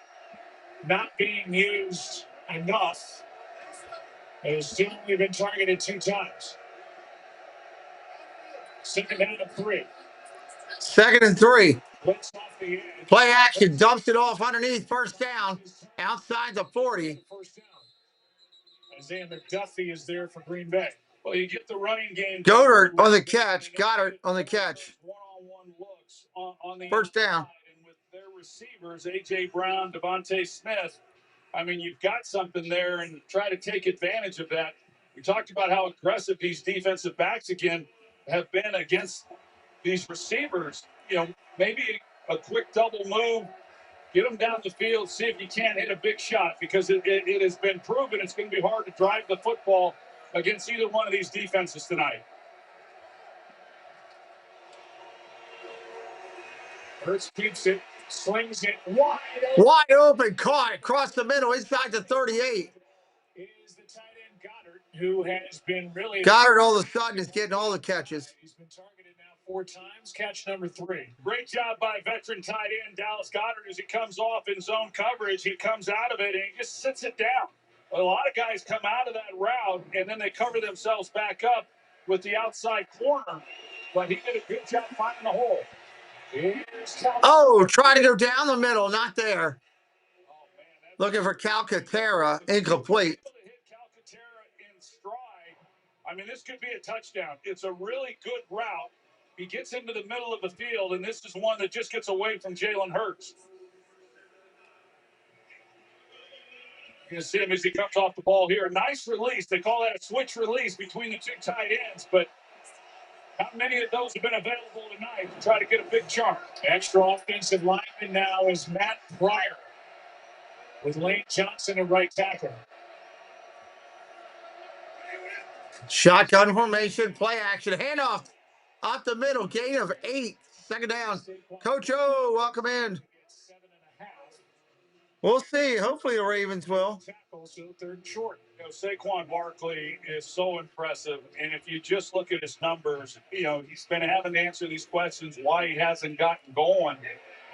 Speaker 12: not being used enough, has still only been targeted 2 times. Second down to 3.
Speaker 1: 2nd and 3.
Speaker 12: Blitz off the edge.
Speaker 1: Play action, dumps it off underneath, first down, outside the 40.
Speaker 12: First down. Isaiah McDuffie is there for Green Bay. Well, you get the running game.
Speaker 1: Goddard on the catch. Goddard on the catch.
Speaker 12: One-on-one looks on the
Speaker 1: first down.
Speaker 12: And with their receivers, A.J. Brown, Devontae Smith, I mean, you've got something there, and try to take advantage of that. We talked about how aggressive these defensive backs, again, have been against these receivers. Maybe a quick double move, get them down the field, see if you can't hit a big shot, because it has been proven it's going to be hard to drive the football against either one of these defenses tonight. Hurts keeps it, slings it
Speaker 1: wide open, caught across the middle, inside the 38.
Speaker 12: Is the tight end Goddard, who has been really.
Speaker 1: Goddard all of a sudden is getting all the catches.
Speaker 12: He's been targeted now 4 times. Catch number 3.
Speaker 2: Great job by veteran tight end Dallas Goedert as he comes off in zone coverage. He comes out of it and he just sits it down. A lot of guys come out of that route and then they cover themselves back up with the outside corner. But he did a good job finding the hole.
Speaker 1: Oh, try to go down the middle, not there. Looking for Calcaterra, incomplete.
Speaker 2: In stride. I mean, this could be a touchdown. It's a really good route. He gets into the middle of the field, and this is one that just gets away from Jalen Hurts. You can see him as he comes off the ball here. Nice release. They call that a switch release between the 2 tight ends, but how many of those have been available tonight to try to get a big chunk?
Speaker 12: Extra offensive lineman now is Matt Pryor with Lane Johnson at right tackle.
Speaker 1: Shotgun formation, play action, handoff up the middle, gain of 8, second down. Coach O, welcome in. We'll see. Hopefully the Ravens will.
Speaker 2: Third short. You know, Saquon Barkley is so impressive, and if you just look at his numbers, you know, he's been having to answer these questions why he hasn't gotten going.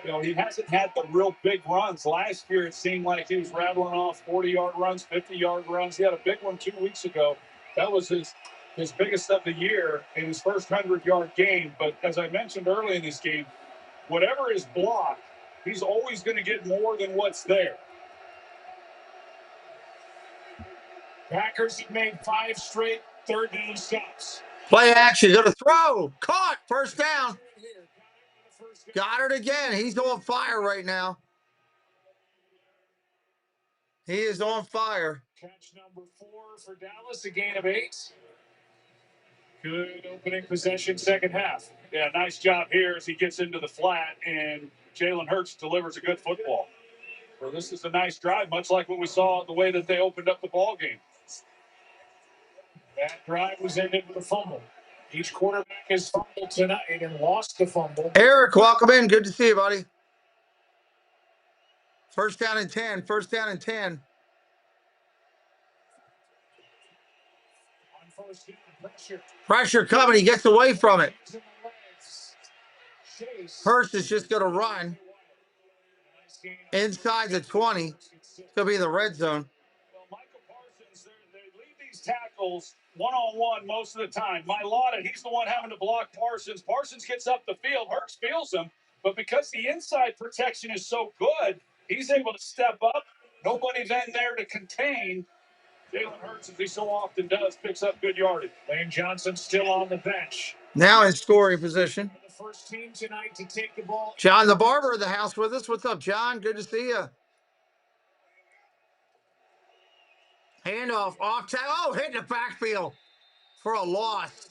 Speaker 2: You know, he hasn't had the real big runs. Last year, it seemed like he was rattling off 40-yard runs, 50-yard runs. He had a big one 2 weeks ago. That was his biggest of the year in his first 100-yard game. But as I mentioned early in this game, whatever is blocked, he's always going to get more than what's there.
Speaker 12: Packers have made 5 straight third down stops.
Speaker 1: Play action, going to throw. Caught, first down. Got it again. He's on fire right now. He is on fire.
Speaker 12: Catch number 4 for Dallas, a gain of 8. Good opening possession, second half.
Speaker 2: Yeah, nice job here as he gets into the flat, and Jalen Hurts delivers a good football. Well, this is a nice drive, much like what we saw the way that they opened up the ball game.
Speaker 12: That drive was ended with a fumble. Each quarterback has fumbled tonight and lost the fumble.
Speaker 1: Eric, welcome in. Good to see you, buddy. First down and 10. First down and 10. Pressure coming. He gets away from it. Hurst is just going to run inside the 20. It's going to be in the red zone.
Speaker 2: Well, Michael Parsons, they leave these tackles one-on-one most of the time. Mailata, he's the one having to block Parsons. Parsons gets up the field. Hurts feels him. But because the inside protection is so good, he's able to step up. Nobody then there to contain. Jalen Hurts, as he so often does, picks up good yardage.
Speaker 12: Lane Johnson still on the bench.
Speaker 1: Now in scoring position.
Speaker 12: The first team tonight to take the ball.
Speaker 1: John the Barber in the house with us. What's up, John? Good to see you. Handoff off tackle. Oh, hitting the backfield for a loss.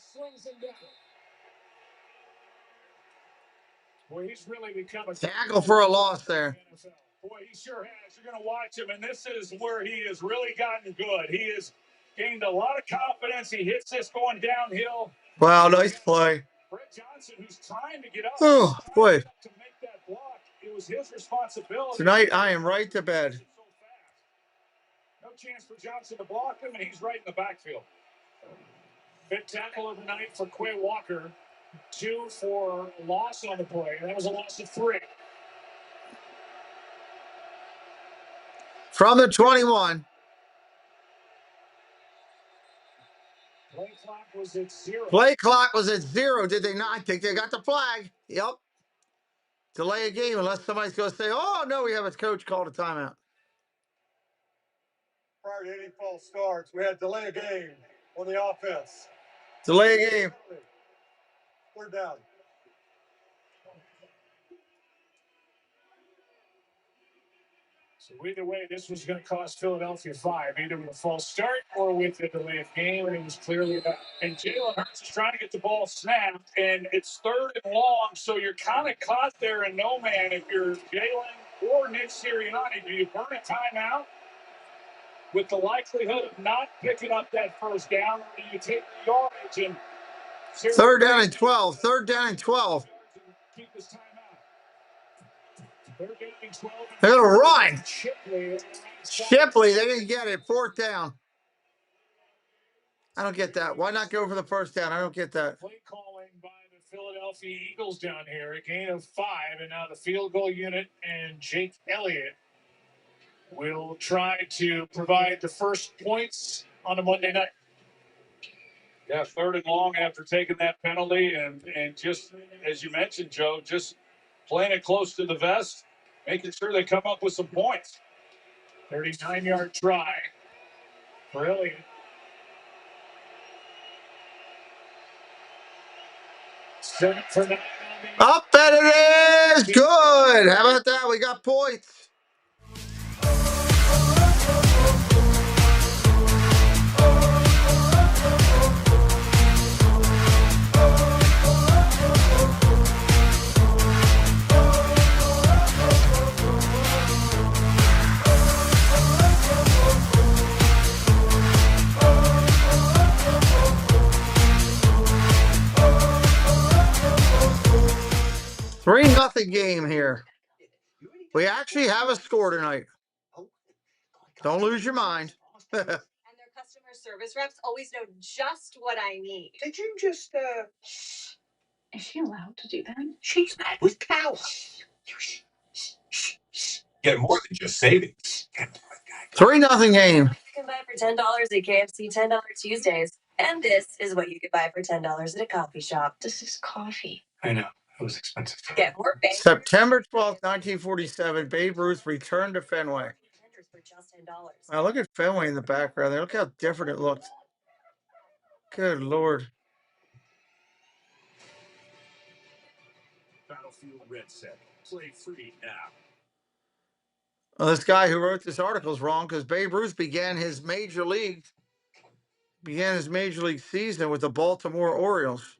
Speaker 12: Boy, he's really become a
Speaker 1: tackle for a loss there.
Speaker 2: Boy, he sure has. You're going to watch him, and this is where he has really gotten good. He has gained a lot of confidence. He hits this going downhill.
Speaker 1: Wow, nice play.
Speaker 2: Brett Johnson, who's trying to get up.
Speaker 1: Oh, boy.
Speaker 2: To make that block, it was his responsibility.
Speaker 1: Tonight, I am right to bed.
Speaker 2: No chance for Johnson to block him, and he's right in the backfield.
Speaker 12: Big tackle of the night for Quay Walker. 2 for loss on the play. That was a loss of 3.
Speaker 1: From the 21.
Speaker 12: Play clock was at 0.
Speaker 1: Play clock was at 0. Did they not? I think they got the flag. Yep. Delay a game unless somebody's going to say, oh, no, we have a coach called a timeout.
Speaker 11: Prior to any false starts, we had delay a game on the offense.
Speaker 1: Delay a game.
Speaker 11: Third down.
Speaker 12: So either way, this was going to cost Philadelphia 5, either with a false start or with a delay of game, and it was clearly that.
Speaker 2: And Jalen Hurts is trying to get the ball snapped, and it's 3rd and long, so you're kind of caught there in no man. If you're Jalen or Nick Sirianni, do you burn a timeout with the likelihood of not picking up that first down, or do you take the yardage and
Speaker 1: 3rd down and 12. 3rd down and 12.
Speaker 2: Keep this timeout.
Speaker 1: They're going to run. Shipley, they didn't get it. 4th down. I don't get that. Why not go for the first down? I don't get that.
Speaker 12: Play calling by the Philadelphia Philadelphia Eagles down here, a gain of 5, and now the field goal unit and Jake Elliott will try to provide the first points on a Monday night.
Speaker 2: Yeah, 3rd and long after taking that penalty, and just as you mentioned, Joe, just playing it close to the vest, making sure they come up with some points.
Speaker 12: 39-yard try for Elliott. 7 for 9.
Speaker 1: Up and it is good. How about that? We got points. Three nothing game here. We actually have a score tonight. Don't lose your mind.
Speaker 10: And their customer service reps always know just what I need.
Speaker 20: Did you just,
Speaker 10: Is she allowed to do that?
Speaker 20: she's mad with power. Get more than just savings.
Speaker 1: 3-0 game.
Speaker 10: You can buy for $10 at KFC $10 Tuesdays. And this is what you could buy for $10 at a coffee shop. This is coffee.
Speaker 20: I know. It was expensive.
Speaker 10: Get more bang.
Speaker 1: September 12th, 1947, Babe Ruth returned to Fenway.
Speaker 10: For just $10.
Speaker 1: Wow, look at Fenway in the background there. Look how different it looks. Good Lord.
Speaker 2: Battlefield Red Set. Play free now.
Speaker 1: Well, this guy who wrote this article is wrong because Babe Ruth began his major league season with the Baltimore Orioles.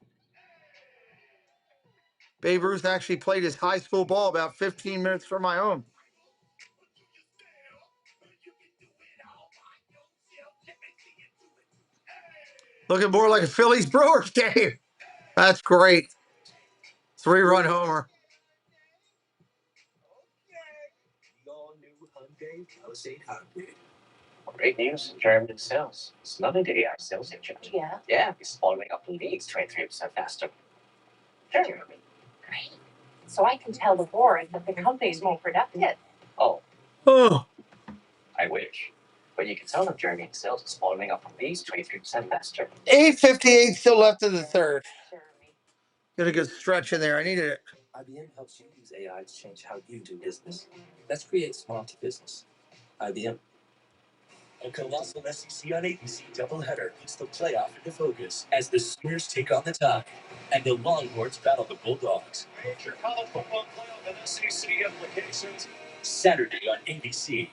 Speaker 1: Babe Ruth actually played his high school ball about 15 minutes from my home. Looking more like a Phillies Brewers game. That's great. 3-run homer.
Speaker 4: Great news, German sales. It's another day our sales agent.
Speaker 10: Yeah.
Speaker 4: Yeah, he's following up on leads 23% faster. Germany.
Speaker 10: Great. So I can tell the board that the company's more productive.
Speaker 4: Oh,
Speaker 1: Oh,
Speaker 4: I wish. But you can tell them German sales is following up on leads 23% faster.
Speaker 1: 8:58 still left in the third. Get a good stretch in there. I needed it.
Speaker 3: IBM helps you use AI to change how you do business. Let's create smart business. IBM. A colossal SEC on ABC doubleheader puts the playoff into focus as the Sooners take on the Tide and the Longhorns battle the Bulldogs.
Speaker 2: Major college football playoff and SEC implications.
Speaker 3: Saturday on ABC.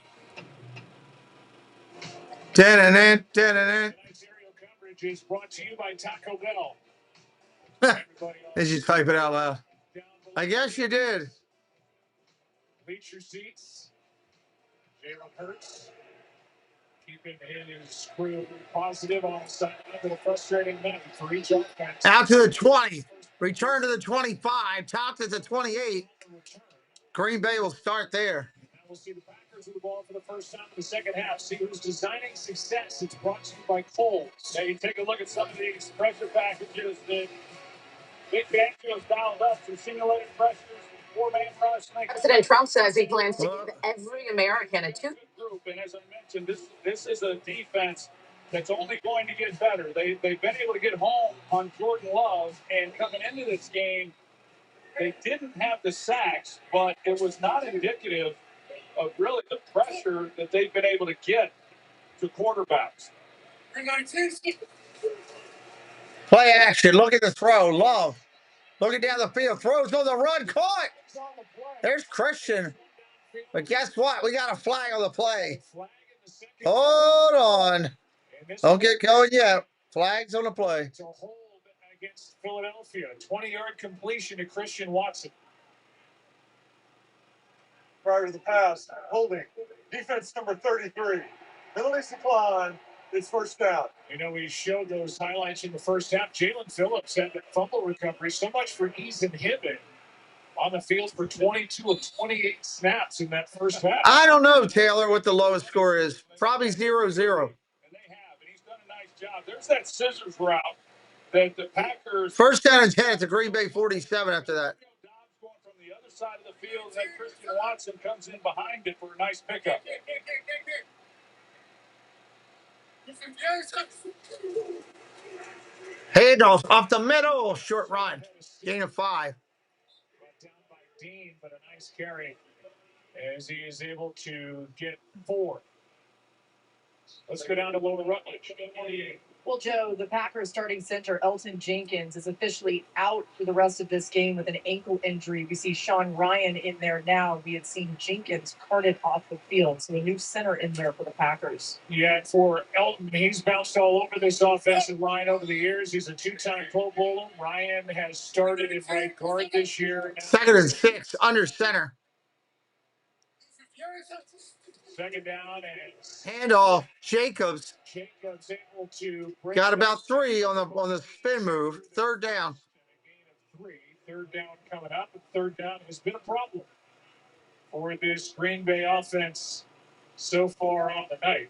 Speaker 1: Tonight's
Speaker 12: Tonight's aerial coverage is brought to you by Taco Bell.
Speaker 1: Did you type it out loud? I guess you did.
Speaker 12: Bleacher seats. Jalen Hurts keeping his crew positive on the side of the frustrating night for each offense.
Speaker 1: Out to the 20. Return to the 25. Top to the 28. Green Bay will start there.
Speaker 12: Now we'll see the Packers with the ball for the first time in the second half. See who's designing success. It's brought to you by Kohl's.
Speaker 2: Now you take a look at some of these pressure packages that Vic Fangio's dialed up to simulated pressures, 4-man rush.
Speaker 10: President Trump says he plans to give every American a tooth.
Speaker 2: And as I mentioned, this is a defense that's only going to get better. They've been able to get home on Jordan Love, and coming into this game, they didn't have the sacks, but it was not indicative of really the pressure that they've been able to get to quarterbacks.
Speaker 1: Play action. Look at the throw. Love. Looking down the field. Throws on the run. Caught. There's Christian. But guess what? We got a flag on the play. Hold on. Don't get going yet. Flags on the play.
Speaker 12: It's a hold against Philadelphia. 20-yard completion to Christian Watson.
Speaker 11: Prior to the pass, holding. Defense number 33. Penalties decline. It's first down.
Speaker 12: You know, we showed those highlights in the first half. Jalen Phillips had that fumble recovery. So much for Ethan Hibbett on the field for 22 of 28 snaps in that first half.
Speaker 1: I don't know, Taylor, what the lowest score is. Probably 0-0.
Speaker 2: And they have, and he's done a nice job. There's that scissors route that the Packers.
Speaker 1: First down and 10 at the Green Bay 47 after that.
Speaker 2: Dobbs going from the other side of the field, and Christian Watson comes in behind it for a nice pickup.
Speaker 1: Handoff off the middle, short run, gain of 5.
Speaker 12: Down by Dean, but a nice carry as he is able to get 4. Let's go down to Lower Rutledge.
Speaker 10: Well, Joe, the Packers starting center Elton Jenkins is officially out for the rest of this game with an ankle injury. We see Sean Ryan in there now. We had seen Jenkins carted off the field, so a new center in there for the Packers.
Speaker 12: Yeah, for Elton, he's bounced all over this offensive line over the years. He's a 2-time Pro Bowler. Ryan has started in right guard this year.
Speaker 1: Second and 6, under center.
Speaker 12: Second down and
Speaker 1: handoff. Jacobs
Speaker 12: able to
Speaker 1: got about 3 on the spin move. Third down.
Speaker 12: Third down coming up. Third down has been a problem for this Green Bay offense so far on the night.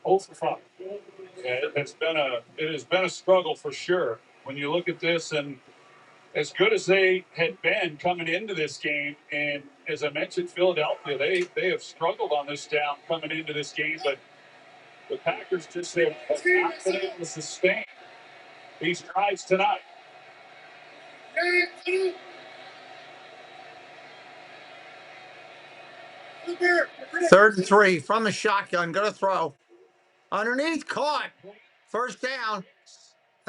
Speaker 12: 0 for 5.
Speaker 2: Yeah, it has been a struggle for sure. When you look at this, and as good as they had been coming into this game, and as I mentioned, Philadelphia, they have struggled on this down coming into this game, but the Packers just have not been able to sustain these drives tonight.
Speaker 1: Third and 3 from the shotgun. Gonna throw. Underneath, caught. First down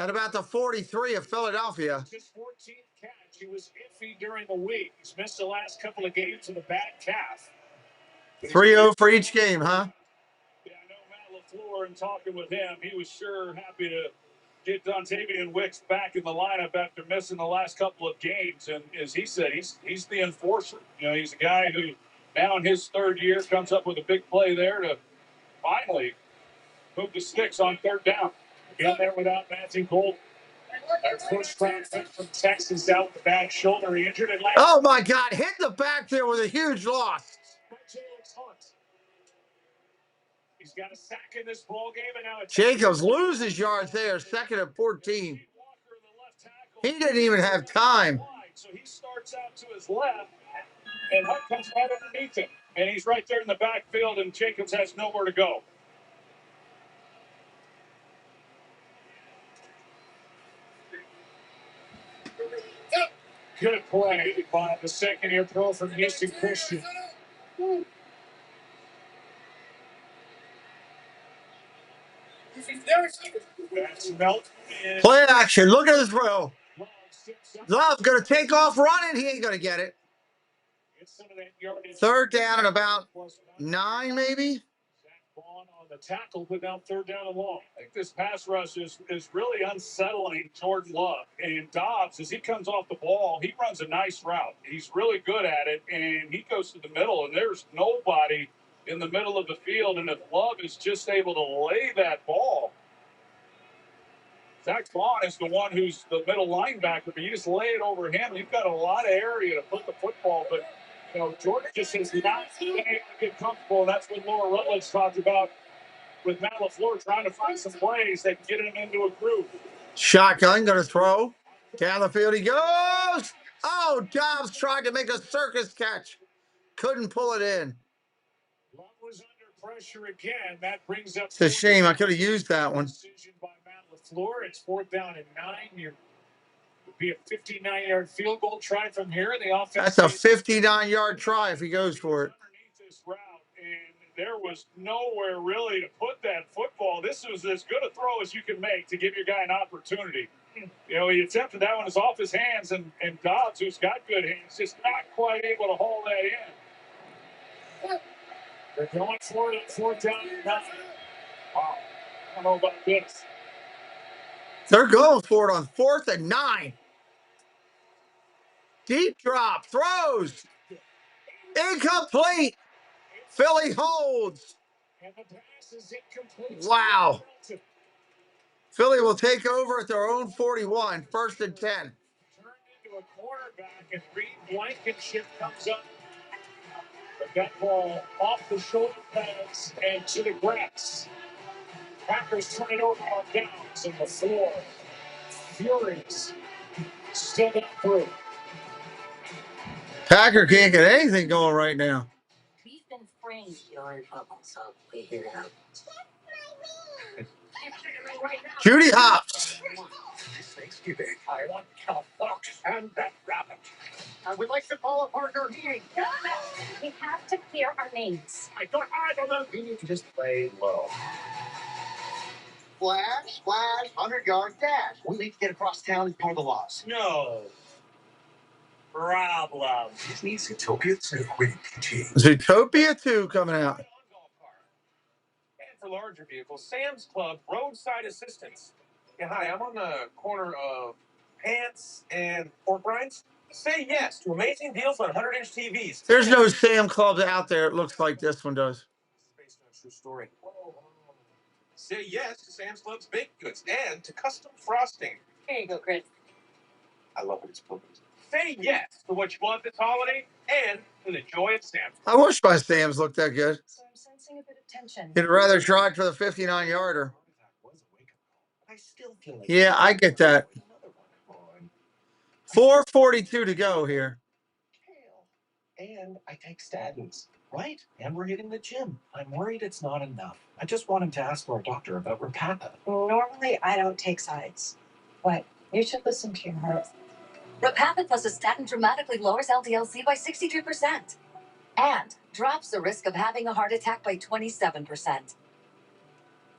Speaker 1: at about the 43 of Philadelphia.
Speaker 12: His 14th catch. He was iffy during the week. He's missed the last couple of games with a bad calf.
Speaker 1: 3-0 for each game, huh?
Speaker 2: Yeah, I know Matt LaFleur, and talking with him, he was sure happy to get Dontavian Wicks back in the lineup after missing the last couple of games. And as he said, he's the enforcer. You know, he's a guy who now in his third year comes up with a big play there to finally move the sticks on third down.
Speaker 12: Down there without Matthew Gold. Our first round pick from Texas out with a bad shoulder. He injured it last.
Speaker 1: Oh my God! Hit the back there with a huge loss.
Speaker 12: He's got a sack in this ball game, and now
Speaker 1: Jacobs loses yards there. Second and 14. He didn't even have time.
Speaker 2: So he starts out to his left, and Hunt comes right underneath him, and he's right there in the backfield, and Jacobs has nowhere to go.
Speaker 12: Good play by the second-year pro from Houston Christian.
Speaker 1: Play action. Look at his throw. Love going to take off running. He ain't going to get it. Third down and about 9, maybe.
Speaker 12: On the tackle, but now third down and long.
Speaker 2: I think this pass rush is really unsettling Jordan Love. And Dobbs, as he comes off the ball, he runs a nice route. He's really good at it, and he goes to the middle, and there's nobody in the middle of the field. And if Love is just able to lay that ball, Zach Vaughn is the one who's the middle linebacker, but you just lay it over him. You've got a lot of area to put the football, but you know, Jordan just has not been able to get comfortable. And that's what Laura Rutledge talked about with Matt LaFleur, trying to find some plays that can get him into a groove.
Speaker 1: Shotgun, going to throw. Down the field he goes. Oh, Dobbs tried to make a circus catch. Couldn't pull it in.
Speaker 12: Love was under pressure again. That brings up.
Speaker 1: It's a shame. I could have used that one.
Speaker 12: Decision by Matt LaFleur. It's 4th down and 9. It would be a 59-yard field goal try from here. And the offense.
Speaker 1: That's a 59-yard try if he goes for it.
Speaker 2: Underneath this route, and there was nowhere really to put that football. This was as good a throw as you can make to give your guy an opportunity. You know, he attempted that one. It's off his hands, and Dobbs, who's got good hands, just not quite able to haul that in.
Speaker 12: They're going for it at 4th down and 9. Wow. I don't know about this.
Speaker 1: They're going for it on 4th and 9. Deep drop, throws. Incomplete. Philly holds.
Speaker 12: And the pass is incomplete.
Speaker 1: Wow. Philly will take over at their own 41, 1st and 10.
Speaker 12: Turned into a cornerback, and Reed Blankenship comes up. But that ball off the shoulder pads and to the grass. Packers turn it over on downs on the floor. furious. Still got through.
Speaker 1: Packer can't get anything going right now.
Speaker 4: We've been framed. You're in trouble, so we hear out.
Speaker 1: Judy Hopps.
Speaker 4: Thanksgiving. I want a fox and that rabbit. I would like to call a partner meeting.
Speaker 9: We have to clear our names.
Speaker 4: I don't know. We need to just play low. Flash, 100-yard dash. We need to get across town and pour the loss.
Speaker 20: No problem.
Speaker 18: Disney Zootopia 2 rated PG.
Speaker 1: Zootopia 2 coming out.
Speaker 21: And for larger vehicles, Sam's Club roadside assistance. Yeah, hi, I'm on the corner of Pants and Pork Rinds. Say yes to amazing deals on 100-inch TVs.
Speaker 1: There's no Sam Clubs out there. It looks like this one does.
Speaker 21: Based on a true story. Say yes to Sam's Club's baked goods and to custom frosting.
Speaker 9: Here you go, Chris.
Speaker 21: I love it. It's perfect. Say yes to what you want this holiday and to the joy of Sam's.
Speaker 1: I wish my Sam's looked that good.
Speaker 10: So I'm sensing a bit of tension.
Speaker 1: You'd rather try for the 59-yarder.
Speaker 4: I still feel like
Speaker 1: Yeah, I get that. 4:42 to go here.
Speaker 4: and I take statins, right? And we're hitting the gym. I'm worried it's not enough. I just wanted to ask our doctor about Repatha.
Speaker 10: Normally, I don't take sides, but you should listen to your heart.
Speaker 5: Repatha plus a statin dramatically lowers LDL-C by 62% and drops the risk of having a heart attack by 27%.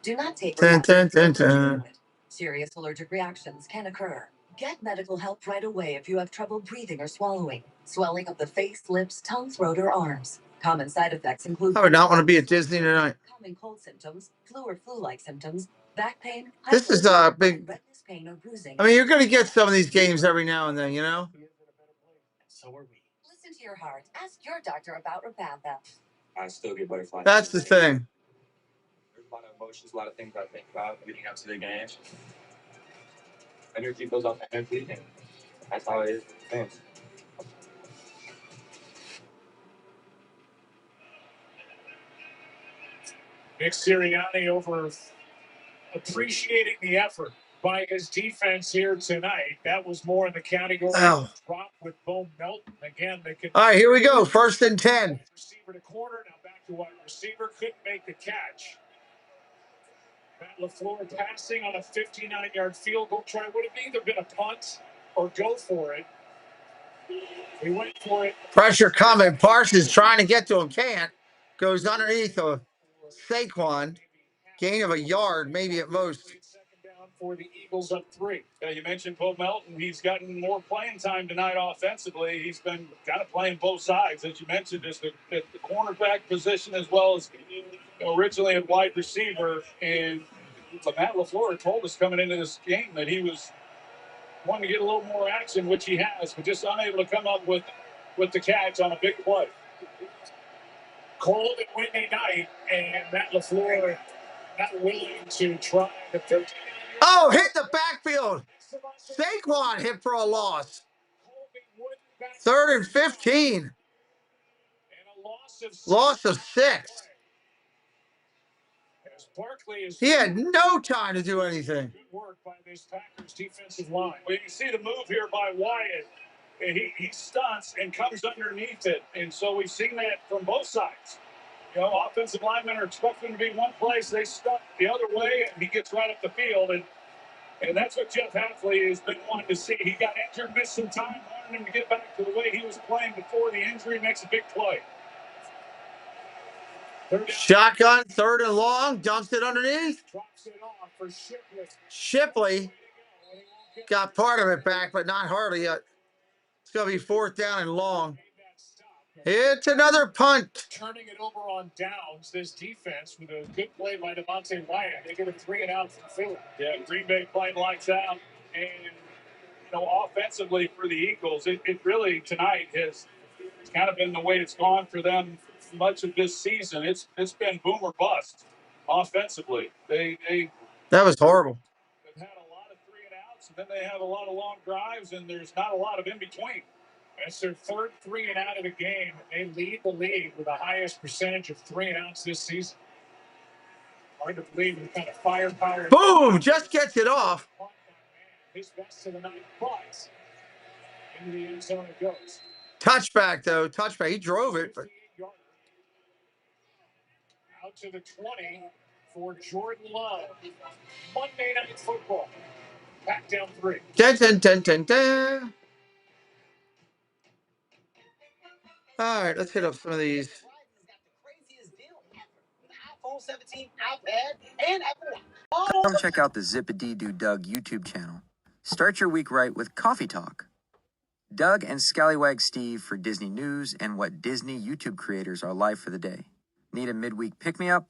Speaker 5: Do not take Repatha. Serious allergic reactions can occur. Get medical help right away if you have trouble breathing or swallowing, swelling of the face, lips, tongue, throat, or arms. Common side effects include...
Speaker 1: I would not want to be at Disney tonight.
Speaker 5: Common cold symptoms, flu or flu-like symptoms, back pain...
Speaker 1: This is a big...
Speaker 5: pain or bruising.
Speaker 1: I mean, you're going to get some of these games every now and then, you know?
Speaker 4: So are we.
Speaker 5: Listen to your heart. Ask your doctor about Repatha.
Speaker 21: I still get butterflies.
Speaker 1: That's the thing.
Speaker 21: There's a lot of emotions, a lot of things I think about leading up to the game. Energy goes off energy, and that's how it is with fans.
Speaker 12: Nick Sirianni over appreciating the effort by his defense here tonight. That was more in the category of drop with Bo Melton. Again, they could.
Speaker 1: All right, here we go. 1st and 10.
Speaker 12: Receiver to corner. Now back to wide receiver. Couldn't make the catch. Matt LaFleur passing on a 59-yard field goal try. Would have either been a punt or go for it. He went for it.
Speaker 1: Pressure coming. Parsons trying to get to him. Can't. Goes underneath a Saquon. Gain of a yard, maybe at most.
Speaker 12: Second down for the Eagles up 3.
Speaker 21: You mentioned Bo Melton. He's gotten more playing time tonight offensively. He's been kind of playing both sides, as you mentioned, just at the cornerback position as well as originally at wide receiver. And Matt LaFleur told us coming into this game that he was wanting to get a little more action, which he has, but just unable to come up with the catch on a big play.
Speaker 12: Cold and windy night, and Matt LaFleur not willing to try the 13.
Speaker 1: Oh, hit the backfield. Saquon hit for a loss. 3rd and 15.
Speaker 12: And a
Speaker 1: Loss of 6. He had no time to do anything.
Speaker 12: Good work by this Packers defensive line.
Speaker 21: Well, you can see the move here by Wyatt. He stunts and comes underneath it. And so we've seen that from both sides. You know, offensive linemen are expecting to be one place. They stunt the other way, and he gets right up the field. And that's what Jeff Hafley has been wanting to see. He got injured, missed some time, wanted him to get back to the way he was playing before the injury, makes a big play.
Speaker 1: Shotgun, 3rd and long, dumps it underneath.
Speaker 12: Drops it off for
Speaker 1: Shipley got part of it back, but not hardly yet. It's going to be 4th down and long. It's another punt.
Speaker 12: Turning it over on downs, this defense with a good play by Devontae Wyatt. They get a 3 and out from Philly.
Speaker 21: Yeah, Green Bay playing lights out. And, offensively for the Eagles, it really tonight has kind of been the way it's gone for them much of this season. It's been boom or bust offensively.
Speaker 1: That was horrible.
Speaker 21: They've had a lot of 3 and outs, and then they have a lot of long drives, and there's not a lot of in between.
Speaker 12: That's their 3rd 3 and out of the game. They lead the league with the highest percentage of 3 and outs this season. Hard to believe the kind of firepower.
Speaker 1: Boom! Just gets it off.
Speaker 12: his best to the night, but into the end zone it goes.
Speaker 1: Touchback, though. Touchback. He drove it. But...
Speaker 12: Out to the 20 for Jordan Love. Monday Night Football. Back down 3.
Speaker 1: Dun, dun, dun, dun, dun. All right, let's hit up some of these.
Speaker 4: iPhone 17, iPad, and Apple.
Speaker 6: Come check out the Zip-a-Dee-Doo Doug YouTube channel. Start your week right with Coffee Talk. Doug and Scallywag Steve for Disney news and what Disney YouTube creators are live for the day. Need a midweek pick-me-up?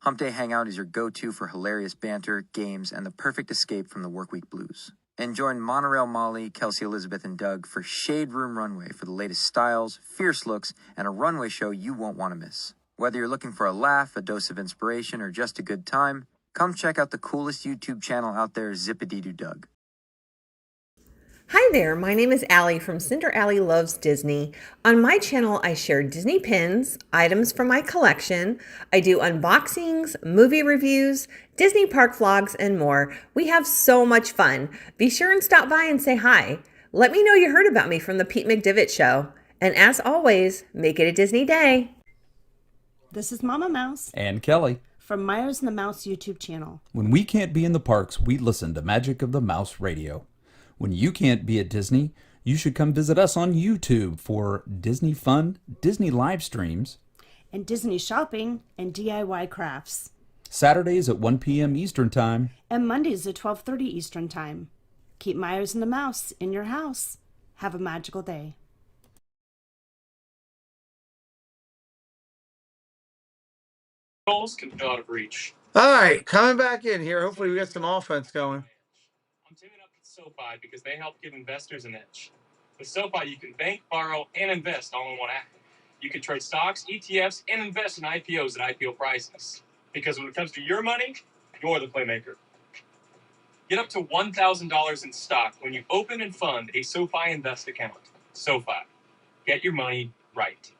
Speaker 6: Hump Day Hangout is your go-to for hilarious banter, games, and the perfect escape from the workweek blues. And join Monorail Molly, Kelsey Elizabeth, and Doug for Shade Room Runway for the latest styles, fierce looks, and a runway show you won't want to miss. Whether you're looking for a laugh, a dose of inspiration, or just a good time, come check out the coolest YouTube channel out there, Zip-a-Dee-Doo Doug.
Speaker 13: Hi there, my name is Allie from Cinder Allie Loves Disney. On my channel, I share Disney pins, items from my collection. I do unboxings, movie reviews, Disney park vlogs, and more. We have so much fun. Be sure and stop by and say hi. Let me know you heard about me from the Pete McDivitt Show. And as always, make it a Disney day.
Speaker 23: This is Mama Mouse
Speaker 24: and Kelly
Speaker 23: from Myers and the Mouse YouTube channel.
Speaker 24: When we can't be in the parks, we listen to Magic of the Mouse Radio. When you can't be at Disney, you should come visit us on YouTube for Disney fun, Disney live streams,
Speaker 23: and Disney shopping and DIY crafts.
Speaker 24: Saturdays at 1 p.m. Eastern Time.
Speaker 23: And Mondays at 12:30 Eastern Time. Keep Myers and the Mouse in your house. Have a magical day.
Speaker 12: Goals can go out of reach.
Speaker 1: All right, coming back in here. Hopefully we get some offense going.
Speaker 25: I'm teaming up with SoFi because they help give investors an edge. With SoFi, you can bank, borrow, and invest all in one app. You can trade stocks, ETFs, and invest in IPOs at IPO prices. Because when it comes to your money, you're the playmaker. Get up to $1,000 in stock when you open and fund a SoFi Invest account. SoFi. Get your money right.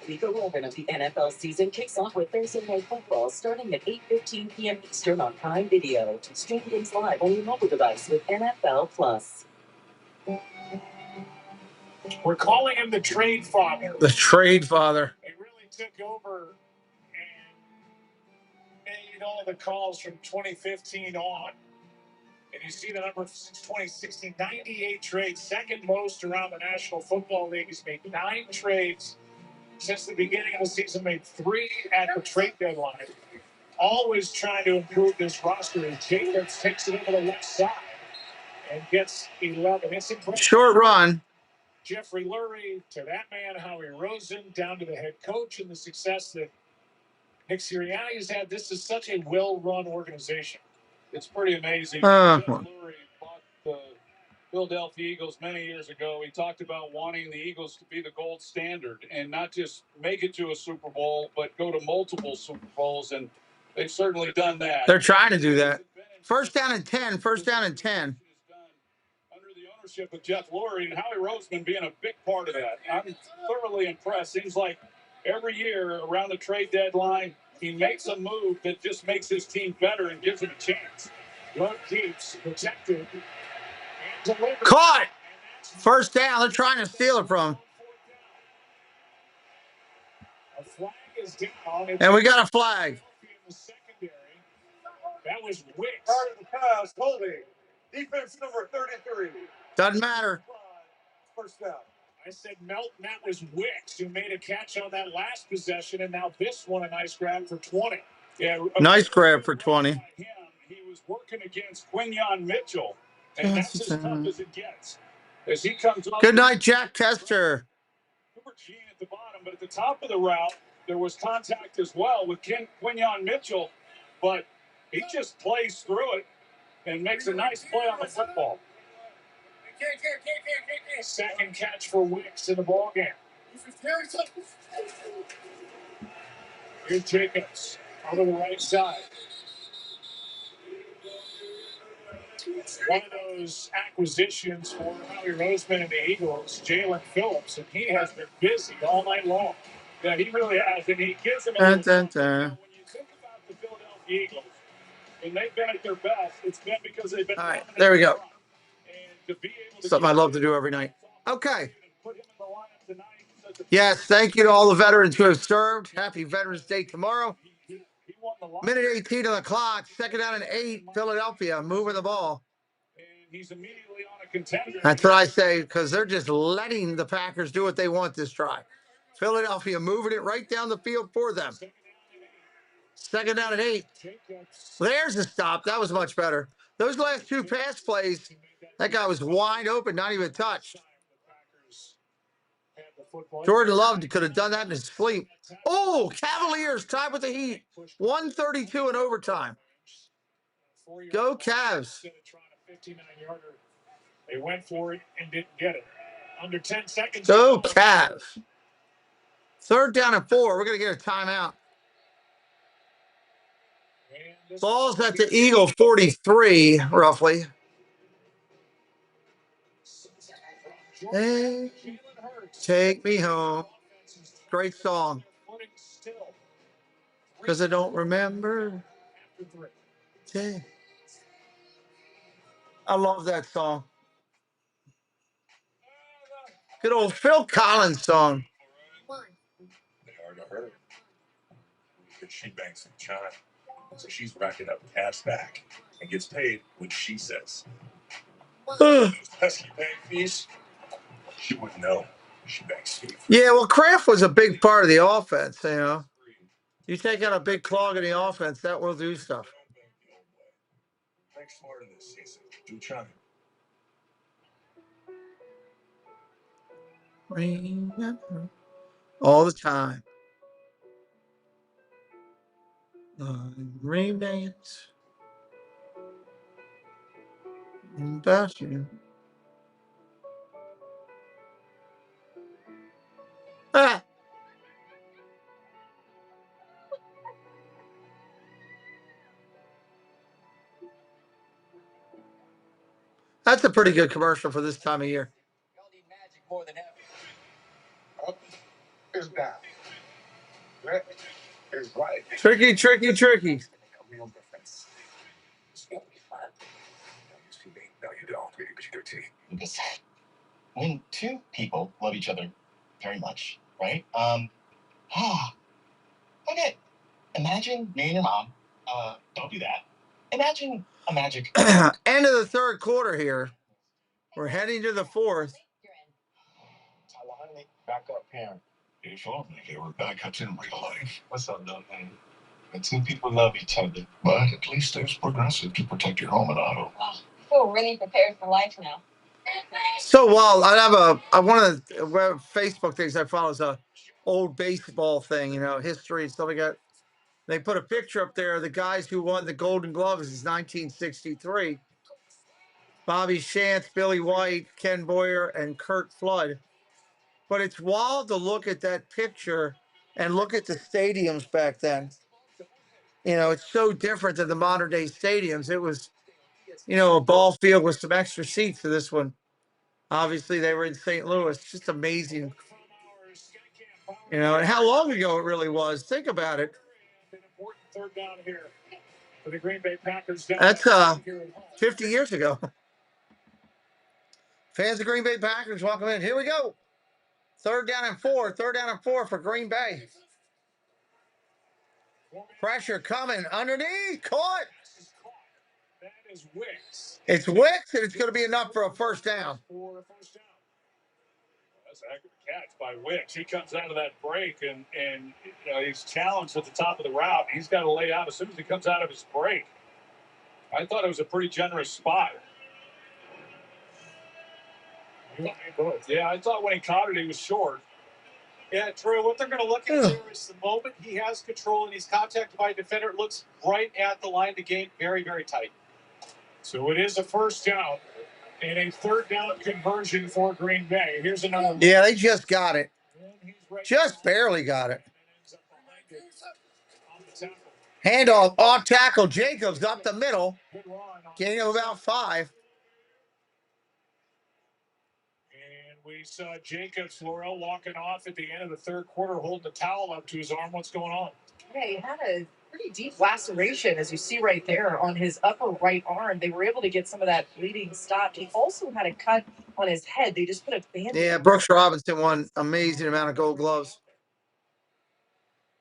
Speaker 26: Week 11 of the NFL season kicks off with Thursday Night Football starting at 8:15 p.m. Eastern on Prime Video. Stream games live on your mobile device with NFL Plus.
Speaker 12: We're calling him the trade father.
Speaker 1: The trade father.
Speaker 12: He really took over and made all the calls from 2015 on. And you see the number since 2016, 98 trades, second most around the National Football League. He's made 9 trades since the beginning of the season, made 3 at the trade deadline. Always trying to improve this roster. And Jacobs takes it over the left side and gets 11. It's impressive.
Speaker 1: Short run.
Speaker 12: Jeffrey Lurie to that man, Howie Rosen, down to the head coach, and the success that Nick Sirianni has had. This is such a well-run organization.
Speaker 21: It's pretty amazing. Jeff Lurie bought the Philadelphia Eagles many years ago. He talked about wanting the Eagles to be the gold standard and not just make it to a Super Bowl, but go to multiple Super Bowls, and they've certainly done that.
Speaker 1: They're trying to do that. First down and 10. First down and 10.
Speaker 21: Under the ownership of Jeff Lurie and Howie Roseman being a big part of that. I'm thoroughly impressed. Seems like every year around the trade deadline, he makes a move that just makes his team better and gives him a chance.
Speaker 12: Love keeps protected.
Speaker 1: Caught! First down. They're trying to steal it from him.
Speaker 12: A flag is down.
Speaker 1: And we got a flag.
Speaker 12: That was Wicks.
Speaker 11: Part of the pass, holding. Defense number 33.
Speaker 1: Doesn't matter.
Speaker 11: First down.
Speaker 12: I said Melton, that was Wicks, who made a catch on that last possession, and now this one a nice grab for 20.
Speaker 21: Yeah,
Speaker 1: nice grab for 20.
Speaker 21: He was working against Quinyon Mitchell, and that's as tough as it gets. As he comes up.
Speaker 1: Good night, Jack Tester.
Speaker 21: Cooper Jean at the bottom, but at the top of the route, there was contact as well with Quinyon Mitchell, but he just plays through it and makes a nice play on the football.
Speaker 12: Second catch for Wicks in the ball game. Here's Jacobs over the right side. One of those acquisitions for Howie Roseman and the Eagles, Jalen Phillips, and he has been busy all night long.
Speaker 21: Yeah, he really has, and he gives them a
Speaker 1: Dun,
Speaker 21: little
Speaker 1: dun, dun.
Speaker 21: When you think about the Philadelphia Eagles, when they've been at their best, it's been because they've been.
Speaker 1: All right, there we go. Something I love to do every night. Okay. Yes, thank you to all the veterans who have served. Happy Veterans Day tomorrow. Minute 18 on the clock. Second down and 8. Philadelphia moving the ball. That's what I say, because they're just letting the Packers do what they want this drive. Philadelphia moving it right down the field for them. Second down and 8. There's the stop. That was much better. Those last two pass plays, that guy was wide open, not even touched. Jordan Love could have done that in his sleep. Oh, Cavaliers tied with the Heat. 132 in overtime. Go Cavs.
Speaker 12: They went for it and didn't get it. Under 10 seconds.
Speaker 1: Go Cavs. Third down and 4. We're going to get a timeout. Ball's at the Eagle 43, roughly. Hey, take me home. Great song. Because I don't remember. I love that song. Good old Phil Collins song.
Speaker 18: They are to her. Because she banks some chime. So she's racking up cash back and gets paid when she says. Those pesky bank fees, she wouldn't know. She banks fees.
Speaker 1: Yeah, well, Kraft was a big part of the offense, you know. You take out a big clog in the offense, that will do stuff.
Speaker 18: Think smarter this season. Do chime.
Speaker 1: Remember all the time. Remains about you. Ah. That's a pretty good commercial for this time of year.
Speaker 7: Y'all need magic more than ever. Up is down. Left is right.
Speaker 1: Tricky, tricky, tricky.
Speaker 7: Make a real difference. It's gonna be fun.
Speaker 18: No, you don't. But you do too.
Speaker 7: Because when two people love each other very much, right? Okay. Imagine me and your mom. Don't do that. Imagine a magic.
Speaker 1: End of the third quarter here. We're heading to the fourth.
Speaker 7: Backup parent.
Speaker 18: If only there were backups in real life.
Speaker 7: What's up, though, man? The two people love each other.
Speaker 18: But at least there's Progressive to protect your home and auto.
Speaker 9: Oh, I feel really prepared for life now.
Speaker 1: So while I have one of the Facebook things I follow is a old baseball thing, you know, history and stuff like that. They put a picture up there of the guys who won the Golden Gloves in 1963. Bobby Shantz, Billy White, Ken Boyer, and Kurt Flood. But it's wild to look at that picture and look at the stadiums back then. You know, it's so different than the modern day stadiums. It was, you know, a ball field with some extra seats for this one. Obviously, they were in St. Louis. Just amazing. You know, and how long ago it really was. Think about it.
Speaker 12: Third down here for the Green Bay Packers.
Speaker 1: That's 50 years ago. Fans of Green Bay Packers, welcome in. Here we go. Third down and 4. Third down and 4 for Green Bay. Pressure coming underneath. Caught.
Speaker 12: That is Wicks.
Speaker 1: It's Wicks, and it's going to be enough for a first down.
Speaker 12: That's a heck of a catch by Wicks. He comes out of that break, and you know, he's challenged at the top of the route. He's got to lay out as soon as he comes out of his break. I thought it was a pretty generous spot. Yeah, I thought when he caught it, he was short.
Speaker 2: Yeah, Troy, what they're going to look at here is the moment he has control and he's contacted by a defender, it looks right at the line to gain, very, very tight.
Speaker 12: So it is a first down and a third down conversion for Green Bay. Here's another one.
Speaker 1: Yeah, they just got it. Just barely got it. Handoff, off tackle. Jacobs up the middle. Gain of about 5.
Speaker 12: And we saw Jacobs, walking off at the end of the third quarter, holding the towel up to his arm. What's going on?
Speaker 10: Yeah, he had a pretty deep laceration, as you see right there on his upper right arm. They were able to get some of that bleeding stopped. He also had a cut on his head. They just put a band-aid.
Speaker 1: Yeah, Brooks Robinson won amazing amount of Gold Gloves.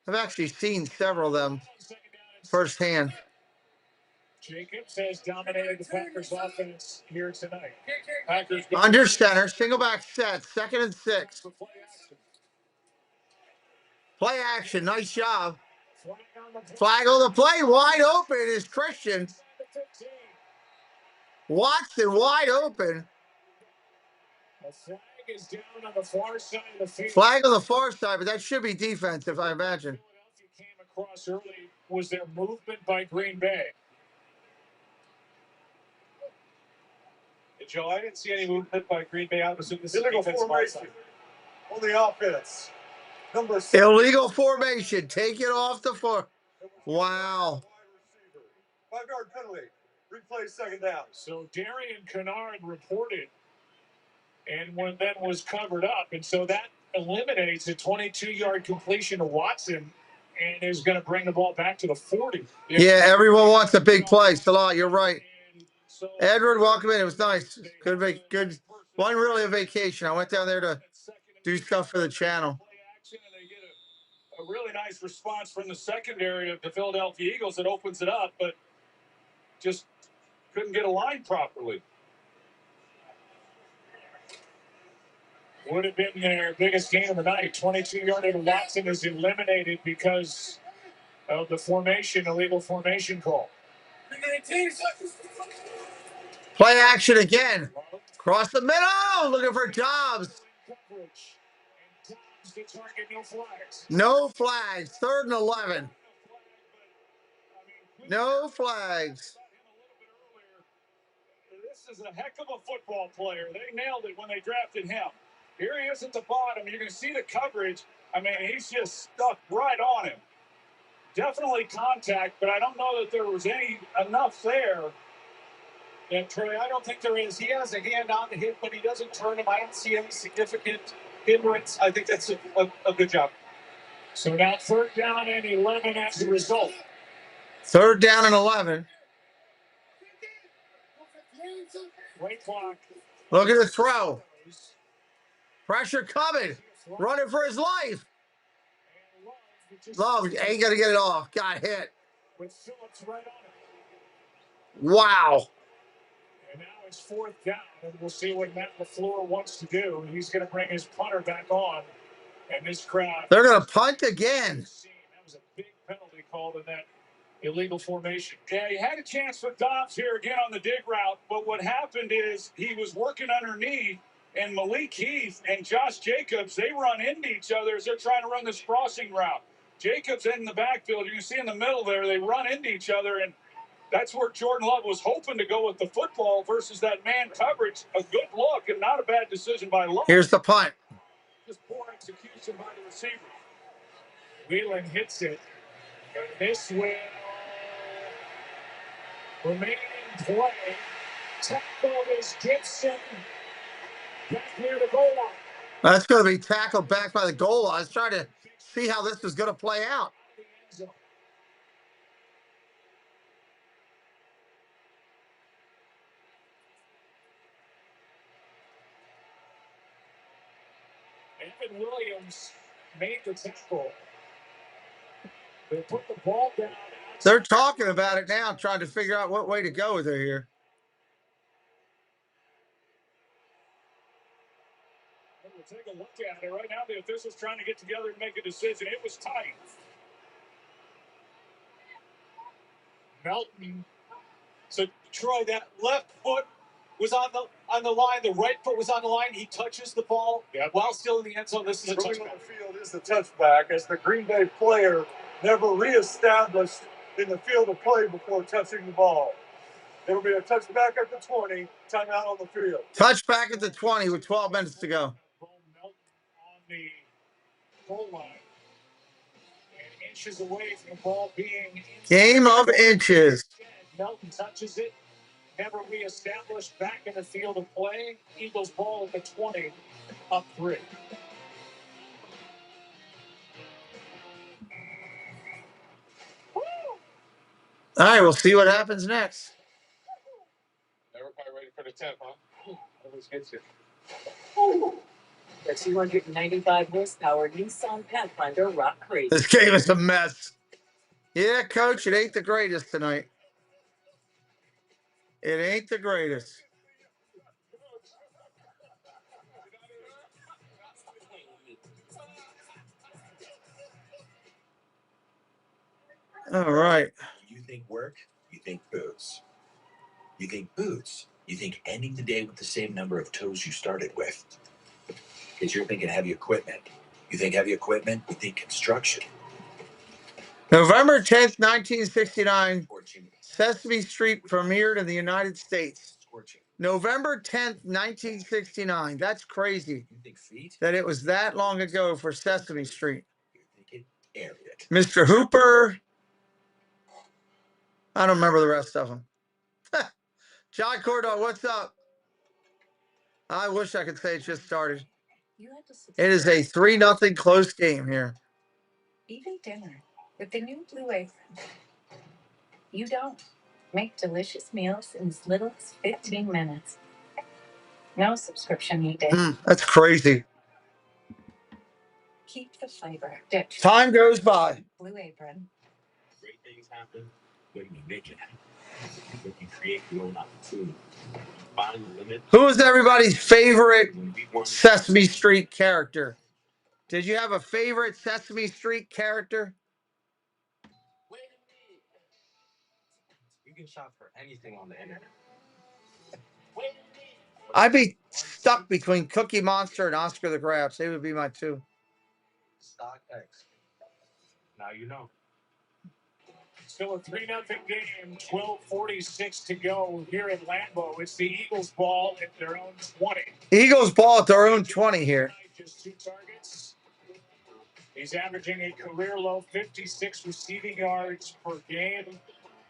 Speaker 1: I've actually seen several of them firsthand.
Speaker 12: Jacobs has dominated the Packers offense here tonight. Packers
Speaker 1: under center, single back set, 2nd and 6. Play action, nice job. Flag on the play, wide open is Christian. Watson wide open.
Speaker 12: The flag is down on the far side of the field.
Speaker 1: Flag on the far side, but that should be defensive, I imagine.
Speaker 12: Philadelphia came across early. Was there movement by Green Bay?
Speaker 21: Joe, I didn't see any movement by Green Bay. I was in this
Speaker 11: illegal formation on the offense. Number 6.
Speaker 1: Illegal formation. Take it off the floor. Wow.
Speaker 11: 5-yard penalty. Replay 2nd down.
Speaker 12: So Darian Kennard reported and then was covered up. And so that eliminates a 22-yard completion to Watson and is going to bring the ball back to the 40.
Speaker 1: Yeah, everyone wants a big play. Salah, you're right. Edward, welcome in. It was nice. Good. Wasn't really a vacation. I went down there to do stuff for the channel.
Speaker 21: A really nice response from the secondary of the Philadelphia Eagles that opens it up, but just couldn't get a line properly.
Speaker 12: Would have been their biggest game of the night. 22-yarder to Watson is eliminated because of the formation, illegal formation call.
Speaker 1: Play action again. Cross the middle. Looking for Dobbs. No flags. 3rd and 11. No flags.
Speaker 21: This is a heck of a football player. They nailed it when they drafted him. Here he is at the bottom. You're going to see the coverage. I mean, he's just stuck right on him. Definitely contact, but I don't know that there was enough there.
Speaker 12: And Trey, I don't think there is. He has a hand on the hip, but he doesn't turn him. I don't see any significant hindrance.
Speaker 21: I think that's a good job.
Speaker 12: So now 3rd down and 11 as a result.
Speaker 1: 3rd down and 11.
Speaker 12: Play clock.
Speaker 1: Look at the throw. Pressure coming. Running for his life. Love ain't going to get it off. Got hit.
Speaker 12: With Phillips right on it.
Speaker 1: Wow.
Speaker 12: And now it's 4th down, and we'll see what Matt LaFleur wants to do. He's going to bring his punter back on, and this crowd.
Speaker 1: They're going to punt again.
Speaker 12: That was a big penalty called in that illegal formation.
Speaker 21: Yeah, he had a chance for Dobbs here again on the dig route, but what happened is he was working underneath, and Malik Heath and Josh Jacobs, they run into each other as they're trying to run this crossing route. Jacobs in the backfield, you can see in the middle there, they run into each other, and that's where Jordan Love was hoping to go with the football versus that man coverage. A good look and not a bad decision by Love.
Speaker 1: Here's the punt.
Speaker 12: Just poor execution by the receiver. Whelan hits it. This will remain in play. Tackle is Gibson. Back near the goal line.
Speaker 1: That's going to be tackled back by the goal line. I was trying to see how this was going to play out.
Speaker 12: Evan Williams made the tackle. They put the ball down.
Speaker 1: They're talking about it now, trying to figure out what way to go with it here.
Speaker 12: We'll take a look at it. Right now, the officials trying to get together and make a decision. It was tight. Melton.
Speaker 3: So, Troy, that left foot was on the line. The right foot was on the line. He touches the ball while still in the end zone. This is a touchback.
Speaker 11: On the field is the touchback, as the Green Bay player never reestablished in the field of play before touching the ball. There will be a touchback at the 20, timeout on the field.
Speaker 1: Touchback at the 20 with 12 minutes to go.
Speaker 12: Melton on the goal line. And inches away from the ball being
Speaker 1: Game of inches.
Speaker 12: Melton touches it. Never reestablished back in the field of play. Eagles ball at the 20, up 3.
Speaker 1: All right, we'll see what happens next.
Speaker 21: Never quite ready for the 10th, huh? Always gets you.
Speaker 26: The 295 horsepower Nissan Pathfinder rock crazy.
Speaker 1: This game is a mess. Yeah, Coach, it ain't the greatest tonight. It ain't the greatest. All right.
Speaker 3: You think work, you think boots. You think boots, you think ending the day with the same number of toes you started with. Because you're thinking heavy equipment. You think heavy equipment, you think construction.
Speaker 1: November 10th, 1969, Sesame Street premiered in the United States. November 10th, 1969. That's crazy that it was that long ago for Sesame Street. Mr. Hooper. I don't remember the rest of them. John Cordell, what's up? I wish I could say it just started. It is a 3-0 close game here.
Speaker 5: Eating dinner with the new Blue Apron. You don't. Make delicious meals in as little as 15 minutes. No subscription needed.
Speaker 1: That's crazy.
Speaker 5: Keep the flavor.
Speaker 1: Time goes by.
Speaker 5: Blue Apron.
Speaker 3: Great things happen when you make it happen. When you create your own opportunity. Find the limit.
Speaker 1: Who was everybody's favorite Sesame Street character? Did you have a favorite Sesame Street character?
Speaker 20: You can shop for anything on the internet.
Speaker 1: I'd be stuck between Cookie Monster and Oscar the Grouch. They would be my two.
Speaker 20: StockX. Now you know.
Speaker 12: Still a 3-0 game, 12:46 to go here at Lambeau. It's the Eagles' ball at their own 20.
Speaker 1: Eagles ball at their own 20 here.
Speaker 12: Just 2 targets. He's averaging a career low 56 receiving yards per game.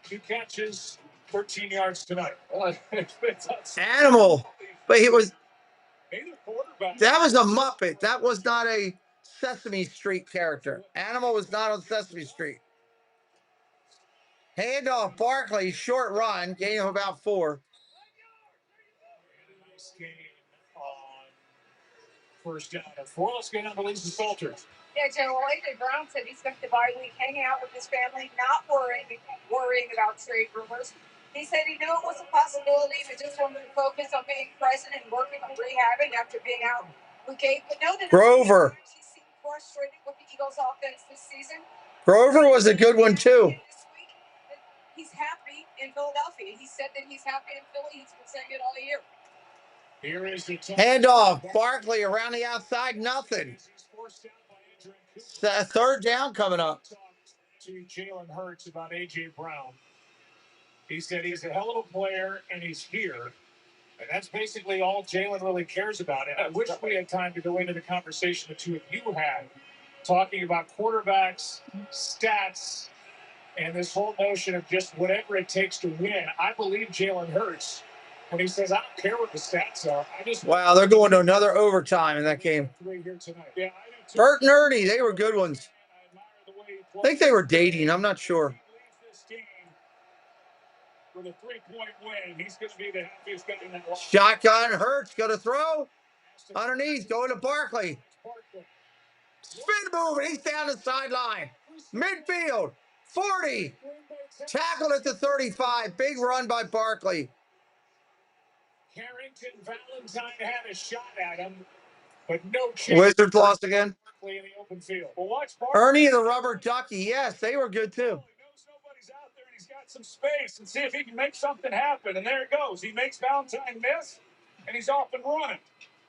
Speaker 12: 2 catches, 13 yards tonight.
Speaker 1: Animal. But he was... That was a Muppet. That was not a Sesame Street character. Animal was not on Sesame Street. Handoff, Barkley, short run, gain of about 4.
Speaker 12: Nice game on first down and 4. Let's get on to Lisa Salters.
Speaker 10: Yeah, General AJ Brown said he spent the bye week hanging out with his family, not worrying about trade rumors. He said he knew it was a possibility, but just wanted to focus on being present and working on rehabbing after being out with Gabe. But no,
Speaker 1: Grover.
Speaker 10: He seemed frustrated with the Eagles' offense this season.
Speaker 1: Grover was a good one, too.
Speaker 10: He's happy in Philadelphia. He said that he's happy in Philly. He's been saying it all year.
Speaker 12: Here is the
Speaker 1: handoff. Barkley around the outside, nothing. 3rd down coming up.
Speaker 12: To Jalen Hurts about A.J. Brown. He said he's a hell of a player and he's here. And that's basically all Jalen really cares about. And I wish we had time to go into the conversation the two of you had, talking about quarterbacks, stats, and this whole notion of just whatever it takes to win. I believe Jalen Hurts when he says, I don't care what the stats are.
Speaker 1: Wow, they're going to another overtime in that game.
Speaker 12: Yeah,
Speaker 1: Bert and Ernie, they were good ones. I think they were dating. I'm not sure.
Speaker 12: With a 3-point win, he's going to be the happiest guy in that line.
Speaker 1: Shotgun, Hurts, going to throw. Underneath, going to Barkley. Spin move, and he's down the sideline. Midfield, 40. Tackled at the 35. Big run by Barkley.
Speaker 12: Carrington Valentine had a shot at him, but no chance.
Speaker 1: Wizards lost again.
Speaker 12: In the open field. Well, watch
Speaker 1: Ernie and the Rubber Ducky, yes, they were good too.
Speaker 21: He knows nobody's out there, and he's got some space, and see if he can make something happen. And there it goes. He makes Valentine miss, and he's off and running.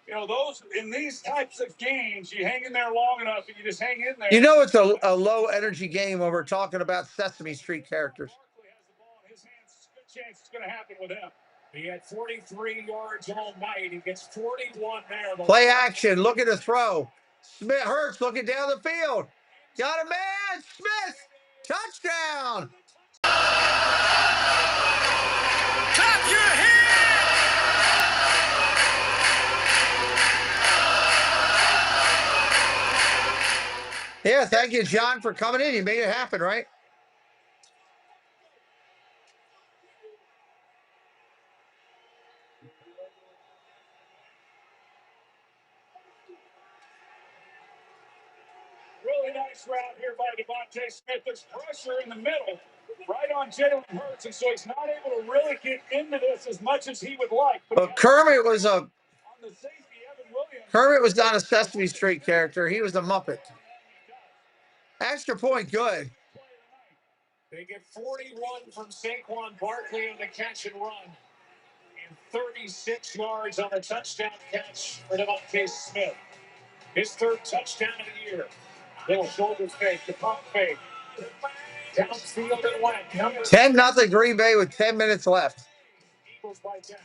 Speaker 21: You know, those in these types of games, you hang in there long enough, and you just hang in there.
Speaker 1: You know, it's a low energy game when we're talking about Sesame Street characters.
Speaker 21: Barkley has the ball in his hands. There's a good chance it's going to happen with him.
Speaker 12: He had 43 yards all night. He gets 41 there.
Speaker 1: Play action. Looking to throw. Smith Hurts looking down the field. Got a man. Smith. Touchdown.
Speaker 2: Clap your hands!
Speaker 1: Yeah, thank you, John, for coming in. You made it happen, right?
Speaker 21: Nice route here by Devontae Smith. There's pressure in the middle, right on Jalen Hurts, and so he's not able to really get into this as much as he would like.
Speaker 1: But Kermit was not a Sesame Street character. He was a Muppet. Extra point, good.
Speaker 12: They get 41 from Saquon Barkley on the catch and run, and 36 yards on the touchdown catch for Devontae Smith. His third touchdown of the year. Little shoulder fake, the pump fake. Downfield and went.
Speaker 1: 10-0 Green Bay with 10 minutes left.
Speaker 12: Eagles by 10.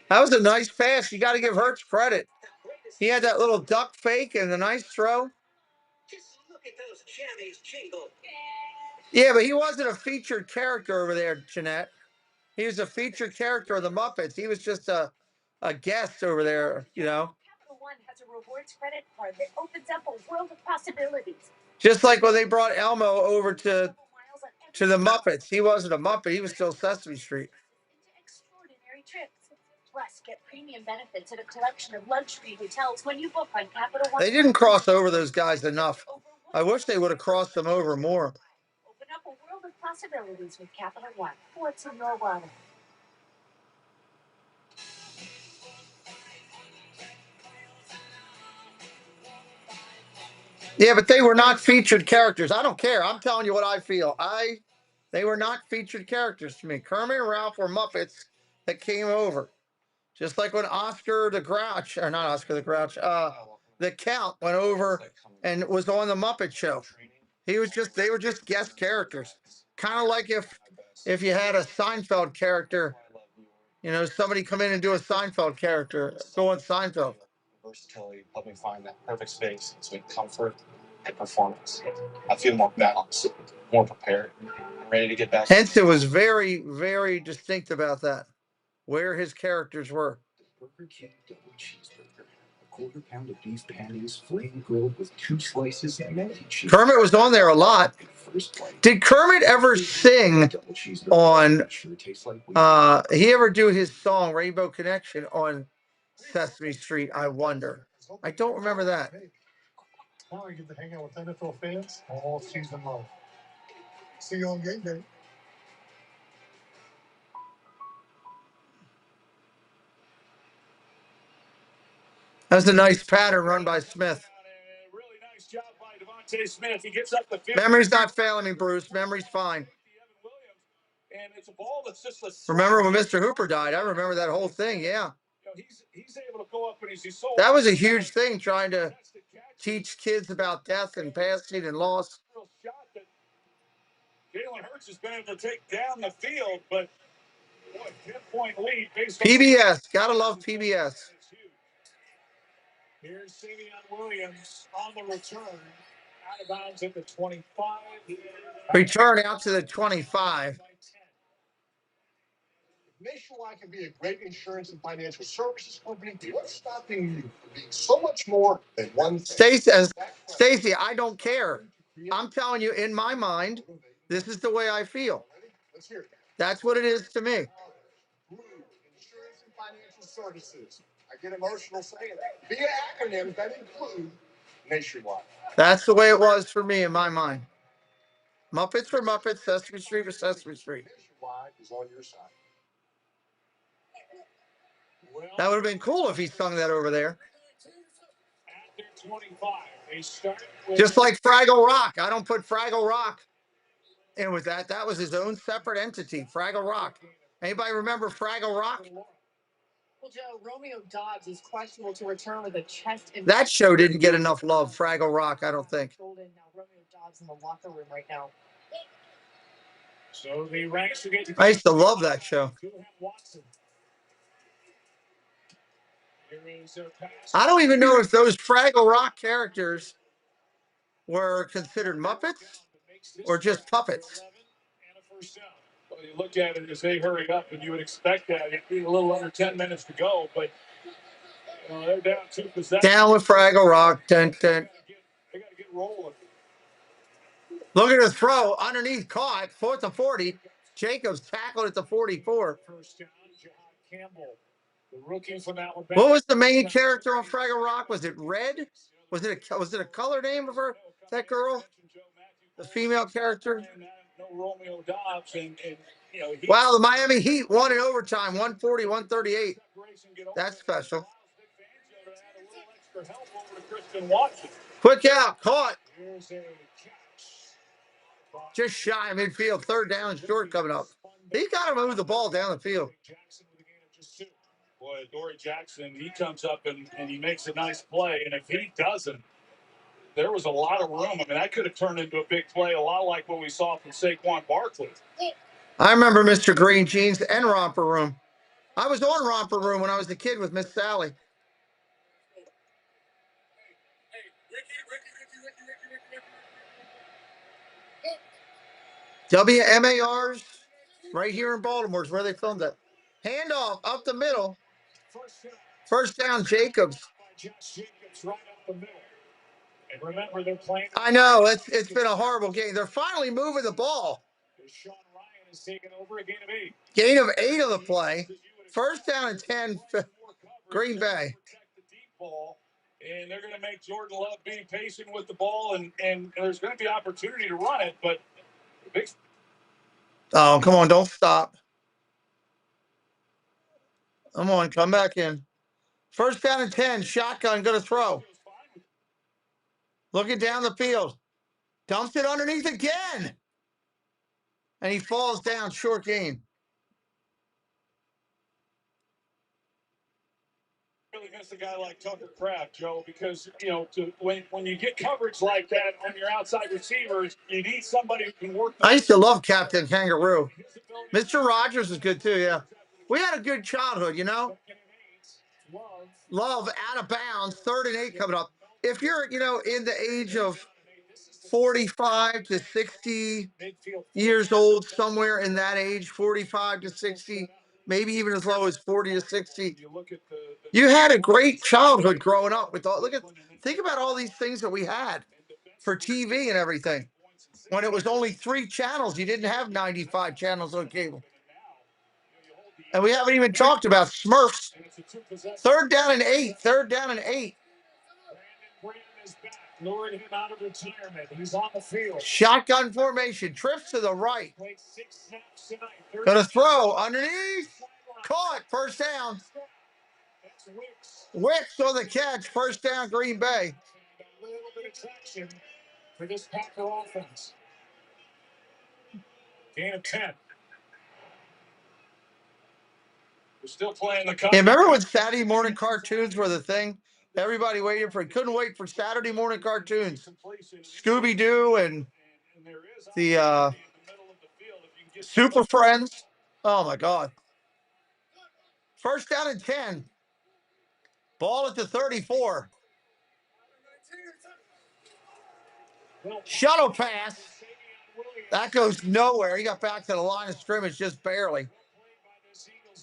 Speaker 1: That was a nice pass. You got to give Hurts credit. He had that little duck fake and a nice throw. Yeah, but he wasn't a featured character over there, Jeanette. He was a featured character of the Muppets. He was just a guest over there, you know.
Speaker 5: Capital One has a rewards credit card that opens up a world of possibilities.
Speaker 1: Just like when they brought Elmo over to the Muppets. He wasn't a Muppet. He was still Sesame Street.
Speaker 5: Extraordinary trips. Plus, get premium benefits at a collection of luxury hotels when you book on Capital One.
Speaker 1: They didn't cross over those guys enough. I wish they would have crossed them over more.
Speaker 5: Open up a world of possibilities with Capital One. What's in your wallet?
Speaker 1: Yeah, but they were not featured characters. I don't care. I'm telling you what I feel. They were not featured characters to me. Kermit and Ralph were Muppets that came over. Just like when Oscar the Grouch, or not Oscar the Grouch, the Count went over and was on the Muppet Show. They were just guest characters. Kind of like if you had a Seinfeld character, you know, somebody come in and do a Seinfeld character, go on Seinfeld.
Speaker 7: Versatility helped me find that perfect space between comfort and performance. I feel more balanced, more prepared, and ready to get back.
Speaker 1: Henson was very, very distinct about that, where his characters were.
Speaker 22: Burger King double cheeseburger, a quarter pound of beef patties, flame grilled with 2 slices and melty cheese.
Speaker 1: Kermit was on there a lot. Did Kermit ever sing on? He ever do his song "Rainbow Connection" on Sesame Street? I wonder. I don't remember that.
Speaker 11: Now I get to hang out with NFL fans all season long. See you on game day.
Speaker 1: That was a nice pattern run by Smith.
Speaker 21: Really nice job by Devontae Smith. He gets up the field.
Speaker 1: Memory's not failing me, Bruce. Memory's fine.
Speaker 21: And it's a ball that's just
Speaker 1: remember when Mr. Hooper died? I remember that whole thing. Yeah.
Speaker 21: You know, he's able to go up and he's so.
Speaker 1: That was a huge thing, trying to teach kids about death and passing and loss.
Speaker 21: Jalen Hurts has been able to take down the field, but boy, 10-point lead.
Speaker 1: PBS. Gotta love PBS.
Speaker 12: Here's Savion Williams on the return. Out of bounds at the 25.
Speaker 1: Return out to the 25.
Speaker 11: Nationwide can be a great insurance and financial services company. What's stopping you from being so much more than one thing?
Speaker 1: Stacey, I don't care. I'm telling you, in my mind, this is the way I feel.
Speaker 11: Let's hear it.
Speaker 1: That's what it is to me.
Speaker 11: Insurance and financial services. I get emotional saying that. Via acronyms that include Nationwide.
Speaker 1: That's the way it was for me in my mind. Muppets for Muppets, Sesame Street for Sesame Street.
Speaker 11: Nationwide is on your side.
Speaker 1: That would have been cool if he sung that over there.
Speaker 12: At their 25, they start with
Speaker 1: just like Fraggle Rock. I don't put Fraggle Rock in with that. That was his own separate entity, Fraggle Rock. Anybody remember Fraggle Rock?
Speaker 10: Well, Joe, Romeo Dobbs is questionable to return with a chest injury.
Speaker 1: That show didn't get enough love, Fraggle Rock, I don't think.
Speaker 10: Now Romeo Dobbs in the locker room right now.
Speaker 12: So the ranks are getting.
Speaker 1: I used to love that show. I don't even know if those Fraggle Rock characters were considered Muppets or just puppets.
Speaker 21: Well, you look at it as they hurried up, and you would expect that it'd be a little under 10 minutes to go, but they're down 2 possessions.
Speaker 1: Down with Fraggle Rock. Dun, dun.
Speaker 21: They got to get rolling.
Speaker 1: Look at the throw underneath, caught 4th and 40. Jacobs tackled at the 44.
Speaker 12: First down, John Campbell. The rookie from Alabama.
Speaker 1: What was the main character on Fraggle Rock? Was it Red? Was it a color name of her? That girl, the female character.
Speaker 21: No Romeo Dobbs, and you know.
Speaker 1: Wow, the Miami Heat won in overtime, 140-138. That's special. Quick out, caught. Just shy of midfield, third down and short coming up. He got to move the ball down the field.
Speaker 21: Boy, Dory Jackson, he comes up and he makes a nice play, and if he doesn't, there was a lot of room. I mean, that could have turned into a big play, a lot like what we saw from Saquon Barkley.
Speaker 1: I remember Mr. Green Jeans and Romper Room. I was on Romper Room when I was a kid with Miss Sally. WMARs, right here in Baltimore is where they filmed it. Handoff up the middle. First down, Jacobs.
Speaker 12: And remember, they're playing.
Speaker 1: I know it's been a horrible game. They're finally moving the ball.
Speaker 12: Sean Ryan has taken over a gain of 8.
Speaker 1: Gain of 8 of the play. First down and 10, Green Bay.
Speaker 21: And they're going to make Jordan Love be patient with the ball, and there's going to be opportunity to run it, but the big.
Speaker 1: Oh, come on, don't stop. Come on, come back in. First down and 10, shotgun, going to throw. Looking down the field. Dumps it underneath again. And he falls down, short gain.
Speaker 21: Really miss a guy like Tucker Kraft, Joe, because, you know, when you get coverage like that on your outside receivers, you need somebody who can work.
Speaker 1: I used to love Captain Kangaroo. Mr. Rogers is good too, yeah. We had a good childhood, you know. Love out of bounds, 3rd and 8 coming up. If you're, you know, in the age of 45 to 60 years old, somewhere in that age, 45 to 60, maybe even as low as 40 to 60, you had a great childhood growing up with all. Think about all these things that we had for TV and everything. When it was only 3 channels, you didn't have 95 channels on cable. And we haven't even talked about Smurfs. 3rd down and 8. 3rd down and 8.
Speaker 12: Brandon is back, luring him out of retirement. He's on the field.
Speaker 1: Shotgun formation. Trips to the right. Gonna throw underneath. Caught. First down. Wicks on the catch. First down, Green Bay.
Speaker 12: A little bit of traction for this Packer offense. Gain of 10.
Speaker 21: We're still playing the.
Speaker 1: Hey, remember when Saturday morning cartoons were the thing? Everybody couldn't wait for Saturday morning cartoons. Scooby-Doo and the Super Friends. Oh, my God. First down and 10. Ball at the 34. Shuttle pass. That goes nowhere. He got back to the line of scrimmage just barely.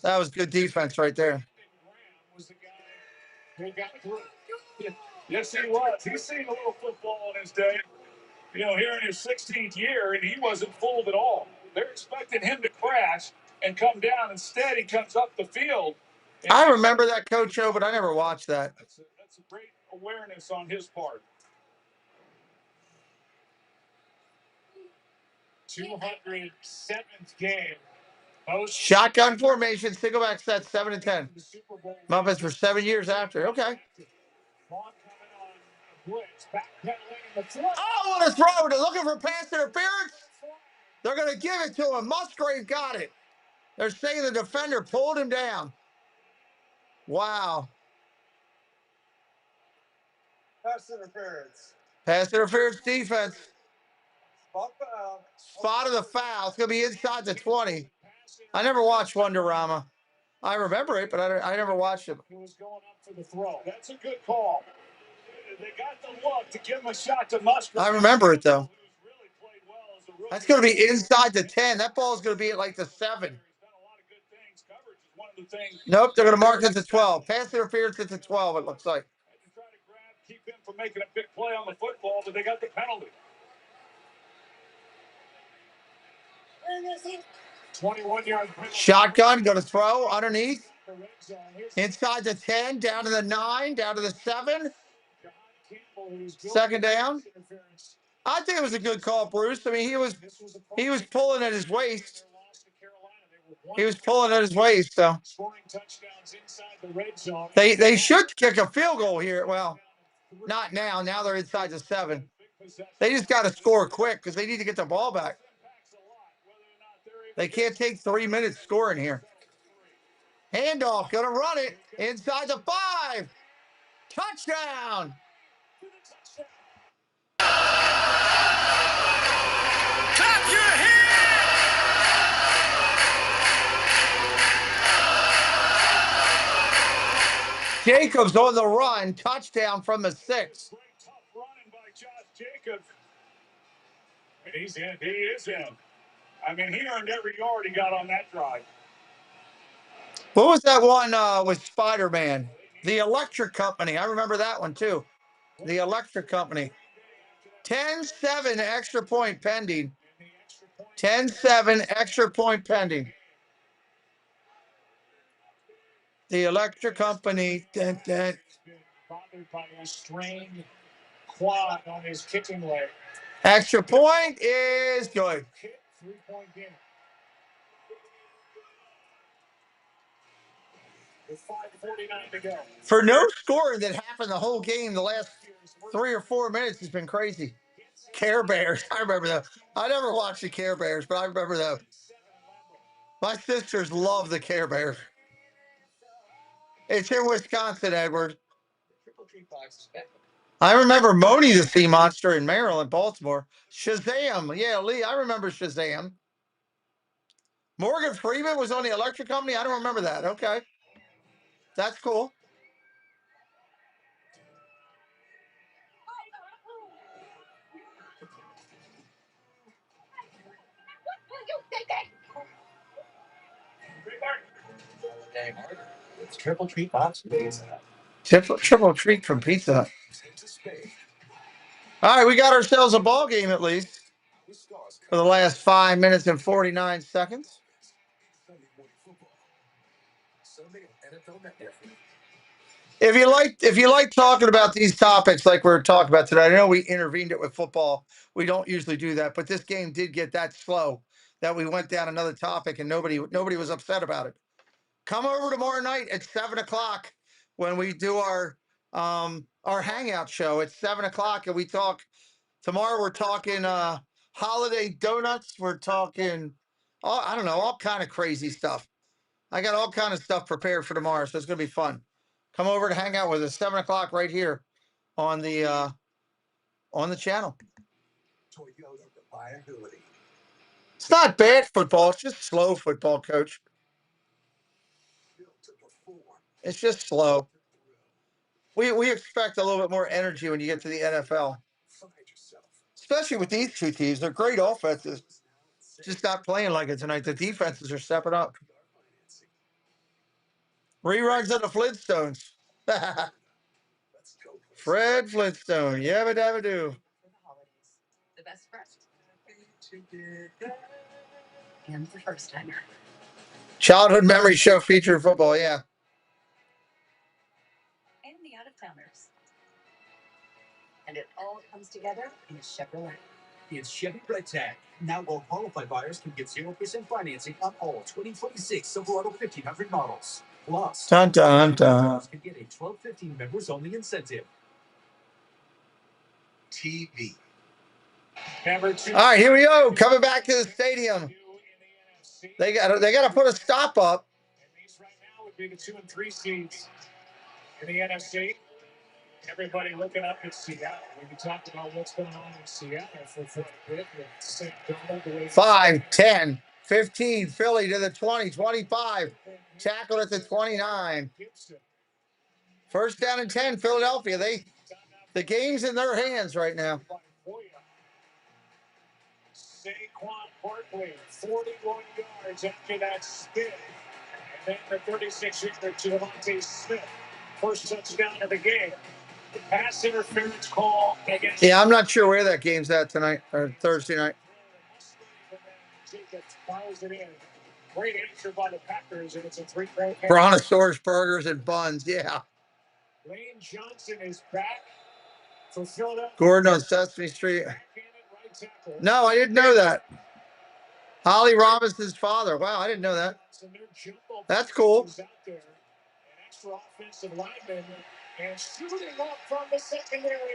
Speaker 1: That was good defense right there.
Speaker 21: Yes, he was. He's seen a little football in his day. You know, here in his 16th year, and he wasn't fooled at all. They're expecting him to crash and come down. Instead, he comes up the field.
Speaker 1: I remember that, Coach O, but I never watched that.
Speaker 21: That's a great awareness on his part.
Speaker 12: 207th game.
Speaker 1: Shotgun formation, single back set, 7 and 10. Muppets for 7 years after. Okay. Oh, what a throw! They're looking for pass interference. They're going to give it to him. Musgrave got it. They're saying the defender pulled him down. Wow.
Speaker 11: Pass interference.
Speaker 1: Pass interference defense. Spot of the foul. It's going to be inside the 20. I never watched Wonderama. I remember it, but I never watched it.
Speaker 12: He was going up for the throw.
Speaker 21: That's a good call. They got the look to give him a shot to Musgrave.
Speaker 1: I remember it, though. That's going to be inside the 10. That ball is going to be at like the 7. Nope, they're going to mark it to 12. Pass interference at the 12, it looks like.
Speaker 21: Try to keep him from making a big play on the football, but they got the penalty.
Speaker 12: 21-yard penalty.
Speaker 1: Shotgun, going to throw underneath. Inside the 10, down to the 9, down to the 7. Second down. I think it was a good call, Bruce. I mean, he was pulling at his waist. He was pulling at his waist, so they should kick a field goal here. Well, not now. Now they're inside the 7. They just got to score quick because they need to get the ball back. They can't take 3 minutes scoring here. Handoff, gonna run it inside the 5. Touchdown.
Speaker 2: Clap your hands!
Speaker 1: Jacobs on the run, touchdown from the 6.
Speaker 21: Running by Josh Jacobs. And he's in. He is in. I mean, he earned every yard he got on that drive.
Speaker 1: What was that one with Spider-Man? The Electric Company. I remember that one too. The Electric Company. 10-7 extra point pending. 10-7 extra point pending. The Electric Company. Dun, dun.
Speaker 12: Bothered by a strained quad on his kicking leg.
Speaker 1: Extra point is good.
Speaker 12: 3-point game. With 5:49 to go.
Speaker 1: For no scoring that happened the whole game, the last 3 or 4 minutes has been crazy. Care Bears. I remember that. I never watched the Care Bears, but I remember that. My sisters love the Care Bears. It's in Wisconsin, Edward. I remember Moni the Sea Monster in Maryland, Baltimore. Shazam. Yeah, Lee, I remember Shazam. Morgan Freeman was on the Electric Company. I don't remember that. Okay. That's cool.
Speaker 22: It's triple treat box from Pizza Hut.
Speaker 1: Triple treat from Pizza Hut. All right, we got ourselves a ball game at least for the last 5 minutes and 49 seconds. If you like talking about these topics like we're talking about today, I know we intervened it with football. We don't usually do that, but this game did get that slow that we went down another topic and nobody was upset about it. Come over tomorrow night at 7:00 when we do our hangout show at 7:00 and we talk. Tomorrow we're talking holiday donuts. We're talking I don't know, all kind of crazy stuff. I got all kind of stuff prepared for tomorrow, so it's gonna be fun. Come over to hang out with us 7:00 right here on the channel. It's not bad football, it's just slow football, coach. It's just slow. We expect a little bit more energy when you get to the NFL. Especially with these two teams. They're great offenses. Just not playing like it tonight. The defenses are stepping up. Reruns of the Flintstones. Fred Flintstone. Yabba dabba doo.
Speaker 5: The best friend. And the first timer.
Speaker 1: Childhood memory show featuring football, yeah.
Speaker 5: And the out-of-towners. And it all comes together in a Chevrolet.
Speaker 22: It's Chevy Red Tag. Now all qualified buyers can get 0% financing on all 2026 Silverado 1500 models. Plus,
Speaker 1: dun, dun, dun.
Speaker 22: Can get a 12-15 members only incentive.
Speaker 18: TV.
Speaker 12: Number 2.
Speaker 1: All right, here we go. Coming back to the stadium. They got to put a stop up.
Speaker 12: And these right now would be the 2 and 3 seeds in the NFC. Everybody looking up at Seattle. We talked about what's going on in Seattle for a bit.
Speaker 1: 5, 10, 15, Philly to the 20, 25. Tackled at the 29. First down and 10, Philadelphia. The game's in their hands right now.
Speaker 12: Saquon Barkley, 41 yards after that spin. And then the 36-yarder to Devontae Smith. First touchdown of the game. Pass interference call against.
Speaker 1: Yeah, I'm not sure where that game's at tonight or Thursday night.
Speaker 12: Fouls it in. Great answer by the Packers, and it's a 3-point.
Speaker 1: Brontosaurus burgers and buns. Yeah.
Speaker 12: Lane Johnson is back for Philadelphia.
Speaker 1: Gordon on Sesame Street. No, I didn't know that. Holly Robinson's father. Wow, I didn't know that. That's cool.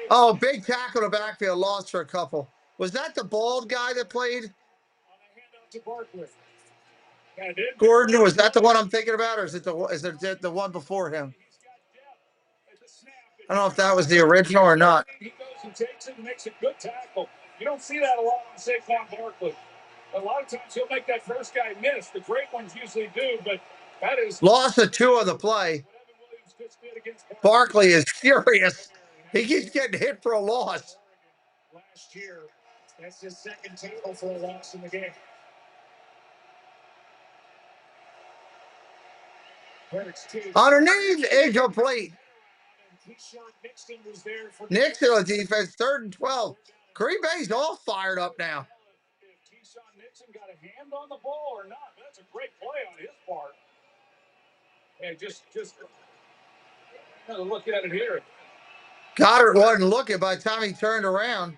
Speaker 1: Oh, big tackle to backfield. Lost for a couple. Was that the bald guy that played? Gordon, was that the one I'm thinking about, or is it the one before him? I don't know if that was the original or not.
Speaker 12: He goes and takes it and makes a good tackle. You don't see that a lot on Saquon Barkley. A lot of times he'll make that first guy miss. The great ones usually do, but that is
Speaker 1: loss of 2 on the play. Barkley is furious. He keeps getting hit for a loss.
Speaker 12: Last year, that's his second tackle for a loss in the game.
Speaker 1: Underneath, edge of plate. Nixon on defense, 3rd and 12. Green Bay's all fired up now.
Speaker 12: If Keyshawn Nixon got a hand on the ball or not, that's a great play on his part. And just look at it here.
Speaker 1: Goddard wasn't looking by the time he turned around.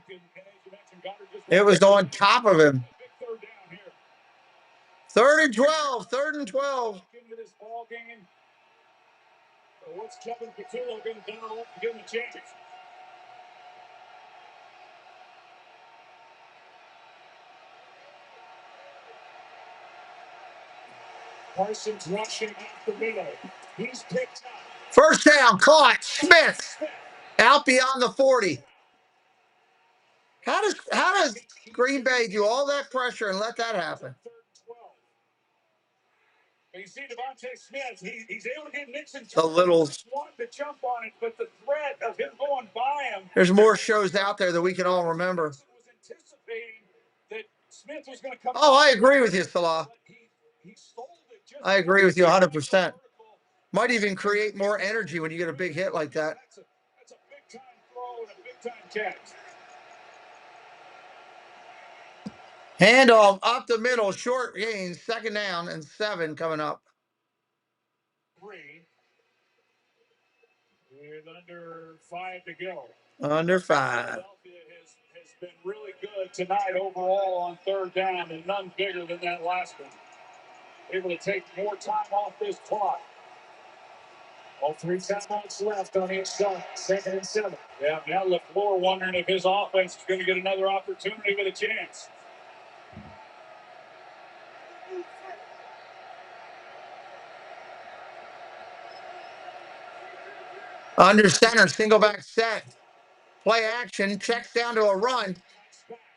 Speaker 1: It was on top of him. 3rd and 12. 3rd and 12.
Speaker 12: What's Kevin Patullo going to do to give him a chance? Parsons rushing out the middle. He's picked up.
Speaker 1: First down, caught. Smith out beyond the 40. How does Green Bay do all that pressure and let that happen?
Speaker 12: You see Devontae Smith, he's able to get Nixon
Speaker 1: the little
Speaker 12: to jump on it, but the threat of him going by him.
Speaker 1: There's more shows out there that we can all remember.
Speaker 12: Was anticipating that Smith was going to come.
Speaker 1: Oh, I agree with you, Salah.
Speaker 12: He stole it just
Speaker 1: I agree with you 100%. Might even create more energy when you get a big hit like that.
Speaker 12: That's a big time throw and a big time catch.
Speaker 1: Handoff up the middle, short gain, 2nd down and 7 coming up.
Speaker 12: 3 with under 5 to go.
Speaker 1: Under 5.
Speaker 12: Philadelphia has been really good tonight overall on 3rd down, and none bigger than that last one. Able to take more time off this clock. All 3 timeouts left on each side. 2nd and 7. Yeah, now LaFleur wondering if his offense is going to get another opportunity with a chance.
Speaker 1: Under center, single back set. Play action, checks down to a run.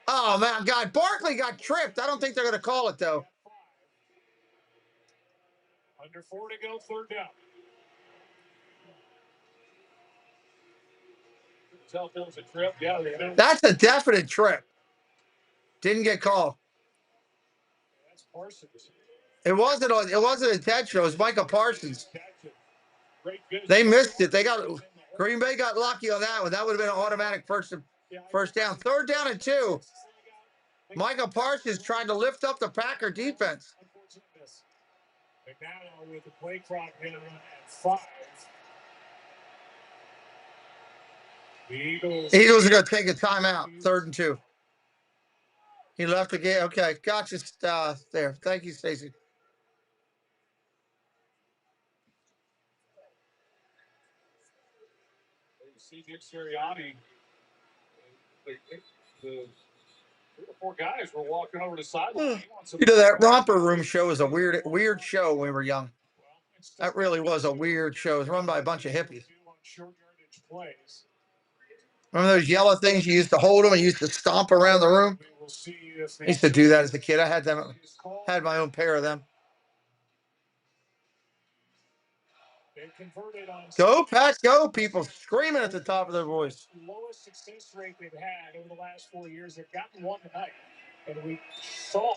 Speaker 1: Oh, man, God, Barkley got tripped. I don't think they're going to call it, though.
Speaker 12: Under 4 to go, 3rd down. Tell if it was a trip. Yeah,
Speaker 1: that's a definite trip. Didn't get called.
Speaker 12: That's Parsons.
Speaker 1: It wasn't intentional. It was Micah Parsons. They missed it. Green Bay got lucky on that one. That would have been an automatic first down. 3rd down and 2. Micah Parsons trying to lift up the Packer defense.
Speaker 12: Now with the play clock at 5. The
Speaker 1: Eagles are going to take a timeout. 3rd and 2. He left the game. Okay, gotcha. There. Thank you, Stacey.
Speaker 12: See Nick Sirianni. The 3 or 4 guys were walking over the sideline.
Speaker 1: That Romper Room show was a weird show when we were young. That really was a weird show. It was run by a bunch of hippies. Remember those yellow things? You used to hold them and you used to stomp around the room? I used to do that as a kid. I had my own pair of them. Go, Pat, go. People screaming at the top of their voice.
Speaker 12: Lowest success rate they've had over the last 4 years. They've gotten one tonight. And we saw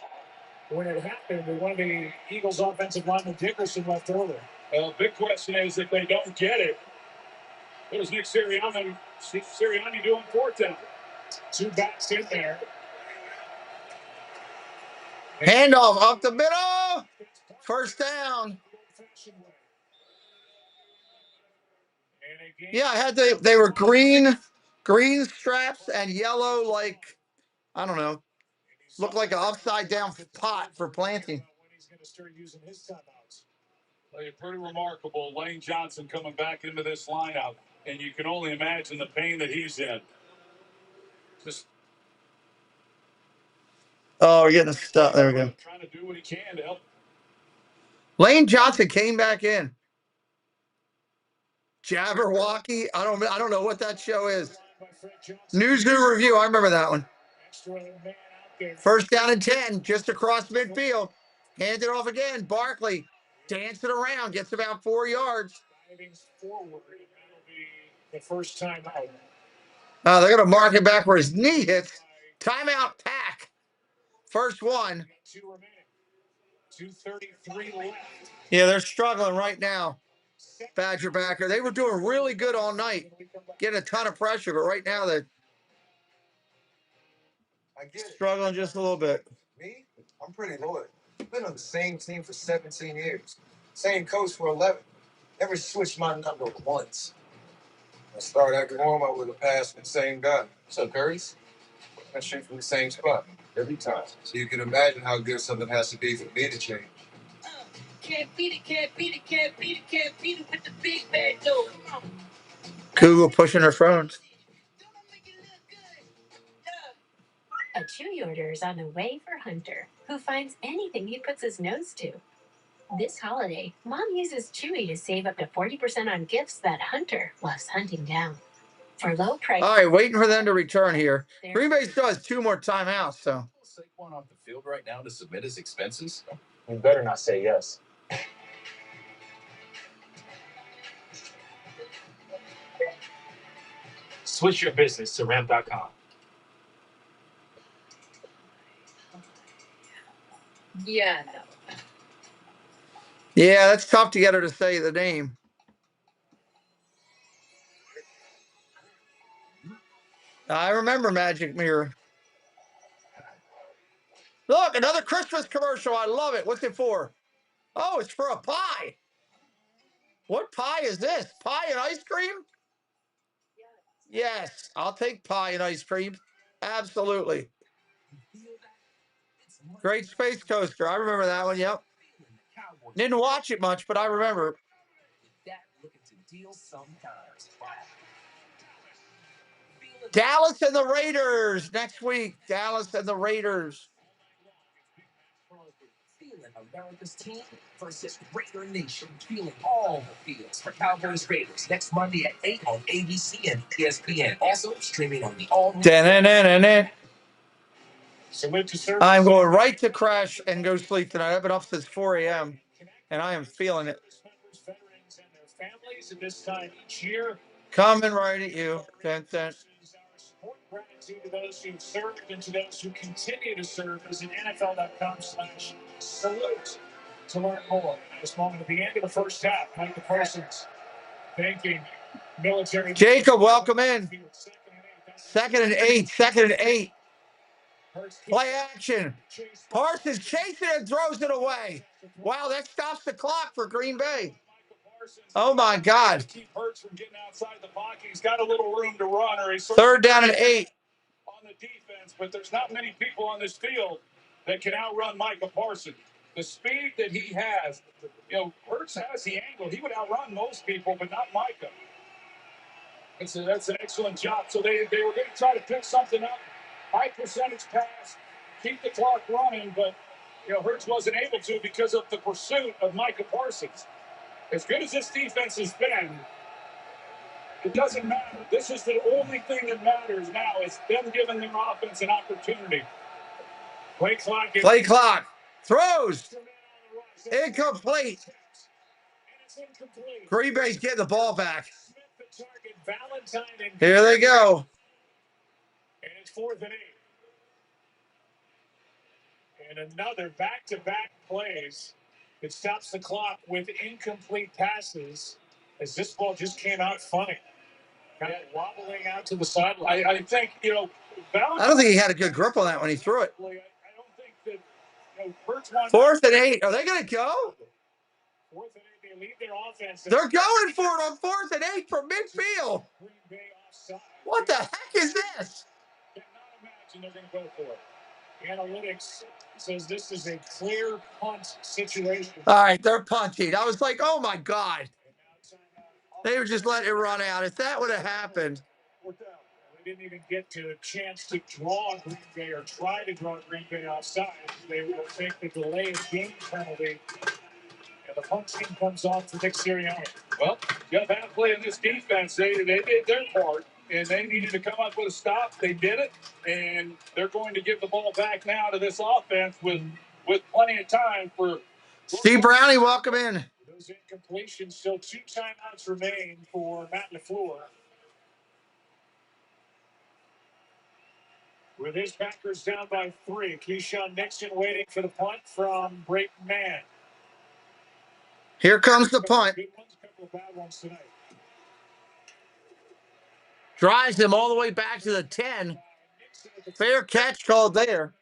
Speaker 12: when it happened that one of the Eagles' offensive lineman, Dickerson, left early. The big question is if they don't get it, what is Nick Sirianni doing 4th down? 2 backs in there.
Speaker 1: Handoff up the middle. First down. Yeah, I had they were green straps and yellow, like, I don't know, looked like an upside down pot for planting.
Speaker 21: Pretty remarkable. Lane Johnson coming back into this lineup, and you can only imagine the pain that he's in.
Speaker 1: Oh, we're getting stuck. There we go.
Speaker 21: Trying to do what he can to help.
Speaker 1: Lane Johnson came back in. Jabberwocky. I don't know what that show is. News New Review. I remember that one. First down and 10, just across midfield. Hand it off again. Barkley dancing around, gets about 4 yards.
Speaker 12: Forward, and that'll be the first time out.
Speaker 1: They're going to mark it back where his knee hits. Timeout, Pack. First one.
Speaker 12: 2:33 left.
Speaker 1: Yeah, they're struggling right now. Badger backer. They were doing really good all night, getting a ton of pressure, but right now they're struggling just a little bit.
Speaker 8: Me? I'm pretty loyal. Been on the same team for 17 years. Same coach for 11. Never switched my number once. I started at home, I would have passed the same guy. So Curry's? I shoot from the same spot every time. So you can imagine how good something has to be for me to change.
Speaker 26: Can't beat it, can't beat it, can't beat it, can't beat it with the big bad dog.
Speaker 1: Google pushing her phones.
Speaker 26: A Chewy order is on the way for Hunter, who finds anything he puts his nose to. This holiday, Mom uses Chewy to save up to 40% on gifts that Hunter loves hunting down. For low price.
Speaker 1: All right, waiting for them to return here. Green Bay still has 2 more timeouts, so.
Speaker 3: Saquon off the field right now to submit his expenses?
Speaker 4: You better not say yes. Switch your business to ramp.com.
Speaker 10: Yeah, no.
Speaker 1: Yeah, that's tough to get her to say the name. I remember Magic Mirror. Look, another Christmas commercial. I love it. What's it for? Oh, it's for a pie. What pie is this? Pie and ice cream? Yes, I'll take pie and ice cream. Absolutely. Great Space Coaster. I remember that one. Yep. Didn't watch it much, but I remember. Dallas and the Raiders next week. Dallas and the Raiders.
Speaker 26: Feeling America's team versus Raider Nation. Feeling all the feels for Cowboys Raiders next Monday at 8 on ABC and ESPN. Also streaming on the all-new.
Speaker 1: I'm going right to crash and go sleep tonight. I've been up since 4 a.m. and I am feeling it.
Speaker 12: Veterans and their families at this time each year.
Speaker 1: Coming right at you. 10 cents.
Speaker 12: Gratitude to those who served and to those who continue to serve is in NFL.com/salute to learn more. At this moment at the end of the first half, Michael Parsons thanking military.
Speaker 1: Jacob, welcome in. Second and eight. Play action. Parsons chasing it and throws it away. Wow, that stops the clock for Green Bay. Oh, my God.
Speaker 21: Keep Hurts from getting outside the pocket. He's got a little room to run. Or he's
Speaker 1: third down and 8.
Speaker 21: On the defense, but there's not many people on this field that can outrun Micah Parsons. The speed that he has, Hurts has the angle. He would outrun most people, but not Micah. That's an excellent job. So they were going to try to pick something up. High percentage pass, keep the clock running, but Hurts wasn't able to because of the pursuit of Micah Parsons. As good as this defense has been, it doesn't matter. This is the only thing that matters now. It's them giving their offense an opportunity. Play clock.
Speaker 1: Throws. Incomplete. Green Bay's getting the ball back. Here they go.
Speaker 12: And it's 4th and 8. And another back-to-back plays. It stops the clock with incomplete passes as this ball just came out funny. Kind of wobbling out to the sideline.
Speaker 21: I think,
Speaker 1: I don't think he had a good grip on that when he threw it.
Speaker 21: I don't think that
Speaker 1: 4th and 8. Are they going to go?
Speaker 12: 4th and 8, they lead their offense.
Speaker 1: They're going for it on 4th and 8 from midfield. What the heck is this?
Speaker 12: Cannot imagine they're going to go for it. Analytics says this is a clear punt situation.
Speaker 1: All right, they're punting. I was like, oh my God. They were just letting it run out. If that would have happened.
Speaker 12: They didn't even get to a chance to draw Green Bay or try to draw Green Bay offside. They will take the delay of game penalty. And the punt team comes on for Nick Sirianni.
Speaker 21: Well, Jeff Hafley and this defense, they did their part, and they needed to come up with a stop. They did it, and they're going to give the ball back now to this offense with plenty of time for
Speaker 1: Steve Brownie, welcome in.
Speaker 12: Those incompletions, still 2 timeouts remain for Matt LaFleur. With his Packers down by 3, Keyshawn Nixon waiting for the punt from Brayton Mann.
Speaker 1: Here comes the punt.
Speaker 12: Good ones, a couple of bad ones tonight.
Speaker 1: Drives him all the way back to the 10. Fair catch called there.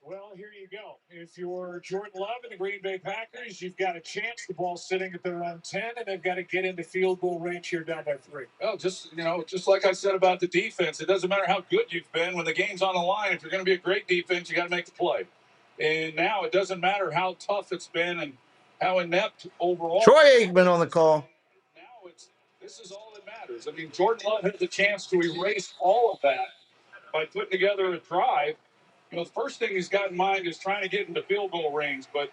Speaker 12: Well, here you go. If you're Jordan Love and the Green Bay Packers, you've got a chance. The ball's sitting at their own 10, and they've got to get into field goal range here down by 3.
Speaker 21: Well, just like I said about the defense, it doesn't matter how good you've been. When the game's on the line, if you're going to be a great defense, you got to make the play. And now it doesn't matter how tough it's been and how inept overall.
Speaker 1: Troy Aikman on the call.
Speaker 21: Now this is all that matters. I mean, Jordan Love has a chance to erase all of that by putting together a drive. The first thing he's got in mind is trying to get into field goal range, but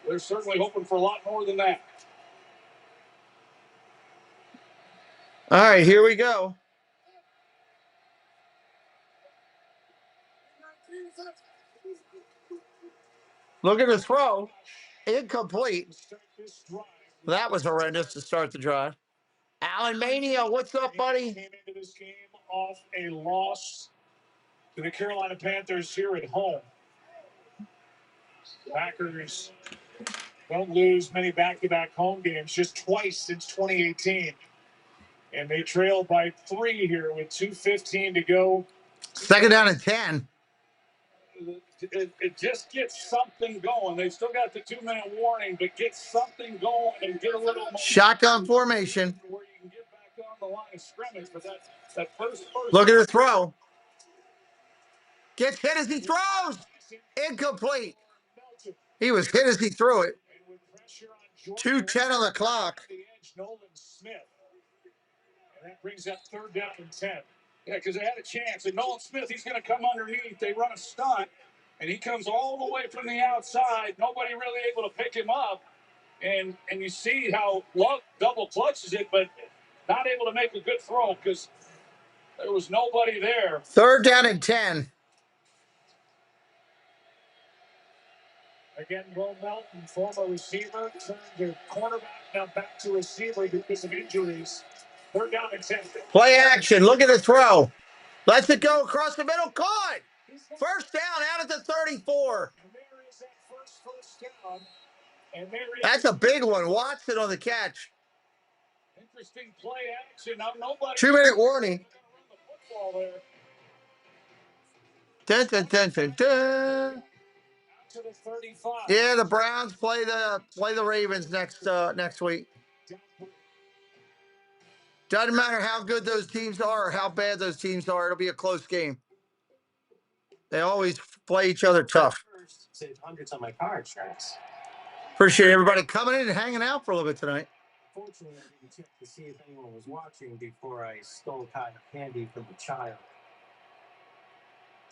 Speaker 21: they're certainly hoping for a lot more than that.
Speaker 1: All right, here we go. Look at the throw. Incomplete. That was horrendous to start the drive. Alan Mania, what's up, buddy?
Speaker 12: Came into this game off a loss to the Carolina Panthers here at home. Packers don't lose many back-to-back home games, just twice since 2018. And they trail by 3 here with 2:15 to go.
Speaker 1: 2nd down and 10.
Speaker 21: It just gets something going. They've still got the 2-minute warning, but get something going and get a little more.
Speaker 1: Shotgun formation.
Speaker 21: Where you can get back on the line of scrimmage, but that first.
Speaker 1: Look at the throw. Gets hit as he throws. Incomplete. He was hit as he threw it. 2:10 on the clock.
Speaker 12: Nolan Smith. And that brings up 3rd down and 10.
Speaker 21: Yeah, because they had a chance. And Nolan Smith, he's going to come underneath. They run a stunt, and he comes all the way from the outside. Nobody really able to pick him up. And you see how Love double clutches it, but not able to make a good throw because there was nobody there.
Speaker 1: 3rd down and 10.
Speaker 12: Again, Will Melton, former receiver, turned to cornerback, now back to receiver because of injuries. 3rd down and 10.
Speaker 1: Play action. Look at the throw. Lets it go across the middle. Caught. 1st down out at the 34.
Speaker 12: And there is that first down. And there is
Speaker 1: That's a big one. Watson on the catch.
Speaker 21: Interesting play action. Now nobody.
Speaker 1: 2-minute warning.
Speaker 12: football there.
Speaker 1: Dun, dun, dun, dun, dun.
Speaker 12: To the 35.
Speaker 1: Yeah, the Browns play the Ravens next week. Doesn't matter how good those teams are or how bad those teams are. It'll be a close game. They always play each other tough.
Speaker 6: Saved hundreds on my car insurance.
Speaker 1: Appreciate everybody coming in and hanging out for a little bit tonight.
Speaker 6: Fortunately, I didn't check to see if anyone was watching before I stole cotton candy from the child.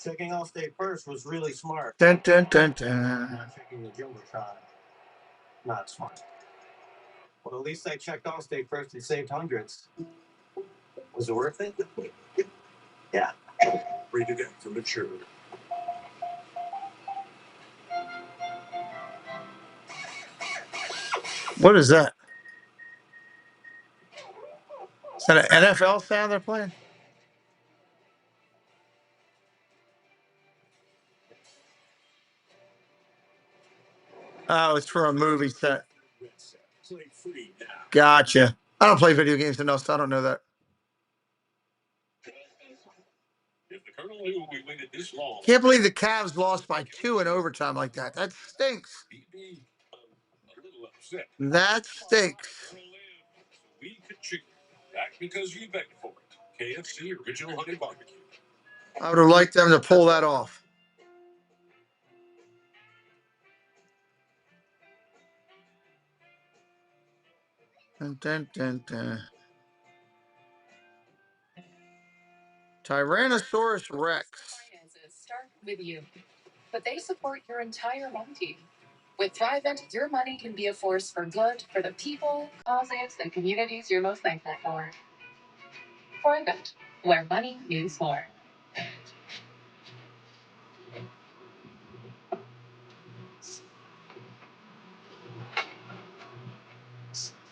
Speaker 6: Checking Allstate first was really smart.
Speaker 1: Dun, dun, dun, dun.
Speaker 6: Not checking the Jumbotron. Not smart. Well, at least I checked Allstate first and saved hundreds. Was it worth it? Yeah.
Speaker 18: Read it to mature.
Speaker 1: What is that? Is that an NFL sound they're playing? Oh, it's for a movie set. Gotcha. I don't play video games enough, so I don't know that. Can't believe the Cavs lost by 2 in overtime like that. That stinks. That stinks.
Speaker 2: Because you begged for it. KFC Original Honey Barbecue.
Speaker 1: I would have liked them to pull that off. Dun, dun, dun, dun. Tyrannosaurus Rex.
Speaker 10: Finances start with you, but they support your entire home team. With Thrivent, your money can be a force for good for the people, causes, and communities you're most thankful for. Thrivent, where money means more.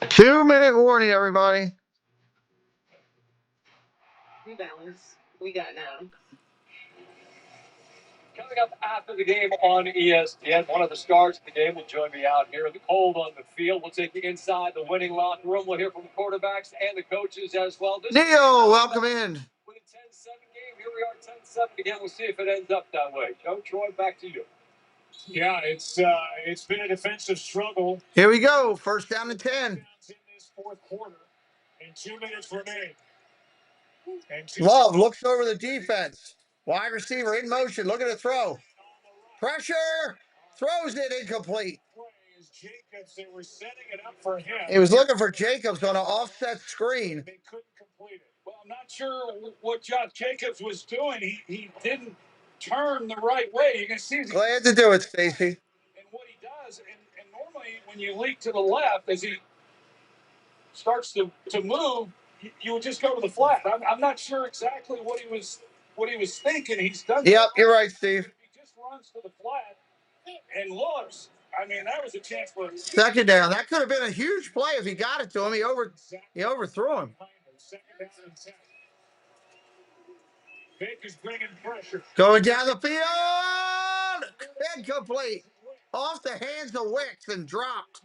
Speaker 1: 2-minute warning, everybody.
Speaker 10: Rebalance. We got now.
Speaker 12: Coming up after the game on ESPN, one of the stars of the game will join me out here in the cold on the field. We'll take you inside the winning locker room. We'll hear from the quarterbacks and the coaches as well.
Speaker 1: Neil, welcome in.
Speaker 12: With a 10-7 game, here we are 10-7 again. We'll see if it ends up that way. Joe, Troy, back to you. Yeah, it's been a defensive struggle.
Speaker 1: Here we go. First down and 10.
Speaker 12: In this fourth quarter, and 2 minutes remain.
Speaker 1: Love looks over the defense. Wide receiver in motion. Look at the throw. Pressure. Throws it incomplete.
Speaker 12: Jacobs, they were setting it up for him.
Speaker 1: He was looking for Jacobs on an offset screen.
Speaker 12: They couldn't complete it. Well, I'm not sure what Josh Jacobs was doing. He didn't turn the right way. You can see.
Speaker 1: Glad to do it, Stacy.
Speaker 12: And what he does, and normally when you leak to the left, as he starts to move, you would just go to the flat. I'm not sure exactly what he was thinking. He's done.
Speaker 1: Yep, you're right, Steve.
Speaker 12: He just runs to the flat and looks. I mean, that was a chance for him.
Speaker 1: Second down. That could have been a huge play if he got it to him. He overthrew him.
Speaker 12: Second down and 10. Baker's bringing pressure.
Speaker 1: Going down the field. Incomplete. Off the hands of Wicks and dropped.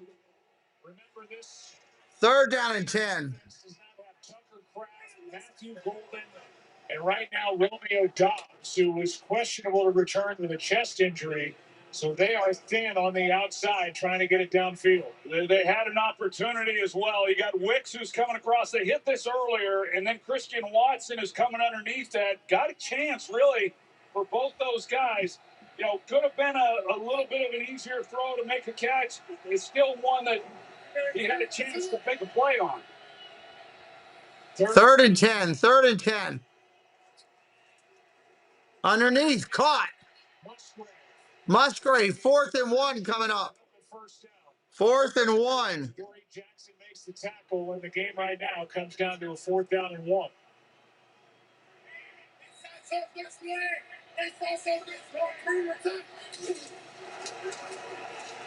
Speaker 12: Remember this.
Speaker 1: Third down and 10.
Speaker 12: Tucker Kraft, Matthew Golden, and right now Romeo Dobbs, who was questionable to return with a chest injury. So they are thin on the outside trying to get it downfield. They had an opportunity as well. You got Wicks who's coming across. They hit this earlier, and then Christian Watson is coming underneath that. Got a chance, really, for both those guys. You know, could have been a little bit of an easier throw to make a catch. It's still one that he had a chance to make a play on.
Speaker 1: Third and 10. Third and 10. Underneath, caught. Musgrave, 4th and 1 coming up. 4th and 1.
Speaker 12: Jackson makes the tackle, and the game right now comes down to a 4th down and 1.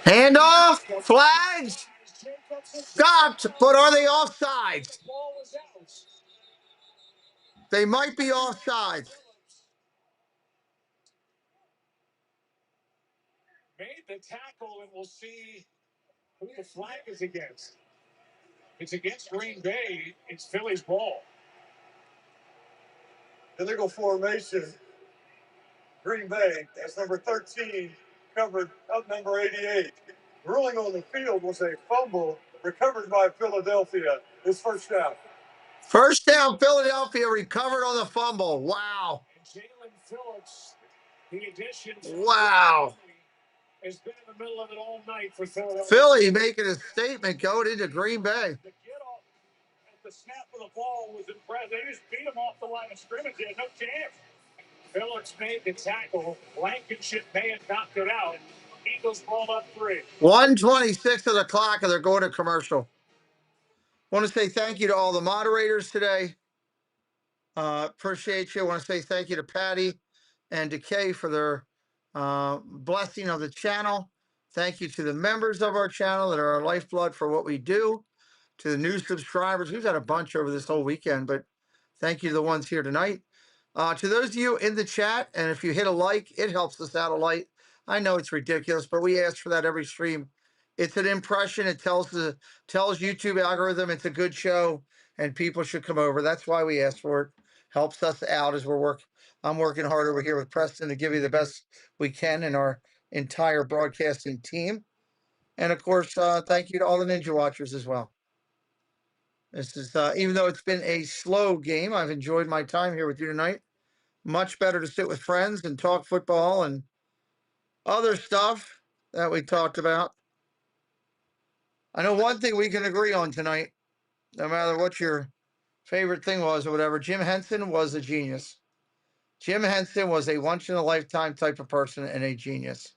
Speaker 1: Handoff, flags, stopped, but are they offsides? They might be offsides.
Speaker 12: Made the tackle, and we'll see who the flag is against. It's against Green Bay. It's Philly's ball.
Speaker 11: Illegal formation. Green Bay, that's number 13, covered up number 88. Ruling on the field was a fumble recovered by Philadelphia. It's first down.
Speaker 1: First down, Philadelphia recovered on the fumble. Wow.
Speaker 12: Jalen Phillips, the addition.
Speaker 1: Wow.
Speaker 12: Has been in the middle of it all night for Philadelphia.
Speaker 1: Philly making a statement going into Green Bay.
Speaker 12: The get off at the snap of the ball was impressive. They just beat him off the line of scrimmage. They had no chance. Phillips made the tackle. Blankenship may have knocked it out. Eagles ball up 3.
Speaker 1: 1:26 of the clock, and they're going to commercial. I want to say thank you to all the moderators today. Appreciate you. I want to say thank you to Patty and to Kay for their blessing of the channel. Thank you to the members of our channel that are our lifeblood for what we do. To the new subscribers, we've got a bunch over this whole weekend, but thank you to the ones here tonight. To those of you in the chat, and if you hit a like, it helps us out a lot. I know it's ridiculous, but we ask for that every stream. It's an impression. It tells YouTube algorithm it's a good show and people should come over. That's why we ask for it. Helps us out as I'm working hard over here with Preston to give you the best we can in our entire broadcasting team. And of course, thank you to all the Ninja Watchers as well. This is, even though it's been a slow game, I've enjoyed my time here with you tonight. Much better to sit with friends and talk football and other stuff that we talked about. I know one thing we can agree on tonight, no matter what your favorite thing was or whatever, Jim Henson was a genius. Jim Henson was a once-in-a-lifetime type of person and a genius.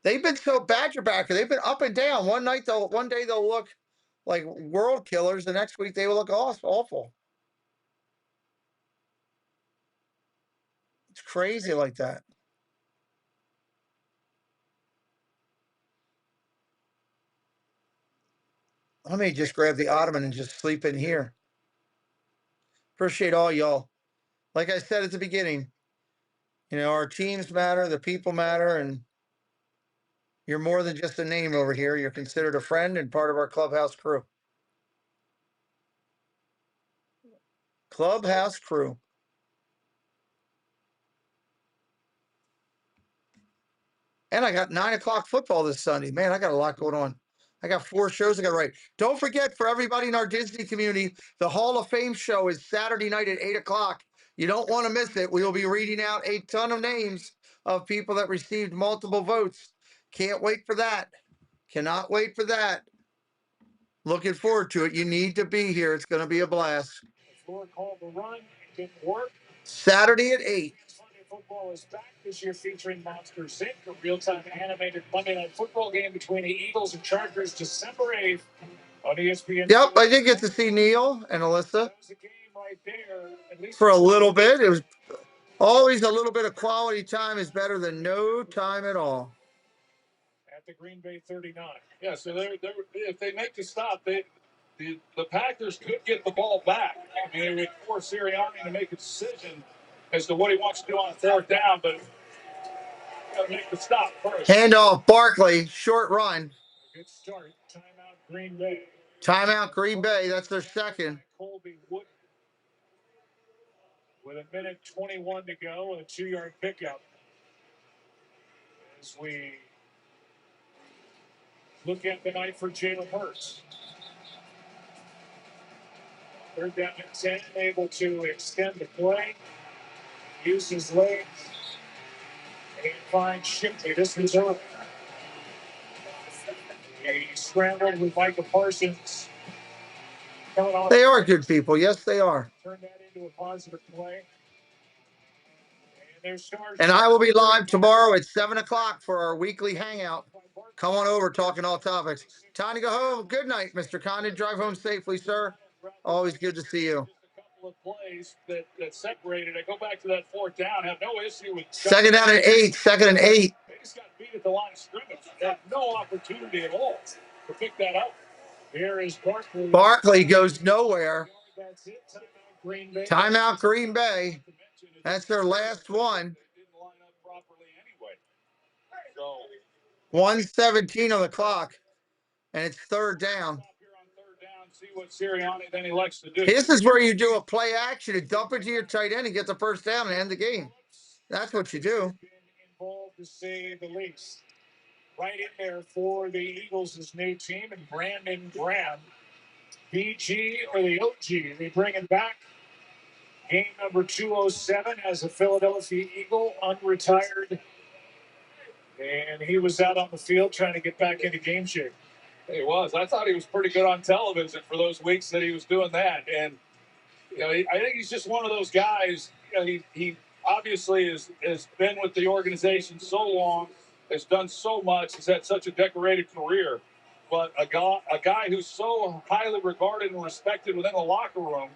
Speaker 1: They've been so Badger backer. They've been up and down. One day they'll look like world killers. The next week they will look awful. It's crazy like that. Let me just grab the ottoman and just sleep in here. Appreciate all y'all. Like I said at the beginning, our teams matter, the people matter, and you're more than just a name over here. You're considered a friend and part of our clubhouse crew. Clubhouse crew. And I got 9 o'clock football this Sunday. Man, I got a lot going on. I got 4 shows I got to write. Don't forget, for everybody in our Disney community, the Hall of Fame show is Saturday night at 8 o'clock. You don't want to miss it. We will be reading out a ton of names of people that received multiple votes. Can't wait for that. Cannot wait for that. Looking forward to it. You need to be here. It's going to be a blast.
Speaker 12: Floor called the run. It didn't work.
Speaker 1: Saturday at 8.
Speaker 12: Sunday Football is back this year featuring Monsters Inc., a real-time animated Monday Night Football game between the Eagles and Chargers, December 8th on ESPN.
Speaker 1: Yep, I did get to see Neil and Alyssa.
Speaker 12: That was a game right there, at least
Speaker 1: for a little bit. It was always a little bit of quality time is better than no time at all.
Speaker 12: At the Green Bay 39.
Speaker 21: Yeah, so if they make the stop, the Packers could get the ball back. I mean, they would force Sirianni to make a decision as to what he wants to do on 4th down, but got to make the stop first.
Speaker 1: Handoff, Barkley, short run.
Speaker 12: Good start. Timeout, Green Bay.
Speaker 1: Timeout, Green Bay. That's their second.
Speaker 12: Colby Wood with 1:21 to go and a 2-yard pickup. As we look at the night for Jalen Hurts. 3rd down and 10, able to extend the play, use his legs, and find Shipley. This was early. He scrambled with Micah Parsons.
Speaker 1: They are good people. Yes, they are.
Speaker 12: Turn that into a positive play.
Speaker 1: And I will be live tomorrow at 7 o'clock for our weekly hangout. Come on over, talking all topics. Time to go home. Good night, Mr. Condon. Drive home safely, sir. Always good to see you.
Speaker 21: Just a couple of plays that separated. I go back to that 4th down. Have no issue with
Speaker 1: 2nd down and 8. 2nd and 8.
Speaker 21: They just got beat at the line of scrimmage. They had no opportunity at all to pick that up.
Speaker 12: Here is Barkley.
Speaker 1: Barkley goes nowhere.
Speaker 12: That's it. Timeout, Green Bay.
Speaker 1: Timeout, Green Bay. That's their last one. 1:17 on the clock, and it's 3rd down.
Speaker 21: See what Sirianni then elects to do.
Speaker 1: This is where you do a play action and dump it to your tight end and get the 1st down and end the game. That's what you do.
Speaker 12: Involved to say the least. Right in there for the Eagles' new team, and Brandon Graham. BG or the OG, they bring it back. Game number 207 as a Philadelphia Eagle, unretired. And he was out on the field trying to get back into game shape.
Speaker 21: He was. I thought he was pretty good on television for those weeks that he was doing that. And, I think he's just one of those guys. He obviously has been with the organization so long, has done so much, has had such a decorated career. But a guy who's so highly regarded and respected within the locker room,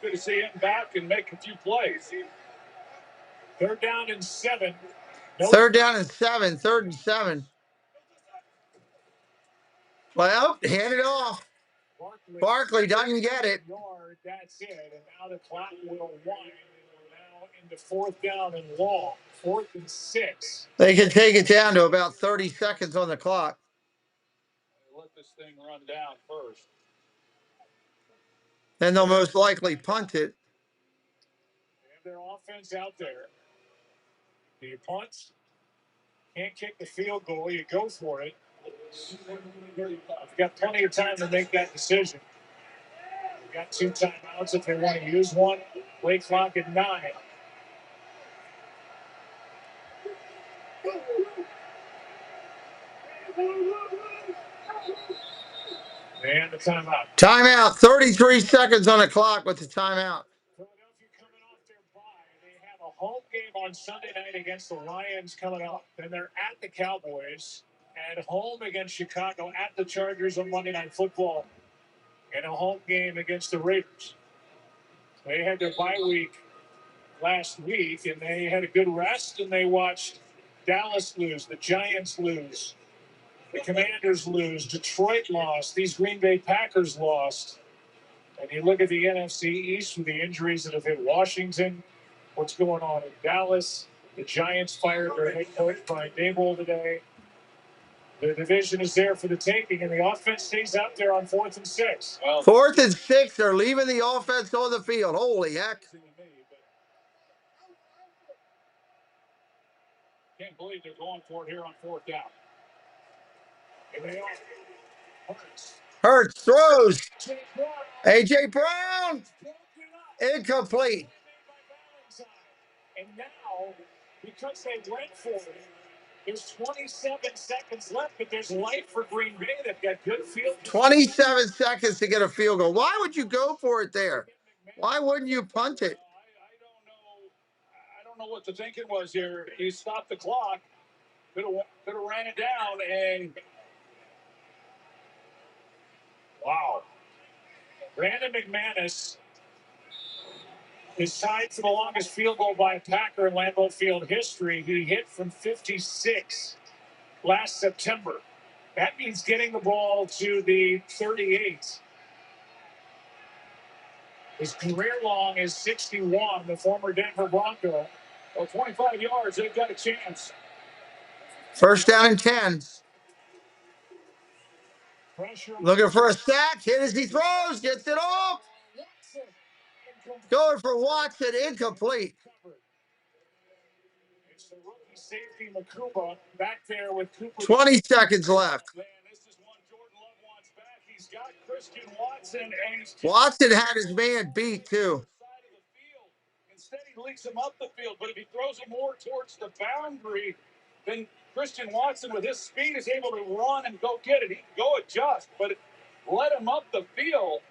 Speaker 21: good to see him back and make a few plays.
Speaker 12: 3rd down and 7.
Speaker 1: 3rd down and 7. 3rd and 7. Well, hand it off. Barkley doesn't get it.
Speaker 12: That's it. And now the clock will wind. We're now into 4th down and long. 4th and 6.
Speaker 1: They can take it down to about 30 seconds on the clock.
Speaker 21: Let this thing run down first.
Speaker 1: Then they'll most likely punt it.
Speaker 12: They have their offense out there. Do you punt? Can't kick the field goal. You go for it. You've got plenty of time to make that decision. You've got 2 timeouts if they want to use one. Play clock at 9. And the timeout.
Speaker 1: Timeout. 33 seconds on the clock with the timeout.
Speaker 12: Philadelphia coming off their bye. They have a home game on Sunday night against the Lions coming up. Then they're at the Cowboys, at home against Chicago, at the Chargers on Monday Night Football, and a home game against the Raiders. They had their bye week last week, and they had a good rest, and they watched Dallas lose, the Giants lose, the Commanders lose, Detroit lost, these Green Bay Packers lost. And you look at the NFC East with the injuries that have hit Washington, what's going on in Dallas. The Giants fired their head coach, Brian Daboll, today. The division is there for the taking, and the offense stays out there on 4th and 6.
Speaker 1: Well, 4th and 6, they're leaving the offense on the field. Holy heck.
Speaker 12: Can't believe they're going for it here on 4th down. Here they are.
Speaker 1: Hurts throws. A.J. Brown. Incomplete.
Speaker 12: And now, because they went for it, there's 27 seconds left, but there's life for Green Bay. They've got good field.
Speaker 1: 27 seconds to get a field goal. Why would you go for it there? Why wouldn't you punt it?
Speaker 12: I don't know what the thinking was here. He stopped the clock. Could have ran it down, and wow. Brandon McManus is tied for the longest field goal by a Packer in Lambeau Field history. He hit from 56 last September. That means getting the ball to the 38. His career long is 61, the former Denver Bronco. Well, 25 yards, they've got a chance.
Speaker 1: 1st down and 10. Looking for a sack. Hit as he throws. Gets it off. Going for Watson. Incomplete.
Speaker 12: It's the rookie safety Makuba back there with Cooper.
Speaker 1: 20 seconds left.
Speaker 12: Man, this is one Jordan Love wants back. He's got Christian Watson, and
Speaker 1: Watson had his man beat, too.
Speaker 12: Instead, he leaks him up the field, but if he throws him more towards the boundary, then Christian Watson, with his speed, is able to run and go get it. He can go adjust, but let him up the field.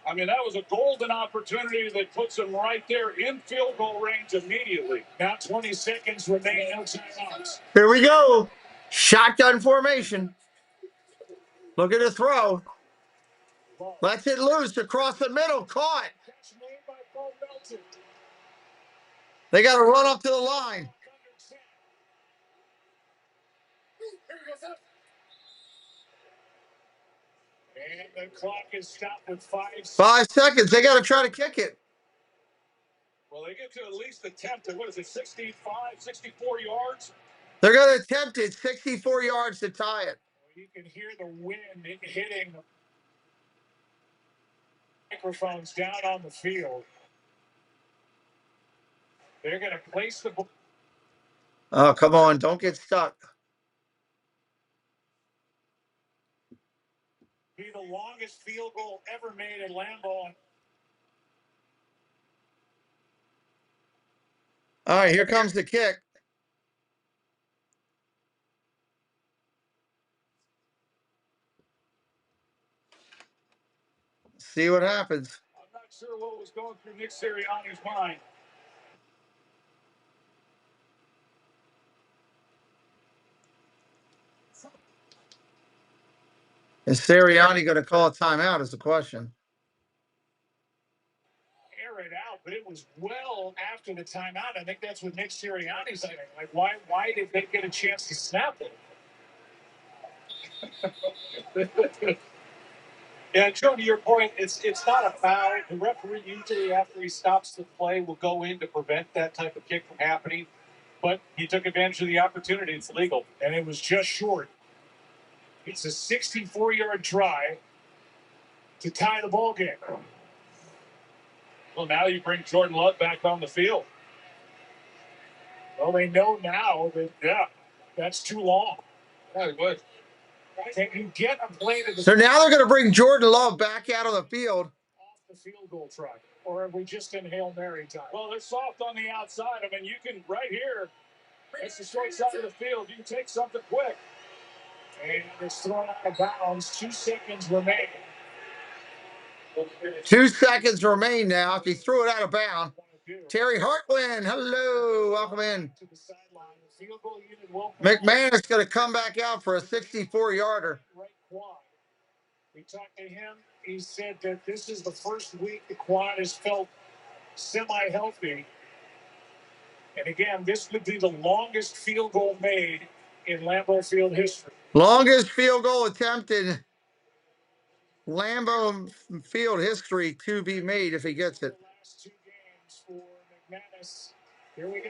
Speaker 12: I mean, that was a golden opportunity that puts him right there in field goal range immediately. Now 20 seconds remain, no timeouts.
Speaker 1: Here we go. Shotgun formation. Look at the throw. Lets it loose across the middle. Caught. They got to run up to the line.
Speaker 12: And the clock is stopped with 5 seconds.
Speaker 1: 5 seconds. They got to try to kick it.
Speaker 12: Well, they get to at least attempt it. What is it, 65, 64 yards?
Speaker 1: They're going to attempt it. 64 yards to tie it.
Speaker 12: You can hear the wind hitting the microphones down on the field. They're going to place the ball.
Speaker 1: Oh, come on. Don't get stuck.
Speaker 12: Be the longest field goal ever made in Lambeau.
Speaker 1: All right, here comes the kick. See what happens.
Speaker 12: I'm not sure what was going through Nick Sirianni's mind.
Speaker 1: Is Sirianni going to call a timeout is the question.
Speaker 12: Air it out, but it was well after the timeout. I think that's what Nick Sirianni's saying. Like, why did they get a chance to snap it?
Speaker 21: Yeah, Joe, to your point, it's not a foul. The referee usually, after he stops the play, will go in to prevent that type of kick from happening. But he took advantage of the opportunity. It's legal.
Speaker 12: And it was just short. It's a 64-yard try. to tie the ball game.
Speaker 21: Well, now you bring Jordan Love back on the field.
Speaker 12: Well, they know now that, yeah, that's too long.
Speaker 21: Yeah, he would.
Speaker 12: Can you get a play to the
Speaker 1: So now they're going to bring Jordan Love back out on the field.
Speaker 12: off the field goal try? Or are we just in Hail Mary time?
Speaker 21: Well, they're soft on the outside. I mean, you can, right here, it's the short side of the field. You can take something quick.
Speaker 12: And it's thrown out of bounds. 2 seconds remain.
Speaker 1: 2 seconds remain now. If he threw it out of bounds. Terry Hartland, hello, welcome in. McManus going to come back out for a 64-yarder.
Speaker 12: We talked to him. He said that this is the first week the quad has felt semi-healthy. And again, this would be the longest field goal made in Lambeau Field history.
Speaker 1: Longest field goal attempt in Lambeau Field history to be made if he gets it.
Speaker 12: Last 2 games for McManus. Here we go.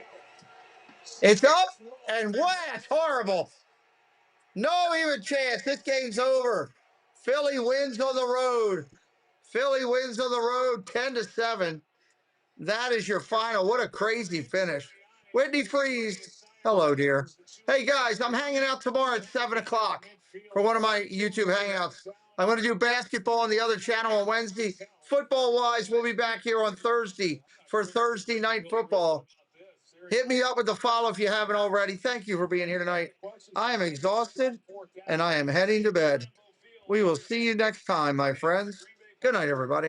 Speaker 1: It's up and what? It's horrible. No even chance. This game's over. Philly wins on the road. Philly wins on the road 10-7. That is your final. What a crazy finish. Whitney Freeze. Hello, dear. Hey, guys, I'm hanging out tomorrow at 7 o'clock for one of my YouTube hangouts. I'm going to do basketball on the other channel on Wednesday. Football-wise, we'll be back here on Thursday for Thursday night football. Hit me up with the follow if you haven't already. Thank you for being here tonight. I am exhausted, and I am heading to bed. We will see you next time, my friends. Good night, everybody.